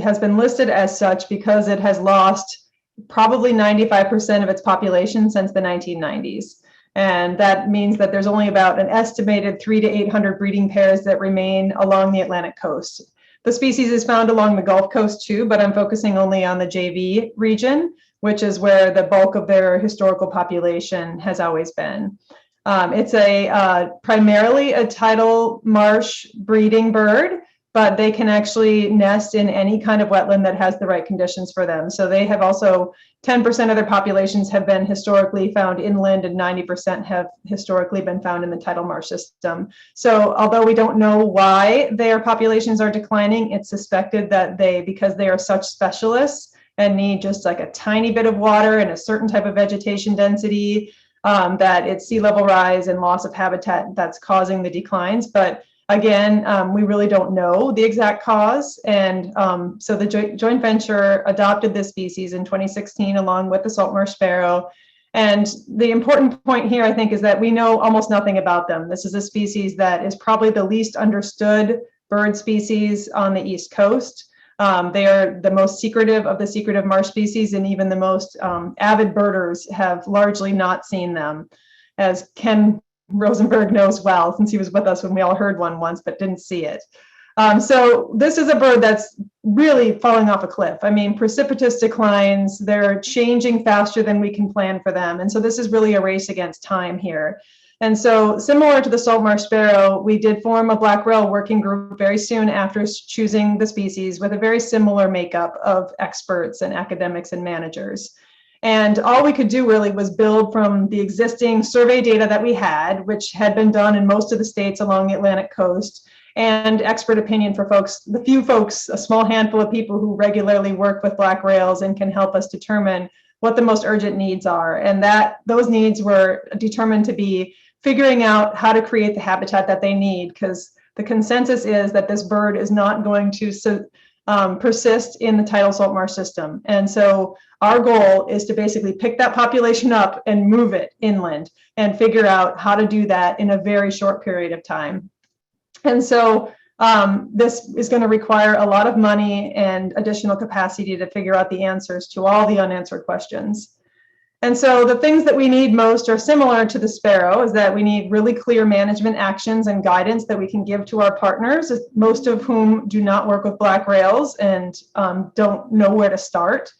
has been listed as such because it has lost probably 95% of its population since the 1990s. And that means that there's only about an estimated 300 to 800 breeding pairs that remain along the Atlantic coast. The species is found along the Gulf Coast too, but I'm focusing only on the JV region, which is where the bulk of their historical population has always been. It's primarily a tidal marsh breeding bird, but they can actually nest in any kind of wetland that has the right conditions for them. So they have also, 10% of their populations have been historically found inland, and 90% have historically been found in the tidal marsh system. So although we don't know why their populations are declining, it's suspected that because they are such specialists and need just like a tiny bit of water and a certain type of vegetation density, that it's sea level rise and loss of habitat that's causing the declines. But again, we really don't know the exact cause. And so the joint venture adopted this species in 2016 along with the Saltmarsh sparrow. And the important point here, I think, is that we know almost nothing about them. This is a species that is probably the least understood bird species on the East Coast. They are the most secretive of the secretive marsh species, and even the most avid birders have largely not seen them, as Ken Rosenberg knows well, since he was with us when we all heard one once but didn't see it. So this is a bird that's really falling off a cliff. I mean, precipitous declines, they're changing faster than we can plan for them. And so this is really a race against time here. And so similar to the Saltmarsh sparrow, we did form a black rail working group very soon after choosing the species, with a very similar makeup of experts and academics and managers. And all we could do really was build from the existing survey data that we had, which had been done in most of the states along the Atlantic coast, and expert opinion for the few folks, a small handful of people who regularly work with black rails and can help us determine what the most urgent needs are. And those needs were determined to be figuring out how to create the habitat that they need, because the consensus is that this bird is not going to persist in the tidal salt marsh system. And so our goal is to basically pick that population up and move it inland and figure out how to do that in a very short period of time. And so this is going to require a lot of money and additional capacity to figure out the answers to all the unanswered questions. And so the things that we need most are similar to the sparrow, is that we need really clear management actions and guidance that we can give to our partners, most of whom do not work with black rails and don't know where to start.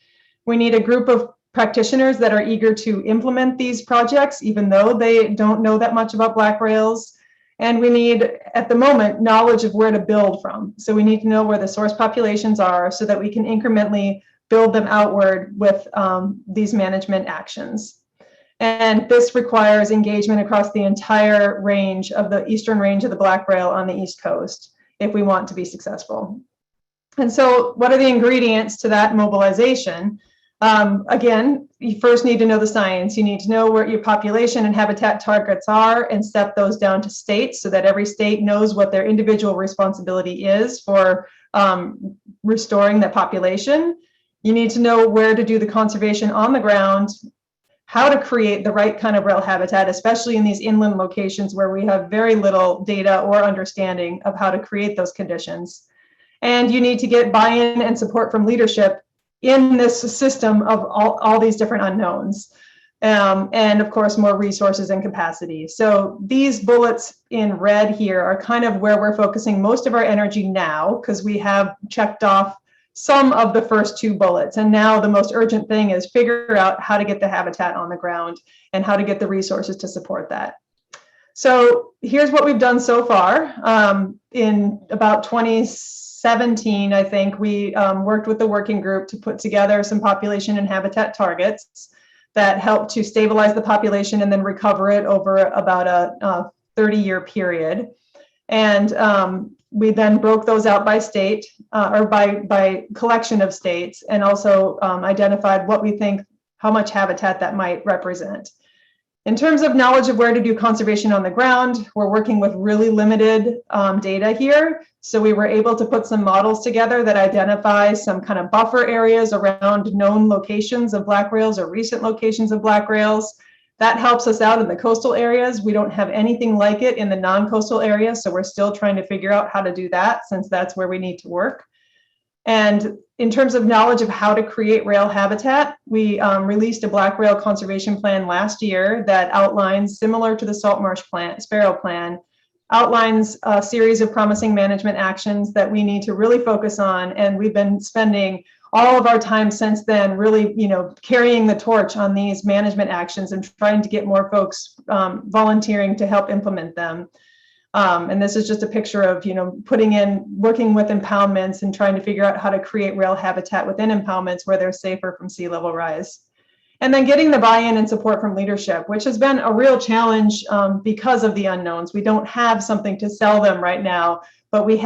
We need a group of practitioners that are eager to implement these projects, even though they don't know that much about black rails. And we need, at the moment, knowledge of where to build from. So we need to know where the source populations are so that we can incrementally build them outward with these management actions. And this requires engagement across the entire range of the eastern range of the black rail on the East Coast if we want to be successful. And so what are the ingredients to that mobilization? Again, you first need to know the science. You need to know where your population and habitat targets are and step those down to states so that every state knows what their individual responsibility is for restoring that population. You need to know where to do the conservation on the ground, how to create the right kind of rail habitat, especially in these inland locations where we have very little data or understanding of how to create those conditions. And you need to get buy-in and support from leadership in this system of all these different unknowns. And of course, more resources and capacity. So these bullets in red here are kind of where we're focusing most of our energy now, because we have checked off some of the first two bullets. And now the most urgent thing is figure out how to get the habitat on the ground and how to get the resources to support that. So here's what we've done so far. In about 2017, I think, we worked with the working group to put together some population and habitat targets that help to stabilize the population and then recover it over about a 30-year period. And we then broke those out by state or by collection of states, and also identified what we think, how much habitat that might represent. In terms of knowledge of where to do conservation on the ground, we're working with really limited data here. So we were able to put some models together that identify some kind of buffer areas around known locations of black rails or recent locations of black rails. That helps us out in the coastal areas. We don't have anything like it in the non-coastal areas, so we're still trying to figure out how to do that, since that's where we need to work. And in terms of knowledge of how to create rail habitat, we released a black rail conservation plan last year that outlines, similar to the Saltmarsh plan, Sparrow plan, outlines a series of promising management actions that we need to really focus on. And we've been spending all of our time since then really, carrying the torch on these management actions and trying to get more folks volunteering to help implement them. And this is just a picture of, working with impoundments and trying to figure out how to create rail habitat within impoundments where they're safer from sea level rise. And then getting the buy-in and support from leadership, which has been a real challenge because of the unknowns. We don't have something to sell them right now, but we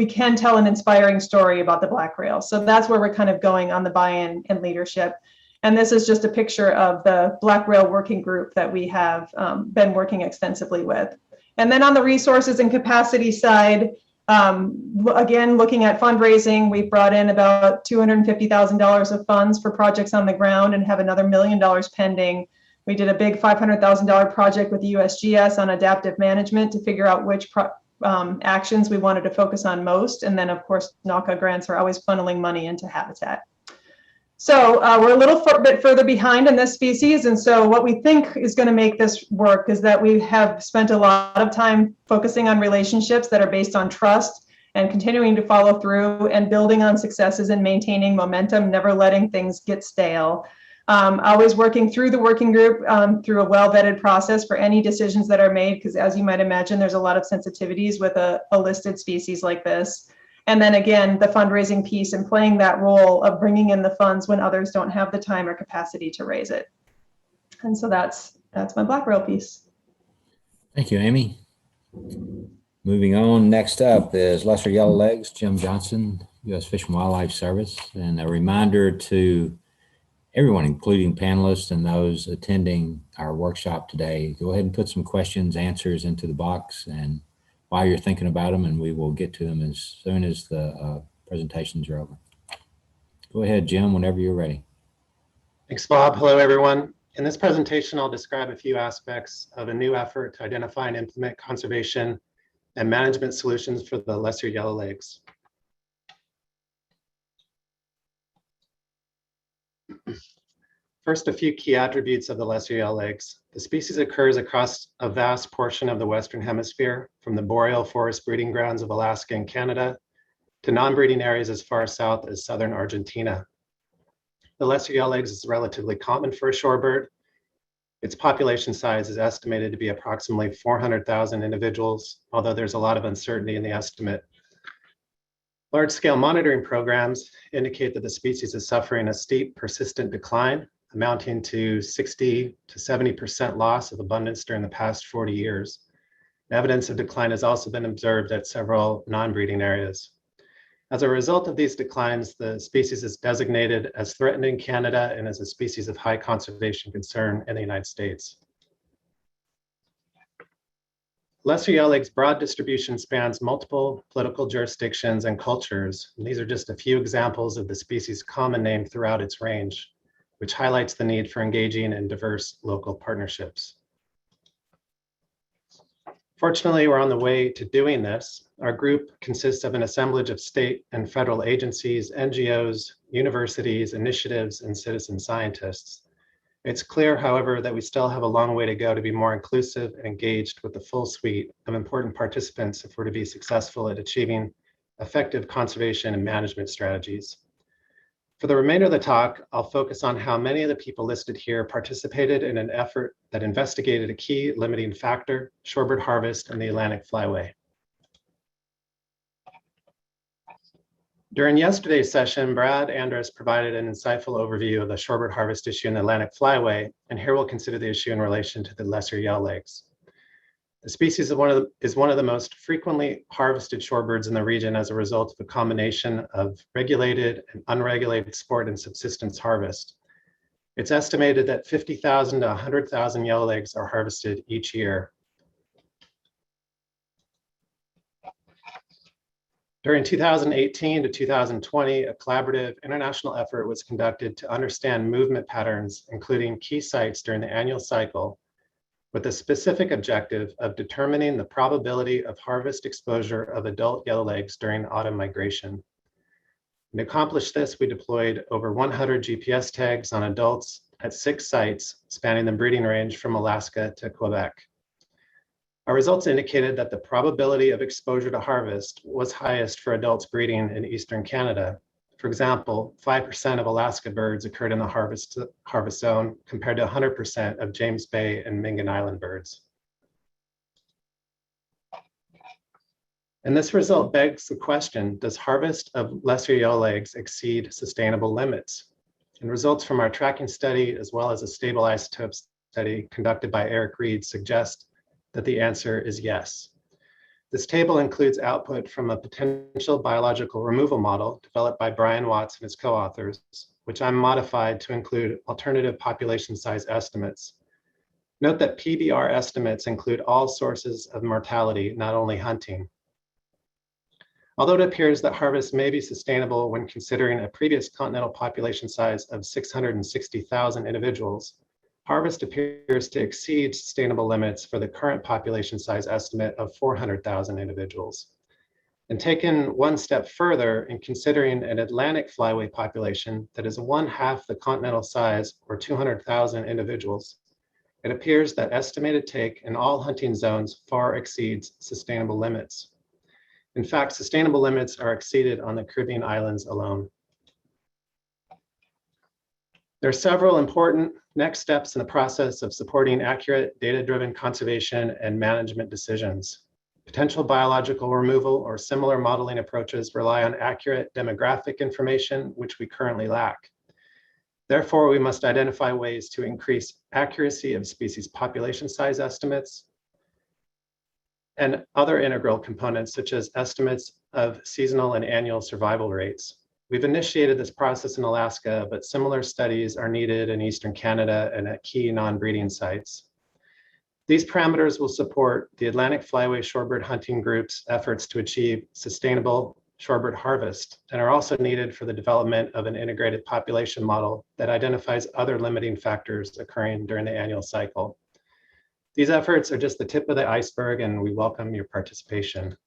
can tell an inspiring story about the Black Rail. So that's where we're kind of going on the buy-in and leadership. And this is just a picture of the Black Rail working group that we have been working extensively with. And then on the resources and capacity side, again, looking at fundraising, we've brought in about $250,000 of funds for projects on the ground and have another $1 million pending. We did a big $500,000 project with the USGS on adaptive management to figure out which actions we wanted to focus on most. And then, of course, NAWCA grants are always funneling money into habitat. So we're a little bit further behind in this species. And so what we think is going to make this work is that we have spent a lot of time focusing on relationships that are based on trust and continuing to follow through and building on successes and maintaining momentum, never letting things get stale. Always working through the working group through a well-vetted process for any decisions that are made, because as you might imagine, there's a lot of sensitivities with a listed species like this. And then again, the fundraising piece and playing that role of bringing in the funds when others don't have the time or capacity to raise it. And so that's my Black Rail piece. Thank you, Amy. Moving on, next up is Lesser Yellowlegs, Jim Johnson, U.S. Fish and Wildlife Service. And a reminder to everyone, including panelists and those attending our workshop today, go ahead and put some questions, answers into the box and while you're thinking about them, and we will get to them as soon as the presentations are over. Go ahead, Jim, whenever you're ready. Thanks, Bob. Hello, everyone. In this presentation, I'll describe a few aspects of a new effort to identify and implement conservation and management solutions for the lesser yellowlegs. First, a few key attributes of the lesser yellowlegs. The species occurs across a vast portion of the Western Hemisphere, from the boreal forest breeding grounds of Alaska and Canada to non-breeding areas as far south as southern Argentina. The lesser yellowlegs is relatively common for a shorebird. Its population size is estimated to be approximately 400,000 individuals, although there's a lot of uncertainty in the estimate. Large-scale monitoring programs indicate that the species is suffering a steep, persistent decline, amounting to 60 to 70% loss of abundance during the past 40 years. Evidence of decline has also been observed at several non-breeding areas. As a result of these declines, the species is designated as threatened in Canada and as a species of high conservation concern in the United States. Lesser yellowlegs' broad distribution spans multiple political jurisdictions and cultures. And these are just a few examples of the species' common name throughout its range, which highlights the need for engaging in diverse local partnerships. Fortunately, we're on the way to doing this. Our group consists of an assemblage of state and federal agencies, NGOs, universities, initiatives, and citizen scientists. It's clear, however, that we still have a long way to go to be more inclusive and engaged with the full suite of important participants if we're to be successful at achieving effective conservation and management strategies. For the remainder of the talk, I'll focus on how many of the people listed here participated in an effort that investigated a key limiting factor, shorebird harvest in the Atlantic Flyway. During yesterday's session, Brad Andrus provided an insightful overview of the shorebird harvest issue in the Atlantic Flyway, and here we'll consider the issue in relation to the lesser yellowlegs. The species is one of the most frequently harvested shorebirds in the region as a result of a combination of regulated and unregulated sport and subsistence harvest. It's estimated that 50,000 to 100,000 yellowlegs are harvested each year. During 2018 to 2020, a collaborative international effort was conducted to understand movement patterns, including key sites during the annual cycle, with the specific objective of determining the probability of harvest exposure of adult yellowlegs during autumn migration. To accomplish this, we deployed over 100 GPS tags on adults at 6 sites spanning the breeding range from Alaska to Quebec. Our results indicated that the probability of exposure to harvest was highest for adults breeding in Eastern Canada, For example, 5% of Alaska birds occurred in the harvest zone compared to 100% of James Bay and Mingan Island birds. And this result begs the question, does harvest of lesser yellowlegs exceed sustainable limits? And results from our tracking study, as well as a stable isotope study conducted by Eric Reed, suggest that the answer is yes. This table includes output from a potential biological removal model developed by Brian Watts and his co-authors, which I modified to include alternative population size estimates. Note that PBR estimates include all sources of mortality, not only hunting. Although it appears that harvest may be sustainable when considering a previous continental population size of 660,000 individuals, harvest appears to exceed sustainable limits for the current population size estimate of 400,000 individuals. And taken one step further, in considering an Atlantic flyway population that is 1/2 the continental size, or 200,000 individuals, it appears that estimated take in all hunting zones far exceeds sustainable limits. In fact, sustainable limits are exceeded on the Caribbean islands alone. There are several important next steps in the process of supporting accurate data-driven conservation and management decisions. Potential biological removal or similar modeling approaches rely on accurate demographic information, which we currently lack. Therefore, we must identify ways to increase accuracy of species population size estimates and other integral components, such as estimates of seasonal and annual survival rates. We've initiated this process in Alaska, but similar studies are needed in Eastern Canada and at key non-breeding sites. These parameters will support the Atlantic Flyway Shorebird Hunting Group's efforts to achieve sustainable shorebird harvest, and are also needed for the development of an integrated population model that identifies other limiting factors occurring during the annual cycle. These efforts are just the tip of the iceberg, and we welcome your participation.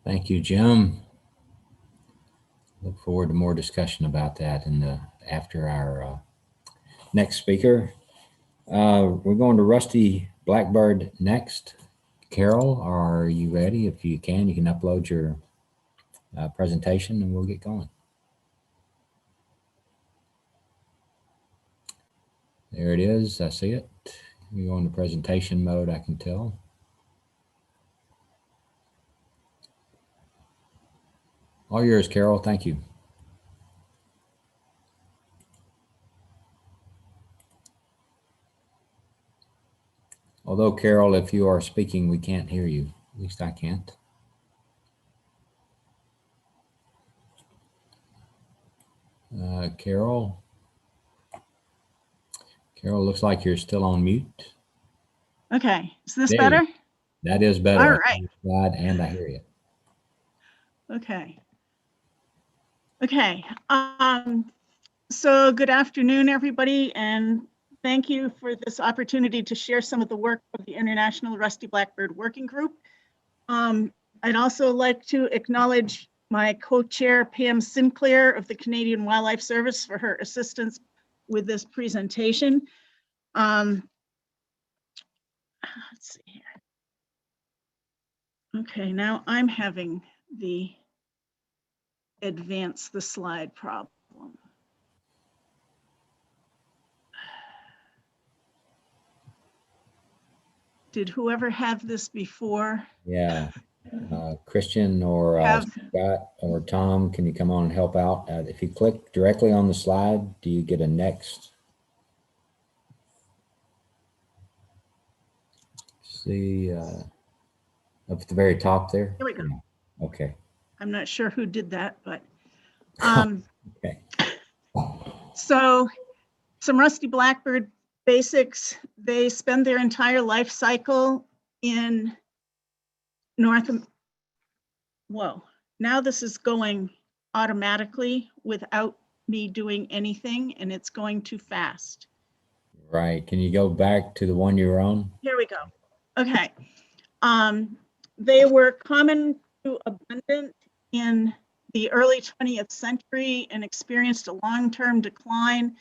Thank you, Jim. Look forward to more discussion about that after our next speaker. We're going to Rusty Blackbird next. Carol, are you ready? If you can upload your presentation and we'll get going. There it is. I see it. You go into presentation mode, I can tell. All yours, Carol. Thank you. Although, Carol, if you are speaking, we can't hear you. At least I can't. Carol? Carol, looks like you're still on mute. Okay, is this There better? That is better. All right. Glad, and I hear you. Okay. Okay. So good afternoon, everybody, and thank you for this opportunity to share some of the work of the International Rusty Blackbird Working Group. I'd also like to acknowledge my co-chair, Pam Sinclair of the Canadian Wildlife Service, for her assistance with this presentation. Let's see here. Okay, now I'm having the advance the slide problem. Did whoever have this before? Yeah. Christian or Scott or Tom, can you come on and help out? If you click directly on the slide, do you get a next? See up at the very top there? Here we go. Okay. I'm not sure who did that, but okay. So some Rusty Blackbird basics. They spend their entire life cycle in whoa, now this is going automatically without me doing anything, and it's going too fast. Right, can you go back to the one you were on? Here we go. Okay. They were common to abundant in the early 20th century and experienced a long-term decline,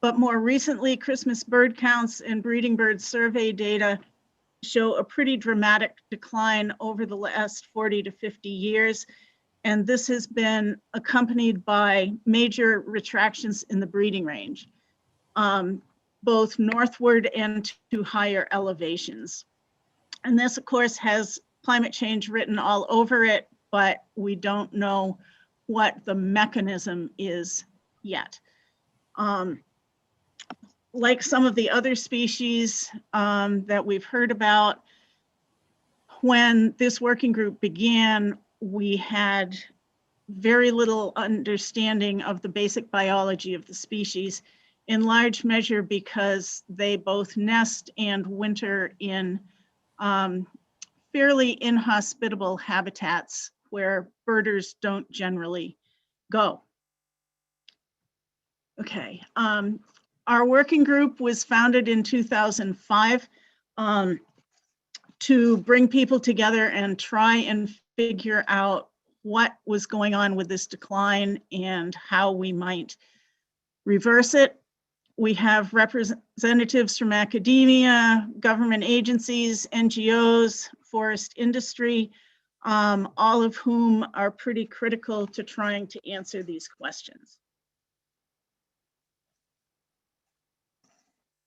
but more recently, Christmas bird counts and breeding bird survey data show a pretty dramatic decline over the last 40 to 50 years. And this has been accompanied by major retractions in the breeding range, both northward and to higher elevations. And this, of course, has climate change written all over it, but we don't know what the mechanism is yet. Like some of the other species that we've heard about, when this working group began, we had very little understanding of the basic biology of the species, in large measure because they both nest and winter in fairly inhospitable habitats where birders don't generally go. Okay, our working group was founded in 2005 to bring people together and try and figure out what was going on with this decline and how we might reverse it. We have representatives from academia, government agencies, NGOs, forest industry, all of whom are pretty critical to trying to answer these questions.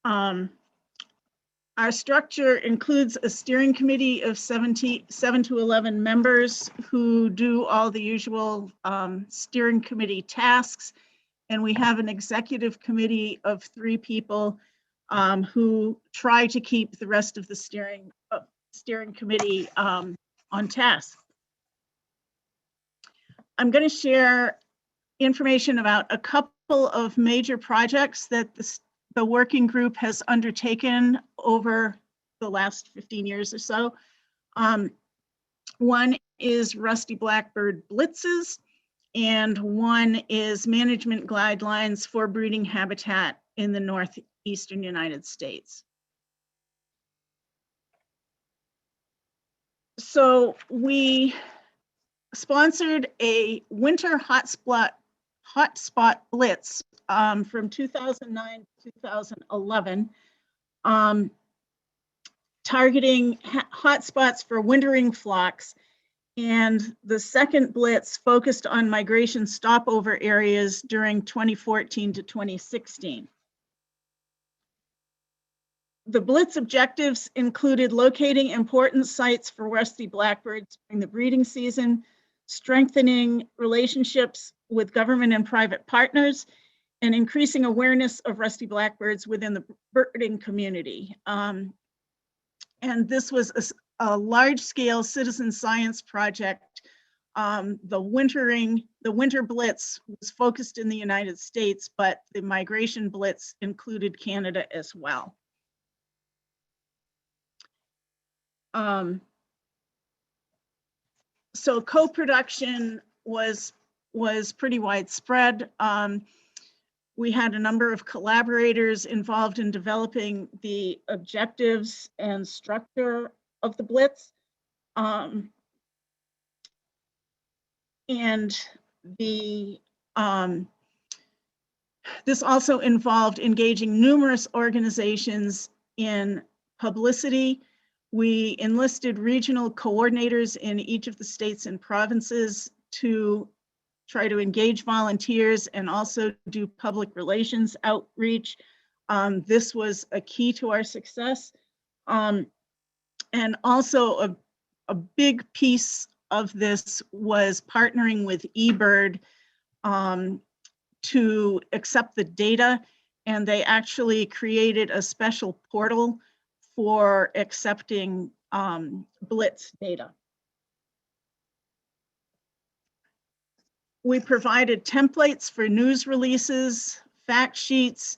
Our structure includes a steering committee of 7 to 11 members who do all the usual steering committee tasks. And we have an executive committee of 3 people who try to keep the rest of the steering committee on task. I'm going to share information about a couple of major projects that the working group has undertaken over the last 15 years or so. One is Rusty Blackbird blitzes, and one is management guidelines for breeding habitat in the northeastern United States. So we sponsored a winter hotspot blitz from 2009 to 2011, targeting hotspots for wintering flocks. And the second blitz focused on migration stopover areas during 2014 to 2016. The blitz objectives included locating important sites for rusty blackbirds during the breeding season, strengthening relationships with government and private partners, and increasing awareness of rusty blackbirds within the birding community. And this was a large-scale citizen science project. The winter blitz was focused in the United States, but the migration blitz included Canada as well. So co-production was pretty widespread. We had a number of collaborators involved in developing the objectives and structure of the blitz. And this also involved engaging numerous organizations in publicity. We enlisted regional coordinators in each of the states and provinces to try to engage volunteers and also do public relations outreach. This was a key to our success. And also a big piece of this was partnering with eBird to accept the data, and they actually created a special portal for accepting blitz data. We provided templates for news releases, fact sheets,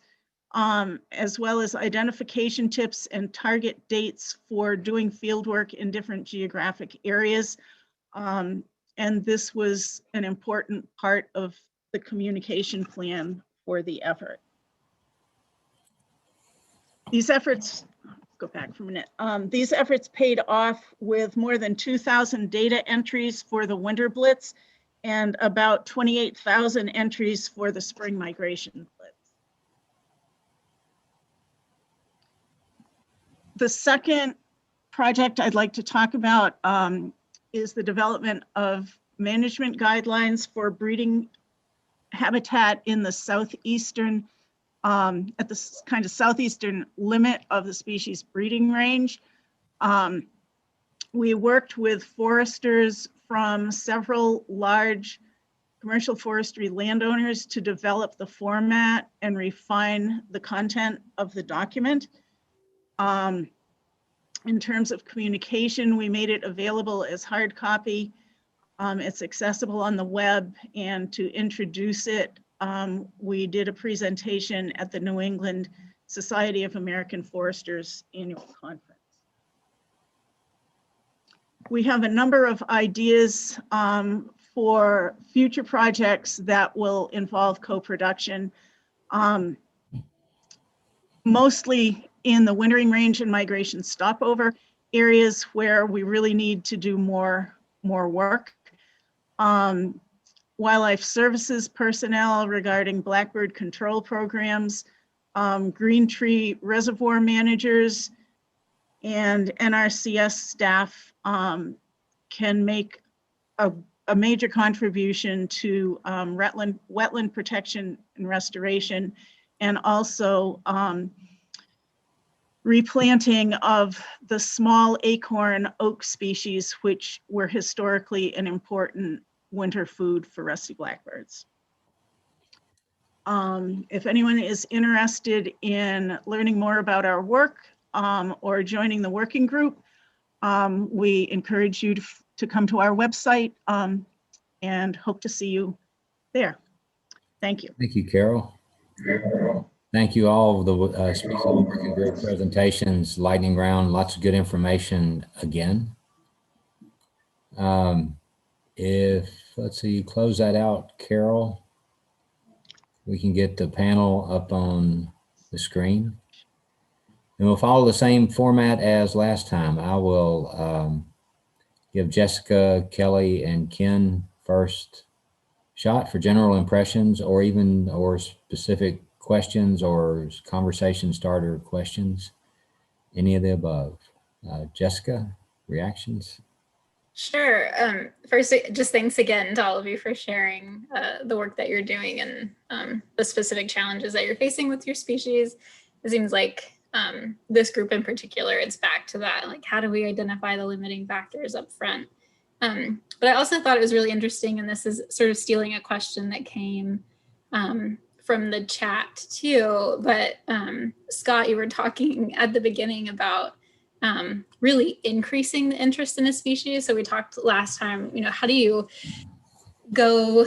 as well as identification tips and target dates for doing field work in different geographic areas. And this was an important part of the communication plan for the effort. These efforts, go back for a minute. These efforts paid off with more than 2,000 data entries for the winter blitz and about 28,000 entries for the spring migration blitz. The second project I'd like to talk about is the development of management guidelines for breeding habitat in the southeastern, at the kind of southeastern limit of the species breeding range. We worked with foresters from several large commercial forestry landowners to develop the format and refine the content of the document. In terms of communication, we made it available as hard copy. It's accessible on the web, and to introduce it, we did a presentation at the New England Society of American Foresters annual conference. We have a number of ideas for future projects that will involve co-production, mostly in the wintering range and migration stopover areas where we really need to do more work. Wildlife services personnel regarding blackbird control programs, green tree reservoir managers, and NRCS staff can make a major contribution to wetland protection and restoration, and also replanting of the small acorn oak species, which were historically an important winter food for rusty blackbirds. If anyone is interested in learning more about our work or joining the working group, we encourage you to come to our website and hope to see you there. Thank you. Thank you, Carol. Thank you all of the speaking working group presentations, lightning round, lots of good information again. Let's see, you close that out, Carol. We can get the panel up on the screen. And we'll follow the same format as last time. I will give Jessica, Kelly, and Ken first shot for general impressions or specific questions or conversation starter questions, any of the above. Jessica, reactions? Sure. First, just thanks again to all of you for sharing the work that you're doing and the specific challenges that you're facing with your species. It seems like this group in particular, it's back to that, like, how do we identify the limiting factors up front? But I also thought it was really interesting, and this is sort of stealing a question that came from the chat too, but Scott, you were talking at the beginning about really increasing the interest in a species. So we talked last time, how do you go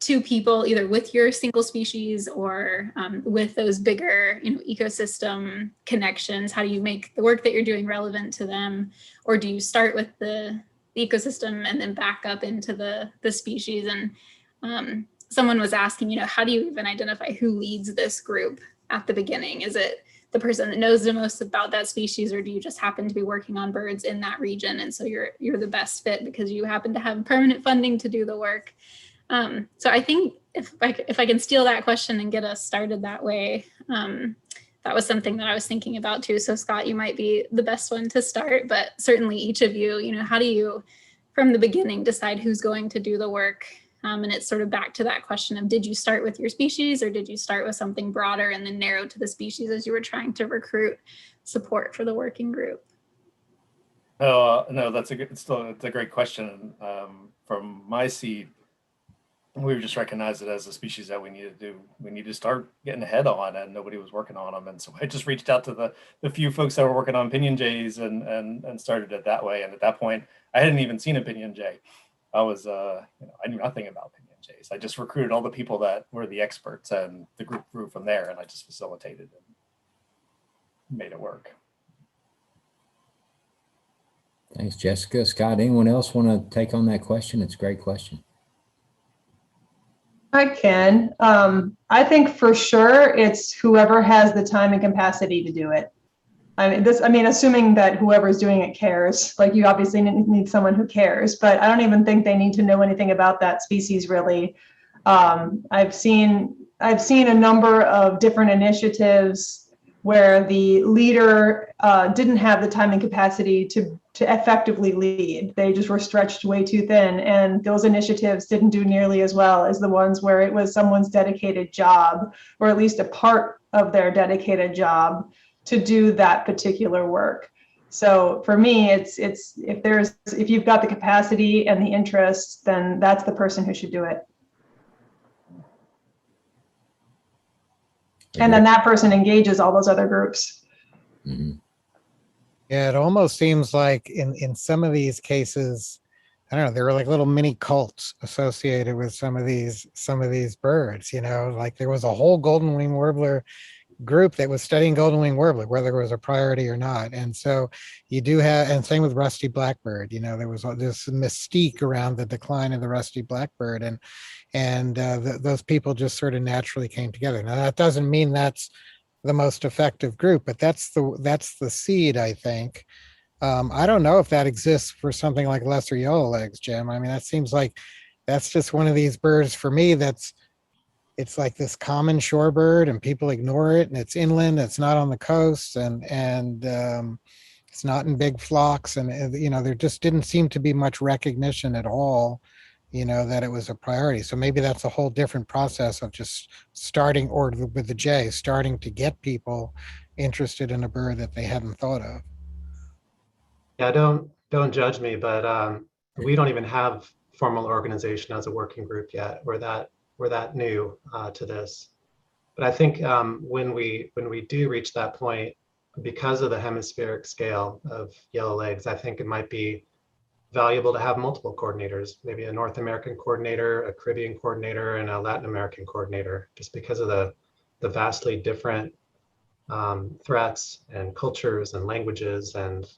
to people either with your single species or with those bigger, ecosystem connections? How do you make the work that you're doing relevant to them? Or do you start with the ecosystem and then back up into the species? And someone was asking, how do you even identify who leads this group at the beginning? Is it the person that knows the most about that species, or do you just happen to be working on birds in that region, and so you're the best fit because you happen to have permanent funding to do the work? So I think if I can steal that question and get us started that way, that was something that I was thinking about too. So Scott, you might be the best one to start, but certainly each of you, how do you from the beginning decide who's going to do the work? And it's sort of back to that question of, did you start with your species, or did you start with something broader and then narrow to the species as you were trying to recruit support for the working group? No, it's a great question. From my seat, we've just recognized it as a species that we need to start getting ahead on, and nobody was working on them. And so I just reached out to the few folks that were working on Pinyon Jays and started it that way. And at that point, I hadn't even seen a Pinyon Jay. I knew nothing about Pinyon Jays. I just recruited all the people that were the experts, and the group grew from there, and I just facilitated and made it work. Thanks, Jessica. Scott, anyone else want to take on that question? It's a great question. I can. I think for sure it's whoever has the time and capacity to do it. Assuming that whoever's doing it cares. Like, you obviously need someone who cares, but I don't even think they need to know anything about that species, really. I've seen a number of different initiatives where the leader didn't have the time and capacity to effectively lead. They just were stretched way too thin, and those initiatives didn't do nearly as well as the ones where it was someone's dedicated job, or at least a part of their dedicated job, to do that particular work. So for me, it's if you've got the capacity and the interest, then that's the person who should do it. And then that person engages all those other groups. Mm-hmm. Yeah, it almost seems like in some of these cases, I don't know, there were like little mini cults associated with some of these birds, you know, like there was a whole golden wing warbler group that was studying golden wing warbler, whether it was a priority or not. And so you do have, and same with rusty blackbird, you know, there was this mystique around the decline of the rusty blackbird, and those people just sort of naturally came together. Now that doesn't mean that's the most effective group, but that's the seed, I think. I don't know if that exists for something like lesser yellowlegs, Jim. I mean, that seems like that's just one of these birds for me it's like this common shorebird and people ignore it, and it's inland, it's not on the coast, and it's not in big flocks, and you know, there just didn't seem to be much recognition at all, you know, that it was a priority. So maybe that's a whole different process of just starting, or with the J, starting to get people interested in a bird that they hadn't thought of. Yeah, don't judge me, but we don't even have formal organization as a working group yet. We're that new to this. But I think when we do reach that point, because of the hemispheric scale of yellowlegs, I think it might be valuable to have multiple coordinators, maybe a North American coordinator, a Caribbean coordinator, and a Latin American coordinator, just because of the vastly different threats and cultures and languages. And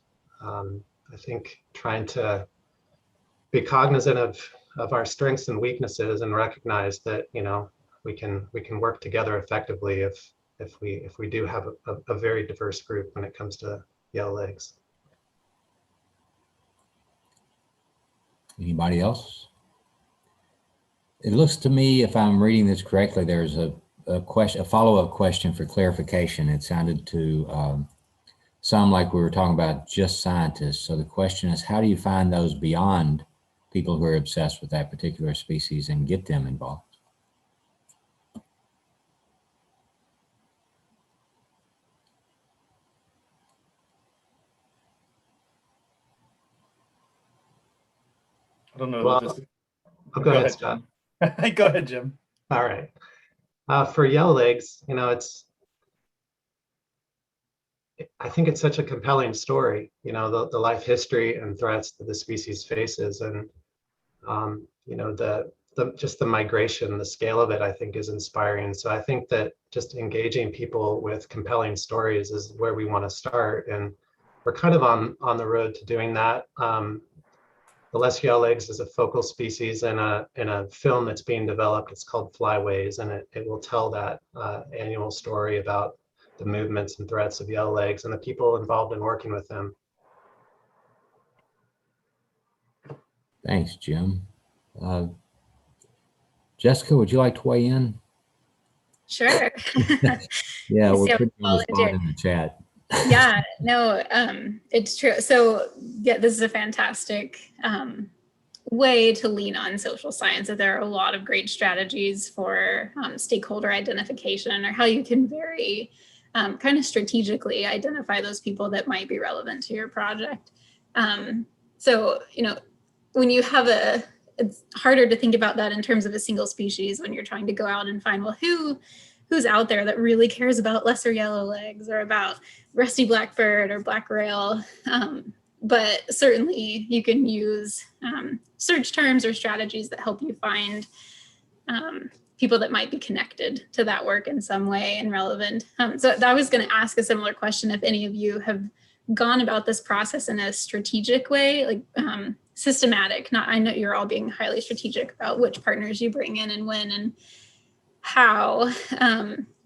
I think trying to be cognizant of our strengths and weaknesses, and recognize that, you know, we can work together effectively if we do have a very diverse group when it comes to yellowlegs. Anybody else? It looks to me, if I'm reading this correctly, there's a follow-up question for clarification. It sounded to sound like we were talking about just scientists. So the question is, how do you find those beyond people who are obsessed with that particular species and get them involved? I don't know. Well, go ahead, Scott. Go ahead, Jim. All right. For yellowlegs, you know, I think it's such a compelling story, you know, the life history and threats that the species faces, and you know, just the migration, the scale of it, I think is inspiring. So I think that just engaging people with compelling stories is where we want to start, and we're kind of on the road to doing that. The lesser yellowlegs is a focal species in a film that's being developed. It's called Flyways, and it will tell that annual story about the movements and threats of yellowlegs and the people involved in working with them. Thanks, Jim. Jessica, would you like to weigh in? Sure. Yeah, we're So putting on the spot in the chat. Yeah, no, it's true. So yeah, this is a fantastic way to lean on social science. That there are a lot of great strategies for stakeholder identification, or how you can very kind of strategically identify those people that might be relevant to your project. So, you know, when you have it's harder to think about that in terms of a single species when you're trying to go out and find, well, who's out there that really cares about lesser yellowlegs or about rusty blackbird or black rail. But certainly you can use search terms or strategies that help you find people that might be connected to that work in some way and relevant. So I was going to ask a similar question, if any of you have gone about this process in a strategic way, like systematic. I know you're all being highly strategic about which partners you bring in and when and how,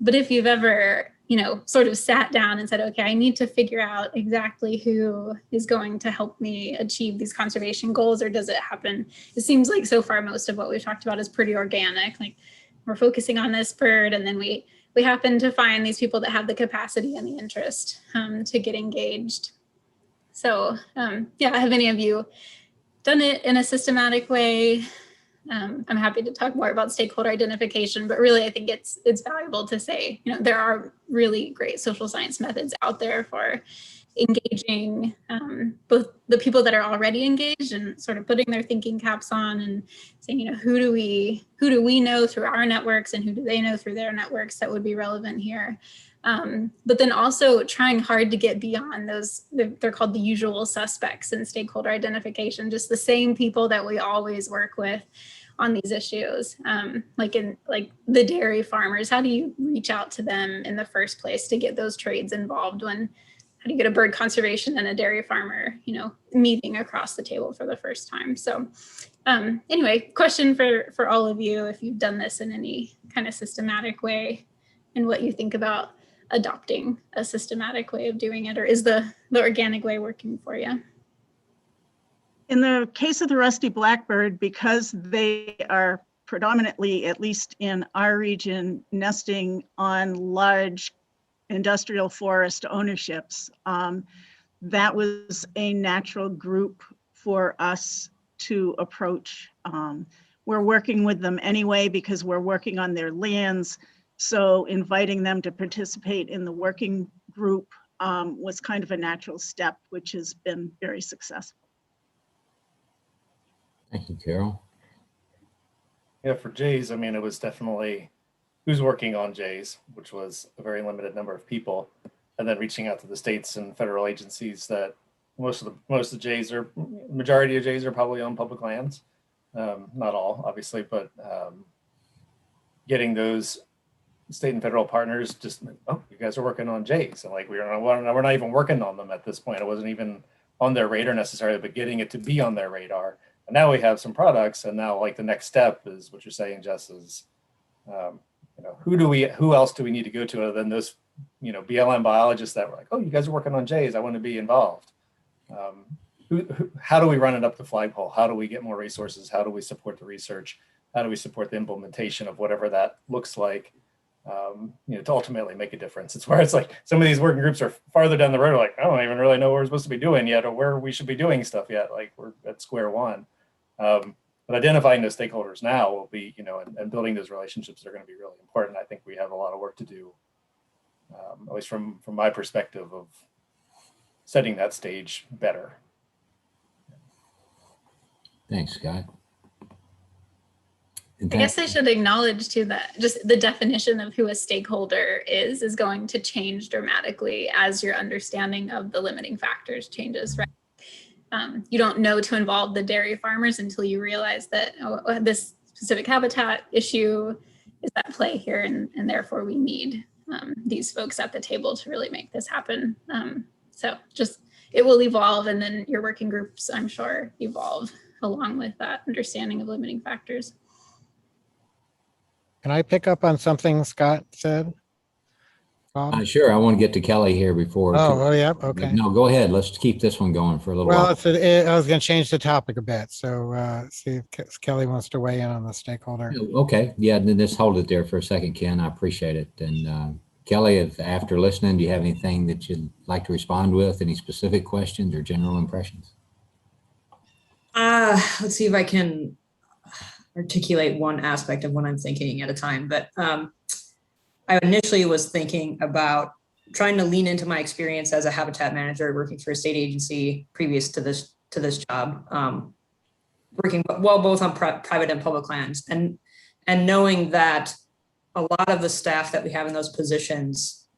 but if you've ever, you know, sort of sat down and said, okay, I need to figure out exactly who is going to help me achieve these conservation goals, or does it happen? It seems like so far most of what we've talked about is pretty organic. Like we're focusing on this bird, and then we we happen to find these people that have the capacity and the interest to get engaged. So yeah, have any of you done it in a systematic way? I'm happy to talk more about stakeholder identification, but really I think it's valuable to say, you know, there are really great social science methods out there for engaging both the people that are already engaged and sort of putting their thinking caps on and saying, you know, who do we know through our networks and who do they know through their networks that would be relevant here. But then also trying hard to get beyond those, they're called the usual suspects in stakeholder identification, just the same people that we always work with on these issues. Like the dairy farmers, how do you reach out to them in the first place to get those trades involved when, how do you get a bird conservation and a dairy farmer, you know, meeting across the table for the first time? So anyway, question for all of you, if you've done this in any kind of systematic way and what you think about adopting a systematic way of doing it, or is the organic way working for you? In the case of the rusty blackbird, because they are predominantly, at least in our region, nesting on large industrial forest ownerships, that was a natural group for us to approach. We're working with them anyway because we're working on their lands. So inviting them to participate in the working group was kind of a natural step, which has been very successful. Thank you, Carol. Yeah, for jays, I mean, it was definitely who's working on jays, which was a very limited number of people, and then reaching out to the states and federal agencies that most of the jays are, majority of jays are probably on public lands. Not all, obviously, but getting those state and federal partners just, oh, you guys are working on jays. And like, we're not even working on them at this point. It wasn't even on their radar necessarily, but getting it to be on their radar. And now we have some products, and now like the next step is what you're saying, Jess, is you know, who else do we need to go to other than those, you know, BLM biologists that were like, oh, you guys are working on jays, I want to be involved. How do we run it up the flagpole? How do we get more resources? How do we support the research? How do we support the implementation of whatever that looks like? You know, to ultimately make a difference. It's where it's like some of these working groups are farther down the road, like, I don't even really know what we're supposed to be doing yet or where we should be doing stuff yet. Like we're at square one. But identifying those stakeholders now will be, you know, and building those relationships are going to be really important. I think we have a lot of work to do, at least from my perspective of setting that stage better. Thanks, Scott. I guess I should acknowledge too that just the definition of who a stakeholder is going to change dramatically as your understanding of the limiting factors changes, right? You don't know to involve the dairy farmers until you realize that this specific habitat issue is at play here, and therefore we need these folks at the table to really make this happen. So just, it will evolve, and then your working groups, I'm sure, evolve along with that understanding of limiting factors. Can I pick up on something Scott said? Bob? Sure. I want to get to Kelly here before. Oh, yeah. Okay. No, go ahead. Let's keep this one going for a little Well, while. I was going to change the topic a bit. So see if Kelly wants to weigh in on the stakeholder. Okay. Yeah. Then just hold it there for a second, Ken. I appreciate it. And Kelly, if after listening, do you have anything that you'd like to respond with? Any specific questions or general impressions? Let's see if I can articulate one aspect of what I'm thinking at a time. But I initially was thinking about trying to lean into my experience as a habitat manager working for a state agency previous to this job, working well both on private and public lands, and knowing that a lot of the staff that we have in those positions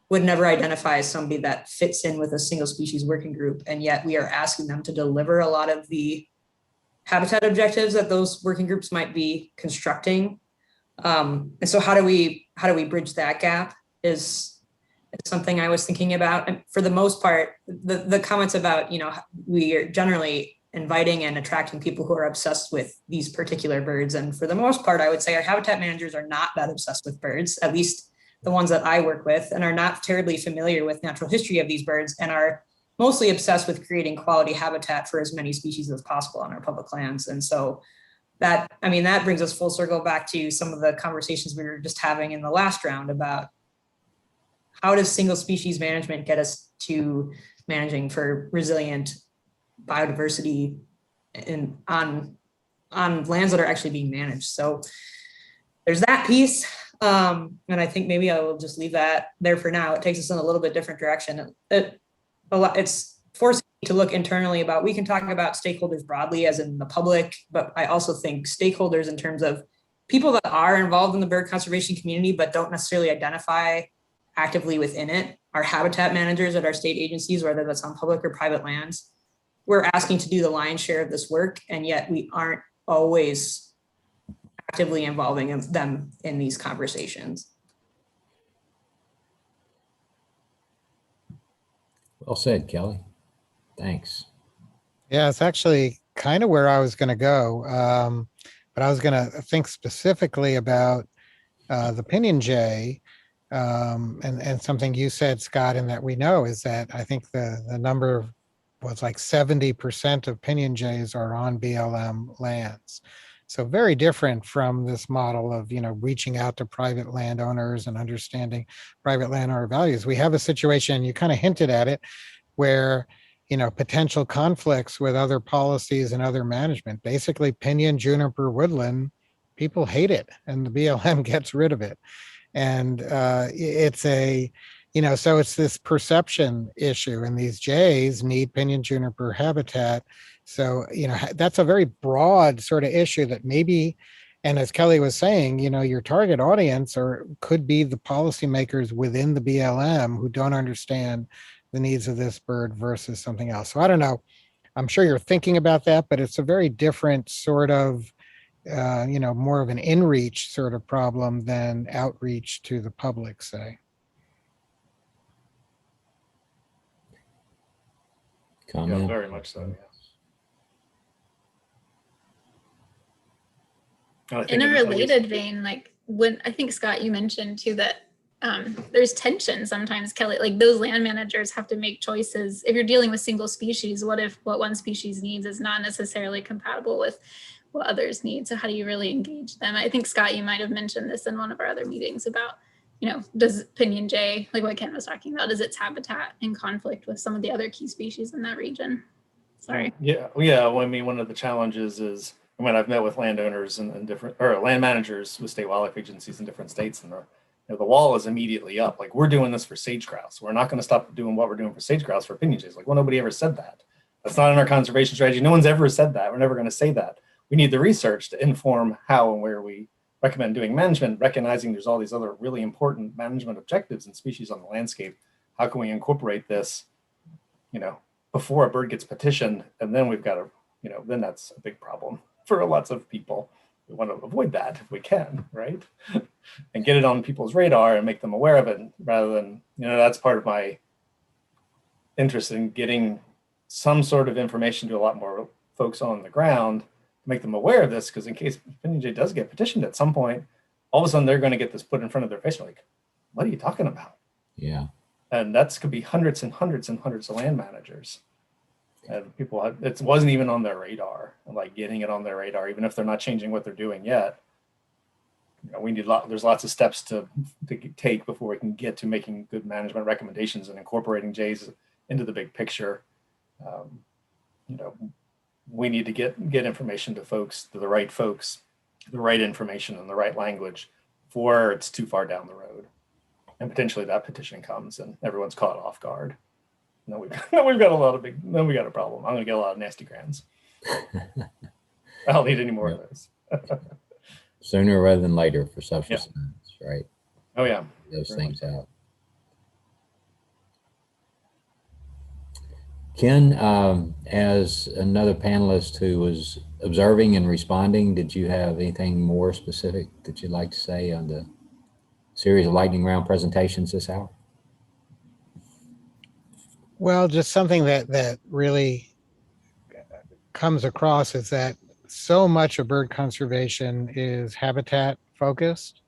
would never identify as somebody that fits in with a single species working group, and yet we are asking them to deliver a lot of the habitat objectives that those working groups might be constructing. And so how do we bridge that gap is something I was thinking about. And for the most part, the comments about, you know, we are generally inviting and attracting people who are obsessed with these particular birds. And for the most part, I would say our habitat managers are not that obsessed with birds, at least the ones that I work with, and are not terribly familiar with natural history of these birds, and are mostly obsessed with creating quality habitat for as many species as possible on our public lands. And so that, I mean, that brings us full circle back to some of the conversations we were just having in the last round about how does single species management get us to managing for resilient biodiversity on lands that are actually being managed. So there's that piece. And I think maybe I will just leave that there for now. It takes us in a little bit different direction. It's forcing me to look internally about, we can talk about stakeholders broadly as in the public, but I also think stakeholders in terms of people that are involved in the bird conservation community, but don't necessarily identify actively within it. Our habitat managers at our state agencies, whether that's on public or private lands, we're asking to do the lion's share of this work, and yet we aren't always actively involving them in these conversations. Well said, Kelly. Thanks. Yeah, it's actually kind of where I was going to go. But I was going to think specifically about the Pinyon jay. And something you said, Scott, and that we know is that I think the number was like 70% of Pinyon jays are on BLM lands. So very different from this model of, reaching out to private landowners and understanding private landowner values. We have a situation, you kind of hinted at it, where, potential conflicts with other policies and other management. Basically, pinyon juniper woodland, people hate it, and the BLM gets rid of it. And it's so it's this perception issue, and these jays need pinyon juniper habitat. So, that's a very broad sort of issue that maybe, and as Kelly was saying, your target audience could be the policymakers within the BLM who don't understand the needs of this bird versus something else. So I don't know. I'm sure you're thinking about that, but it's a very different sort of, more of an in-reach sort of problem than outreach to the public, say. Comment? Yeah, very much so. Yeah. In a related vein, like when I think Scott, you mentioned too that there's tension sometimes, Kelly, like those land managers have to make choices. If you're dealing with single species, what if what one species needs is not necessarily compatible with what others need? So how do you really engage them? I think, Scott, you might have mentioned this in one of our other meetings about, does Pinyon jay, like what Ken was talking about, is its habitat in conflict with some of the other key species in that region? Sorry. Yeah. Well, I mean, one of the challenges is, I've met with landowners and different, or land managers with state wildlife agencies in different states, and the wall is immediately up. Like, we're doing this for sage grouse. We're not going to stop doing what we're doing for sage grouse for pinyon jays. Like, well, nobody ever said that. That's not in our conservation strategy. No one's ever said that. We're never going to say that. We need the research to inform how and where we recommend doing management, recognizing there's all these other really important management objectives and species on the landscape. How can we incorporate this, before a bird gets petitioned? And then we've got to, then that's a big problem for lots of people. We want to avoid that if we can, right? And get it on people's radar and make them aware of it, rather than, that's part of my interest in getting some sort of information to a lot more folks on the ground, make them aware of this, because in case Pinyon jay does get petitioned at some point, all of a sudden they're going to get this put in front of their face. They're like, what are you talking about? Yeah. And that's could be hundreds and hundreds and hundreds of land managers. And people, it wasn't even on their radar, like getting it on their radar, even if they're not changing what they're doing yet. We need there's lots of steps to take before we can get to making good management recommendations and incorporating jays into the big picture. We need to get information to folks, to the right folks, the right information and the right language before it's too far down the road. And potentially that petition comes and everyone's caught off guard. No, we've got a problem. I'm going to get a lot of nasty grants. I don't need any more of those. Sooner rather than later for social science, right? Oh yeah. Those things out. Ken, as another panelist who was observing and responding, did you have anything more specific that you'd like to say on the series of lightning round presentations this hour? Well, just something that really comes across is that so much of bird conservation is habitat focused.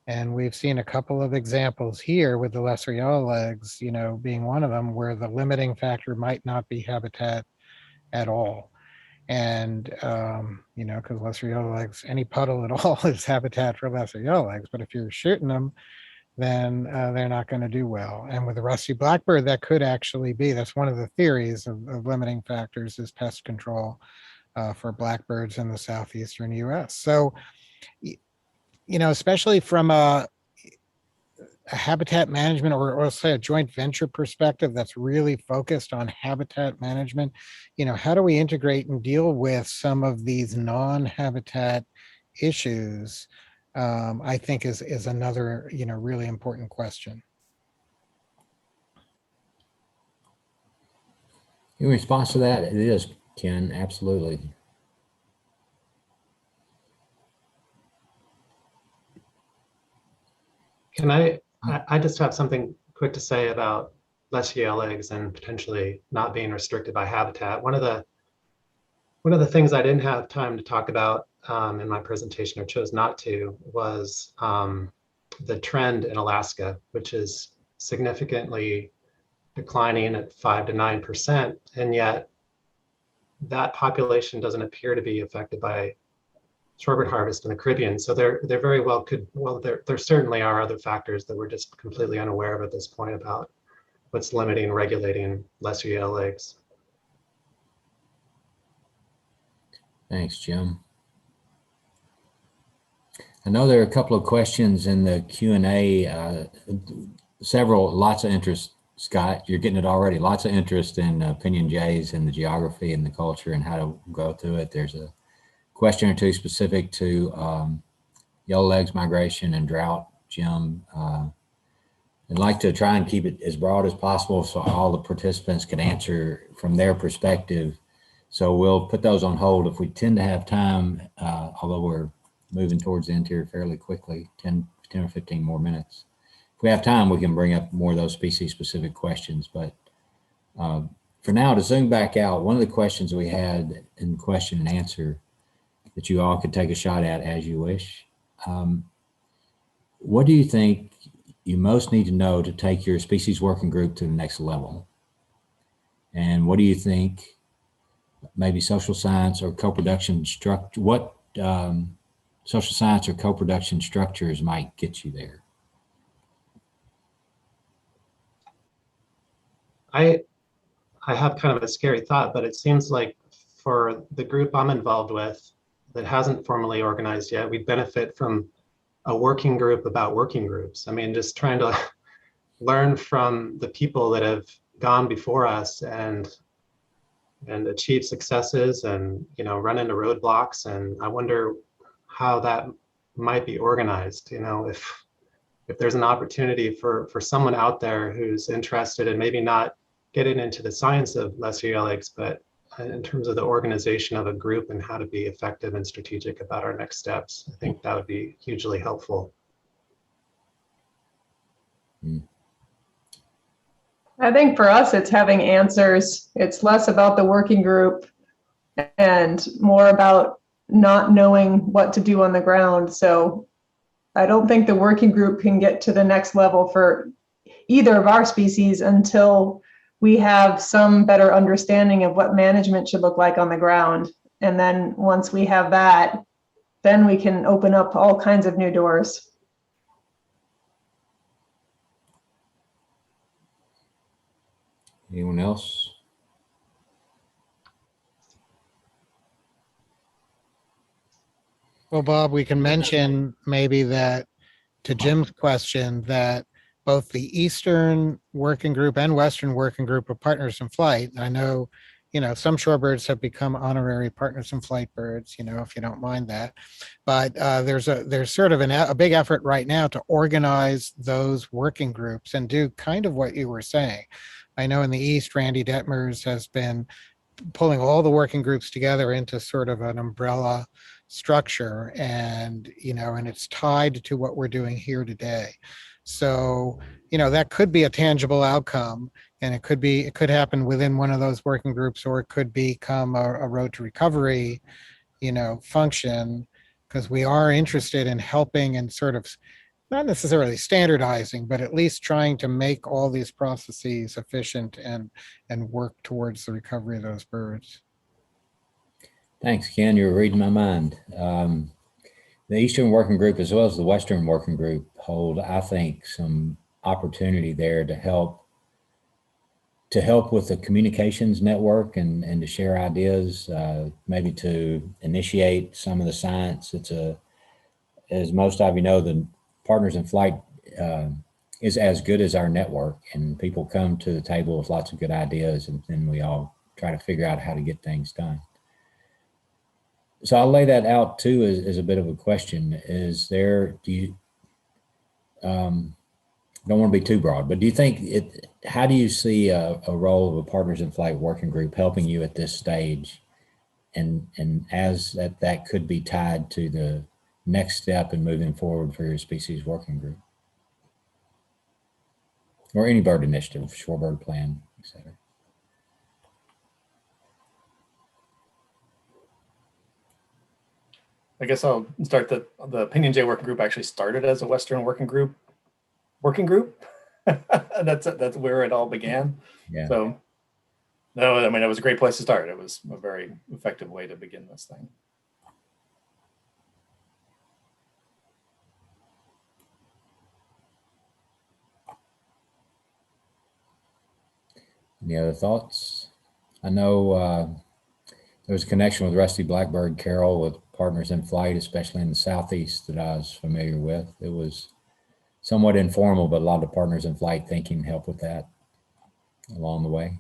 And we've seen a couple of examples here with the lesser yellowlegs, being one of them, where the limiting factor might not be habitat at all. And, because lesser yellowlegs, any puddle at all is habitat for lesser yellowlegs. But if you're shooting them, then they're not going to do well. And with the rusty blackbird, that could actually be, that's one of the theories of limiting factors is pest control for blackbirds in the southeastern US. So, especially from a habitat management or say a joint venture perspective that's really focused on habitat management, how do we integrate and deal with some of these non-habitat issues? I think is another, really important question. In response to that, it is, Ken, absolutely. Can I just have something quick to say about lesser yellowlegs and potentially not being restricted by habitat. One of the things I didn't have time to talk about in my presentation, or chose not to, was the trend in Alaska, which is significantly declining at 5 to 9%, and yet that population doesn't appear to be affected by shorebird harvest in the Caribbean. So there very well could, there certainly are other factors that we're just completely unaware of at this point about what's limiting and regulating lesser yellowlegs. Thanks, Jim. I know there are a couple of questions in the Q&A, lots of interest, Scott, you're getting it already. Lots of interest in Pinyon jays and the geography and the culture and how to go through it. There's a question or two specific to yellowlegs migration and drought, Jim. I'd like to try and keep it as broad as possible so all the participants can answer from their perspective. So we'll put those on hold if we tend to have time, although we're moving towards the end here fairly quickly, 10 or 15 more minutes. If we have time, we can bring up more of those species-specific questions. But for now, to zoom back out, one of the questions we had in question and answer that you all could take a shot at as you wish. What do you think you most need to know to take your species working group to the next level? And what do you think maybe social science or co-production structure, what social science or co-production structures might get you there? I have kind of a scary thought, but it seems like for the group I'm involved with that hasn't formally organized yet, we benefit from a working group about working groups. I mean, just trying to learn from the people that have gone before us and achieve successes and, run into roadblocks. And I wonder how that might be organized, if there's an opportunity for someone out there who's interested in maybe not getting into the science of lesser yellowlegs, but in terms of the organization of a group and how to be effective and strategic about our next steps. I think that would be hugely helpful. I think for us, it's having answers. It's less about the working group and more about not knowing what to do on the ground. So I don't think the working group can get to the next level for either of our species until we have some better understanding of what management should look like on the ground. And then once we have that, then we can open up all kinds of new doors. Anyone else? Well, Bob, we can mention maybe that to Jim's question that both the Eastern Working Group and Western Working Group of Partners in Flight, I know, some shorebirds have become honorary Partners in Flight birds, if you don't mind that. But there's sort of a big effort right now to organize those working groups and do kind of what you were saying. I know in the East, Randy Detmers has been pulling all the working groups together into sort of an umbrella structure, and it's tied to what we're doing here today. So, that could be a tangible outcome, and it could happen within one of those working groups, or it could become a road to recovery, function, because we are interested in helping and sort of not necessarily standardizing, but at least trying to make all these processes efficient and work towards the recovery of those birds. Thanks, Ken. You're reading my mind. The Eastern Working Group as well as the Western Working Group hold, I think, some opportunity there to help with the communications network and to share ideas, maybe to initiate some of the science. As most of you know, the Partners in Flight is as good as our network, and people come to the table with lots of good ideas, and then we all try to figure out how to get things done. So I'll lay that out too as a bit of a question. Don't want to be too broad, but do you think how do you see a role of a Partners in Flight working group helping you at this stage? And as that could be tied to the next step in moving forward for your species working group? Or any bird initiative, shorebird plan, et cetera. I guess I'll start the Pinyon Jay working group actually started as a Western working group. That's where it all began. Yeah. So no, I mean, it was a great place to start. It was a very effective way to begin this thing. Any other thoughts? I know there was a connection with Rusty Blackbird Carroll with Partners in Flight, especially in the Southeast, that I was familiar with. It was somewhat informal, but a lot of Partners in Flight thinking helped with that along the way.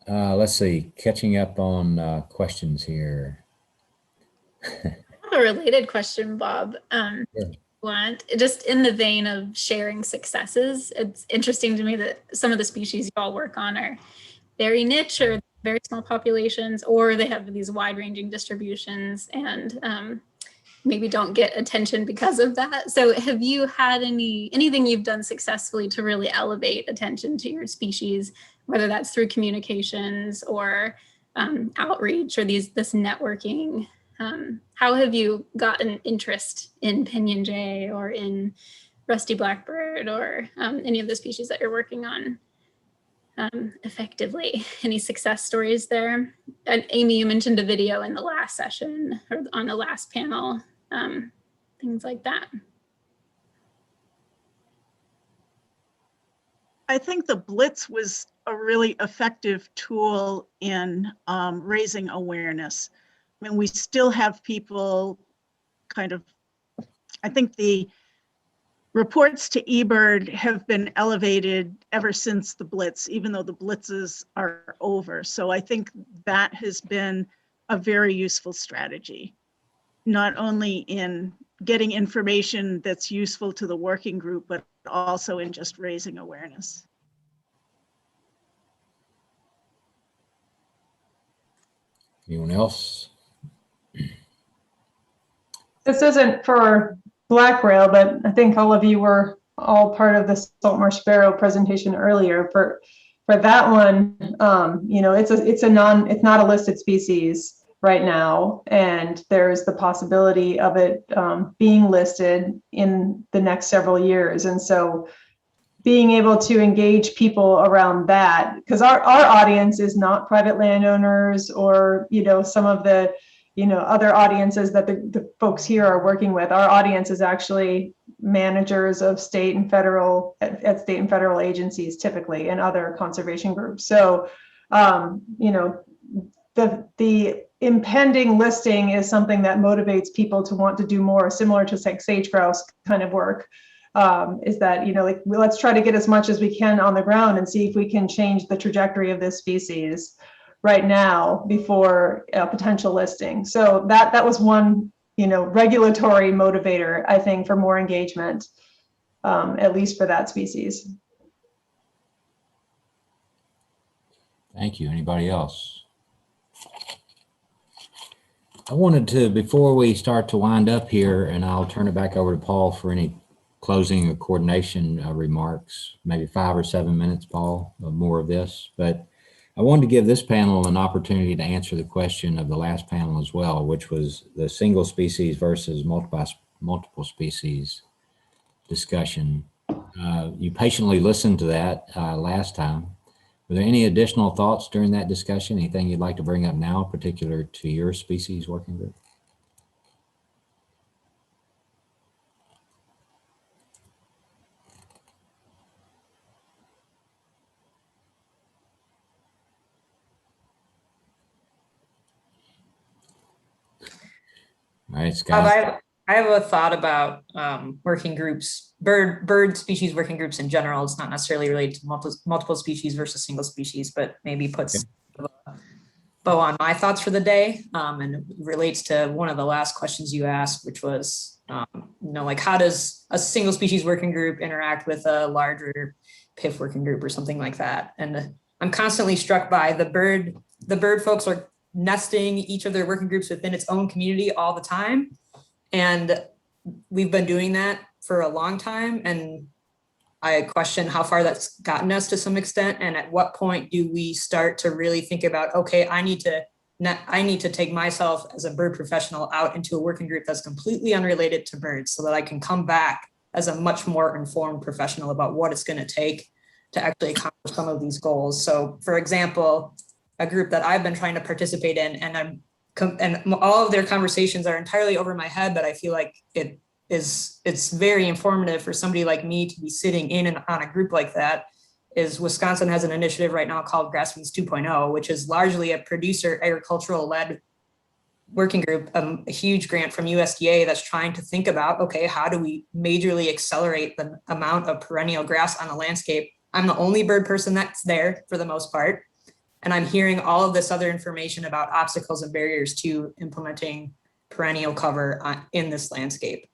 Let's see, catching up on questions here. I have a related question, Bob. Sure. Just in the vein of sharing successes, it's interesting to me that some of the species you all work on are very niche or very small populations, or they have these wide-ranging distributions and maybe don't get attention because of that. So have you had anything you've done successfully to really elevate attention to your species, whether that's through communications or outreach or this networking? How have you gotten interest in Pinyon Jay or in Rusty Blackbird or any of the species that you're working on effectively? Any success stories there? And Amy, you mentioned a video in the last session or on the last panel, things like that. I think the Blitz was a really effective tool in raising awareness. I mean, we still have people kind of, I think the reports to eBird have been elevated ever since the Blitz, even though the Blitzes are over. So I think that has been a very useful strategy, not only in getting information that's useful to the working group, but also in just raising awareness. Anyone else? This isn't for Black Rail, but I think all of you were all part of the Saltmarsh Sparrow presentation earlier. For that one, it's not a listed species right now, and there's the possibility of it being listed in the next several years. And so being able to engage people around that, because our audience is not private landowners or, some of the, other audiences that the folks here are working with. Our audience is actually managers of state and federal agencies typically, and other conservation groups. So, the impending listing is something that motivates people to want to do more, similar to sage grouse kind of work. Is that, let's try to get as much as we can on the ground and see if we can change the trajectory of this species right now before a potential listing. So that was one, regulatory motivator, I think, for more engagement, at least for that species. Thank you. Anybody else? I wanted to, before we start to wind up here, and I'll turn it back over to Paul for any closing or coordination remarks, maybe 5 or 7 minutes, Paul, of more of this. But I wanted to give this panel an opportunity to answer the question of the last panel as well, which was the single species versus multiple species discussion. You patiently listened to that last time. Were there any additional thoughts during that discussion? Anything you'd like to bring up now, particular to your species working group? All right, Scott. I have a thought about working groups, bird species working groups in general. It's not necessarily related to multiple species versus single species, but maybe puts a bow on my thoughts for the day, and it relates to one of the last questions you asked, which was, like, how does a single species working group interact with a larger PIF working group or something like that? And I'm constantly struck by the bird folks are nesting each of their working groups within its own community all the time. And we've been doing that for a long time. And I question how far that's gotten us to some extent. And at what point do we start to really think about, okay, I need to take myself as a bird professional out into a working group that's completely unrelated to birds so that I can come back as a much more informed professional about what it's going to take to actually accomplish some of these goals. So for example, a group that I've been trying to participate in, and all of their conversations are entirely over my head, but I feel like it's very informative for somebody like me to be sitting in and on a group like that. Is Wisconsin has an initiative right now called Grassroots 2.0, which is largely a producer agricultural led working group, a huge grant from USDA that's trying to think about, okay, how do we majorly accelerate the amount of perennial grass on the landscape? I'm the only bird person that's there for the most part. And I'm hearing all of this other information about obstacles and barriers to implementing perennial cover in this landscape.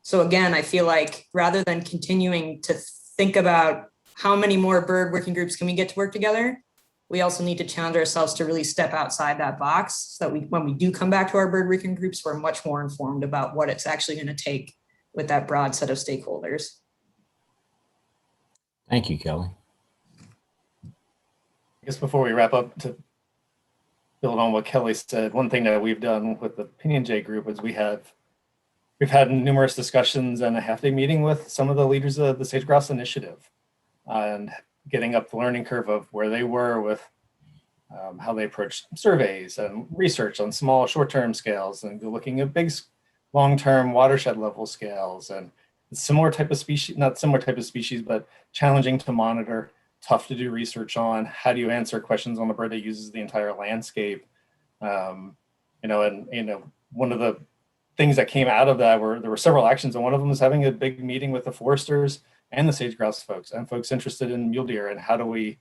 So again, I feel like rather than continuing to think about how many more bird working groups can we get to work together, we also need to challenge ourselves to really step outside that box so that when we do come back to our bird working groups, we're much more informed about what it's actually going to take with that broad set of stakeholders. Thank you, Kelly. I guess before we wrap up, to build on what Kelly said, one thing that we've done with the Pinyon Jay group is we've had numerous discussions and a half-day meeting with some of the leaders of the Sage Grouse Initiative, and getting up the learning curve of where they were with how they approach surveys and research on small short-term scales, and looking at big long-term watershed level scales, and similar type of species, not similar type of species, but challenging to monitor, tough to do research on. How do you answer questions on a bird that uses the entire landscape? One of the things that came out of that there were several actions, and one of them was having a big meeting with the foresters and the sage grouse folks and folks interested in mule deer, and how do we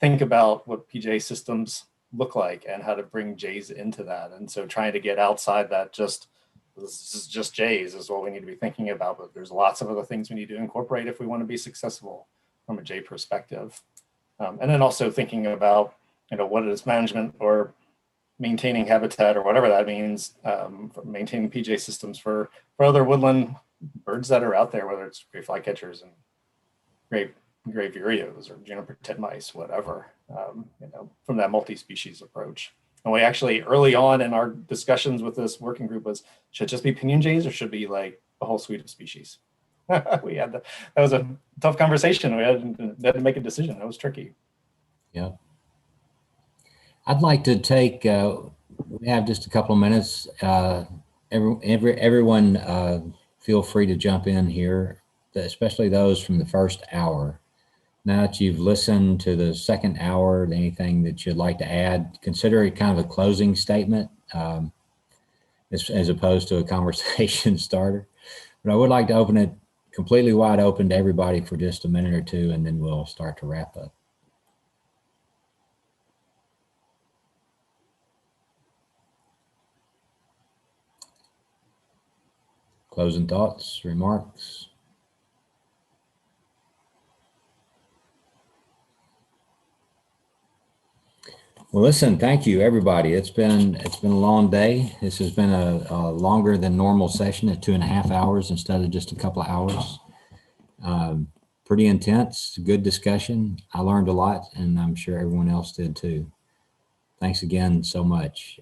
think about what PJ systems look like and how to bring jays into that. And so trying to get outside that this is just jays is what we need to be thinking about, but there's lots of other things we need to incorporate if we want to be successful from a jay perspective. And then also thinking about, what is management or maintaining habitat or whatever that means, for maintaining PJ systems for other woodland birds that are out there, whether it's gray flycatchers and gray vireos or juniper titmice, whatever, from that multi-species approach. And we actually, early on in our discussions with this working group, was, should it just be Pinyon jays or should it be like a whole suite of species? That was a tough conversation. We had to make a decision. That was tricky. Yeah. I'd like to take, we have just a couple of minutes. Everyone feel free to jump in here, especially those from the first hour. Now that you've listened to the second hour, anything that you'd like to add, consider it kind of a closing statement as opposed to a conversation starter. But I would like to open it completely wide open to everybody for just a minute or two, and then we'll start to wrap up. Closing thoughts, remarks. Well, listen, thank you, everybody. It's been a long day. This has been a longer than normal session at 2.5 hours instead of just a couple of hours. Pretty intense, good discussion. I learned a lot, and I'm sure everyone else did too. Thanks again so much.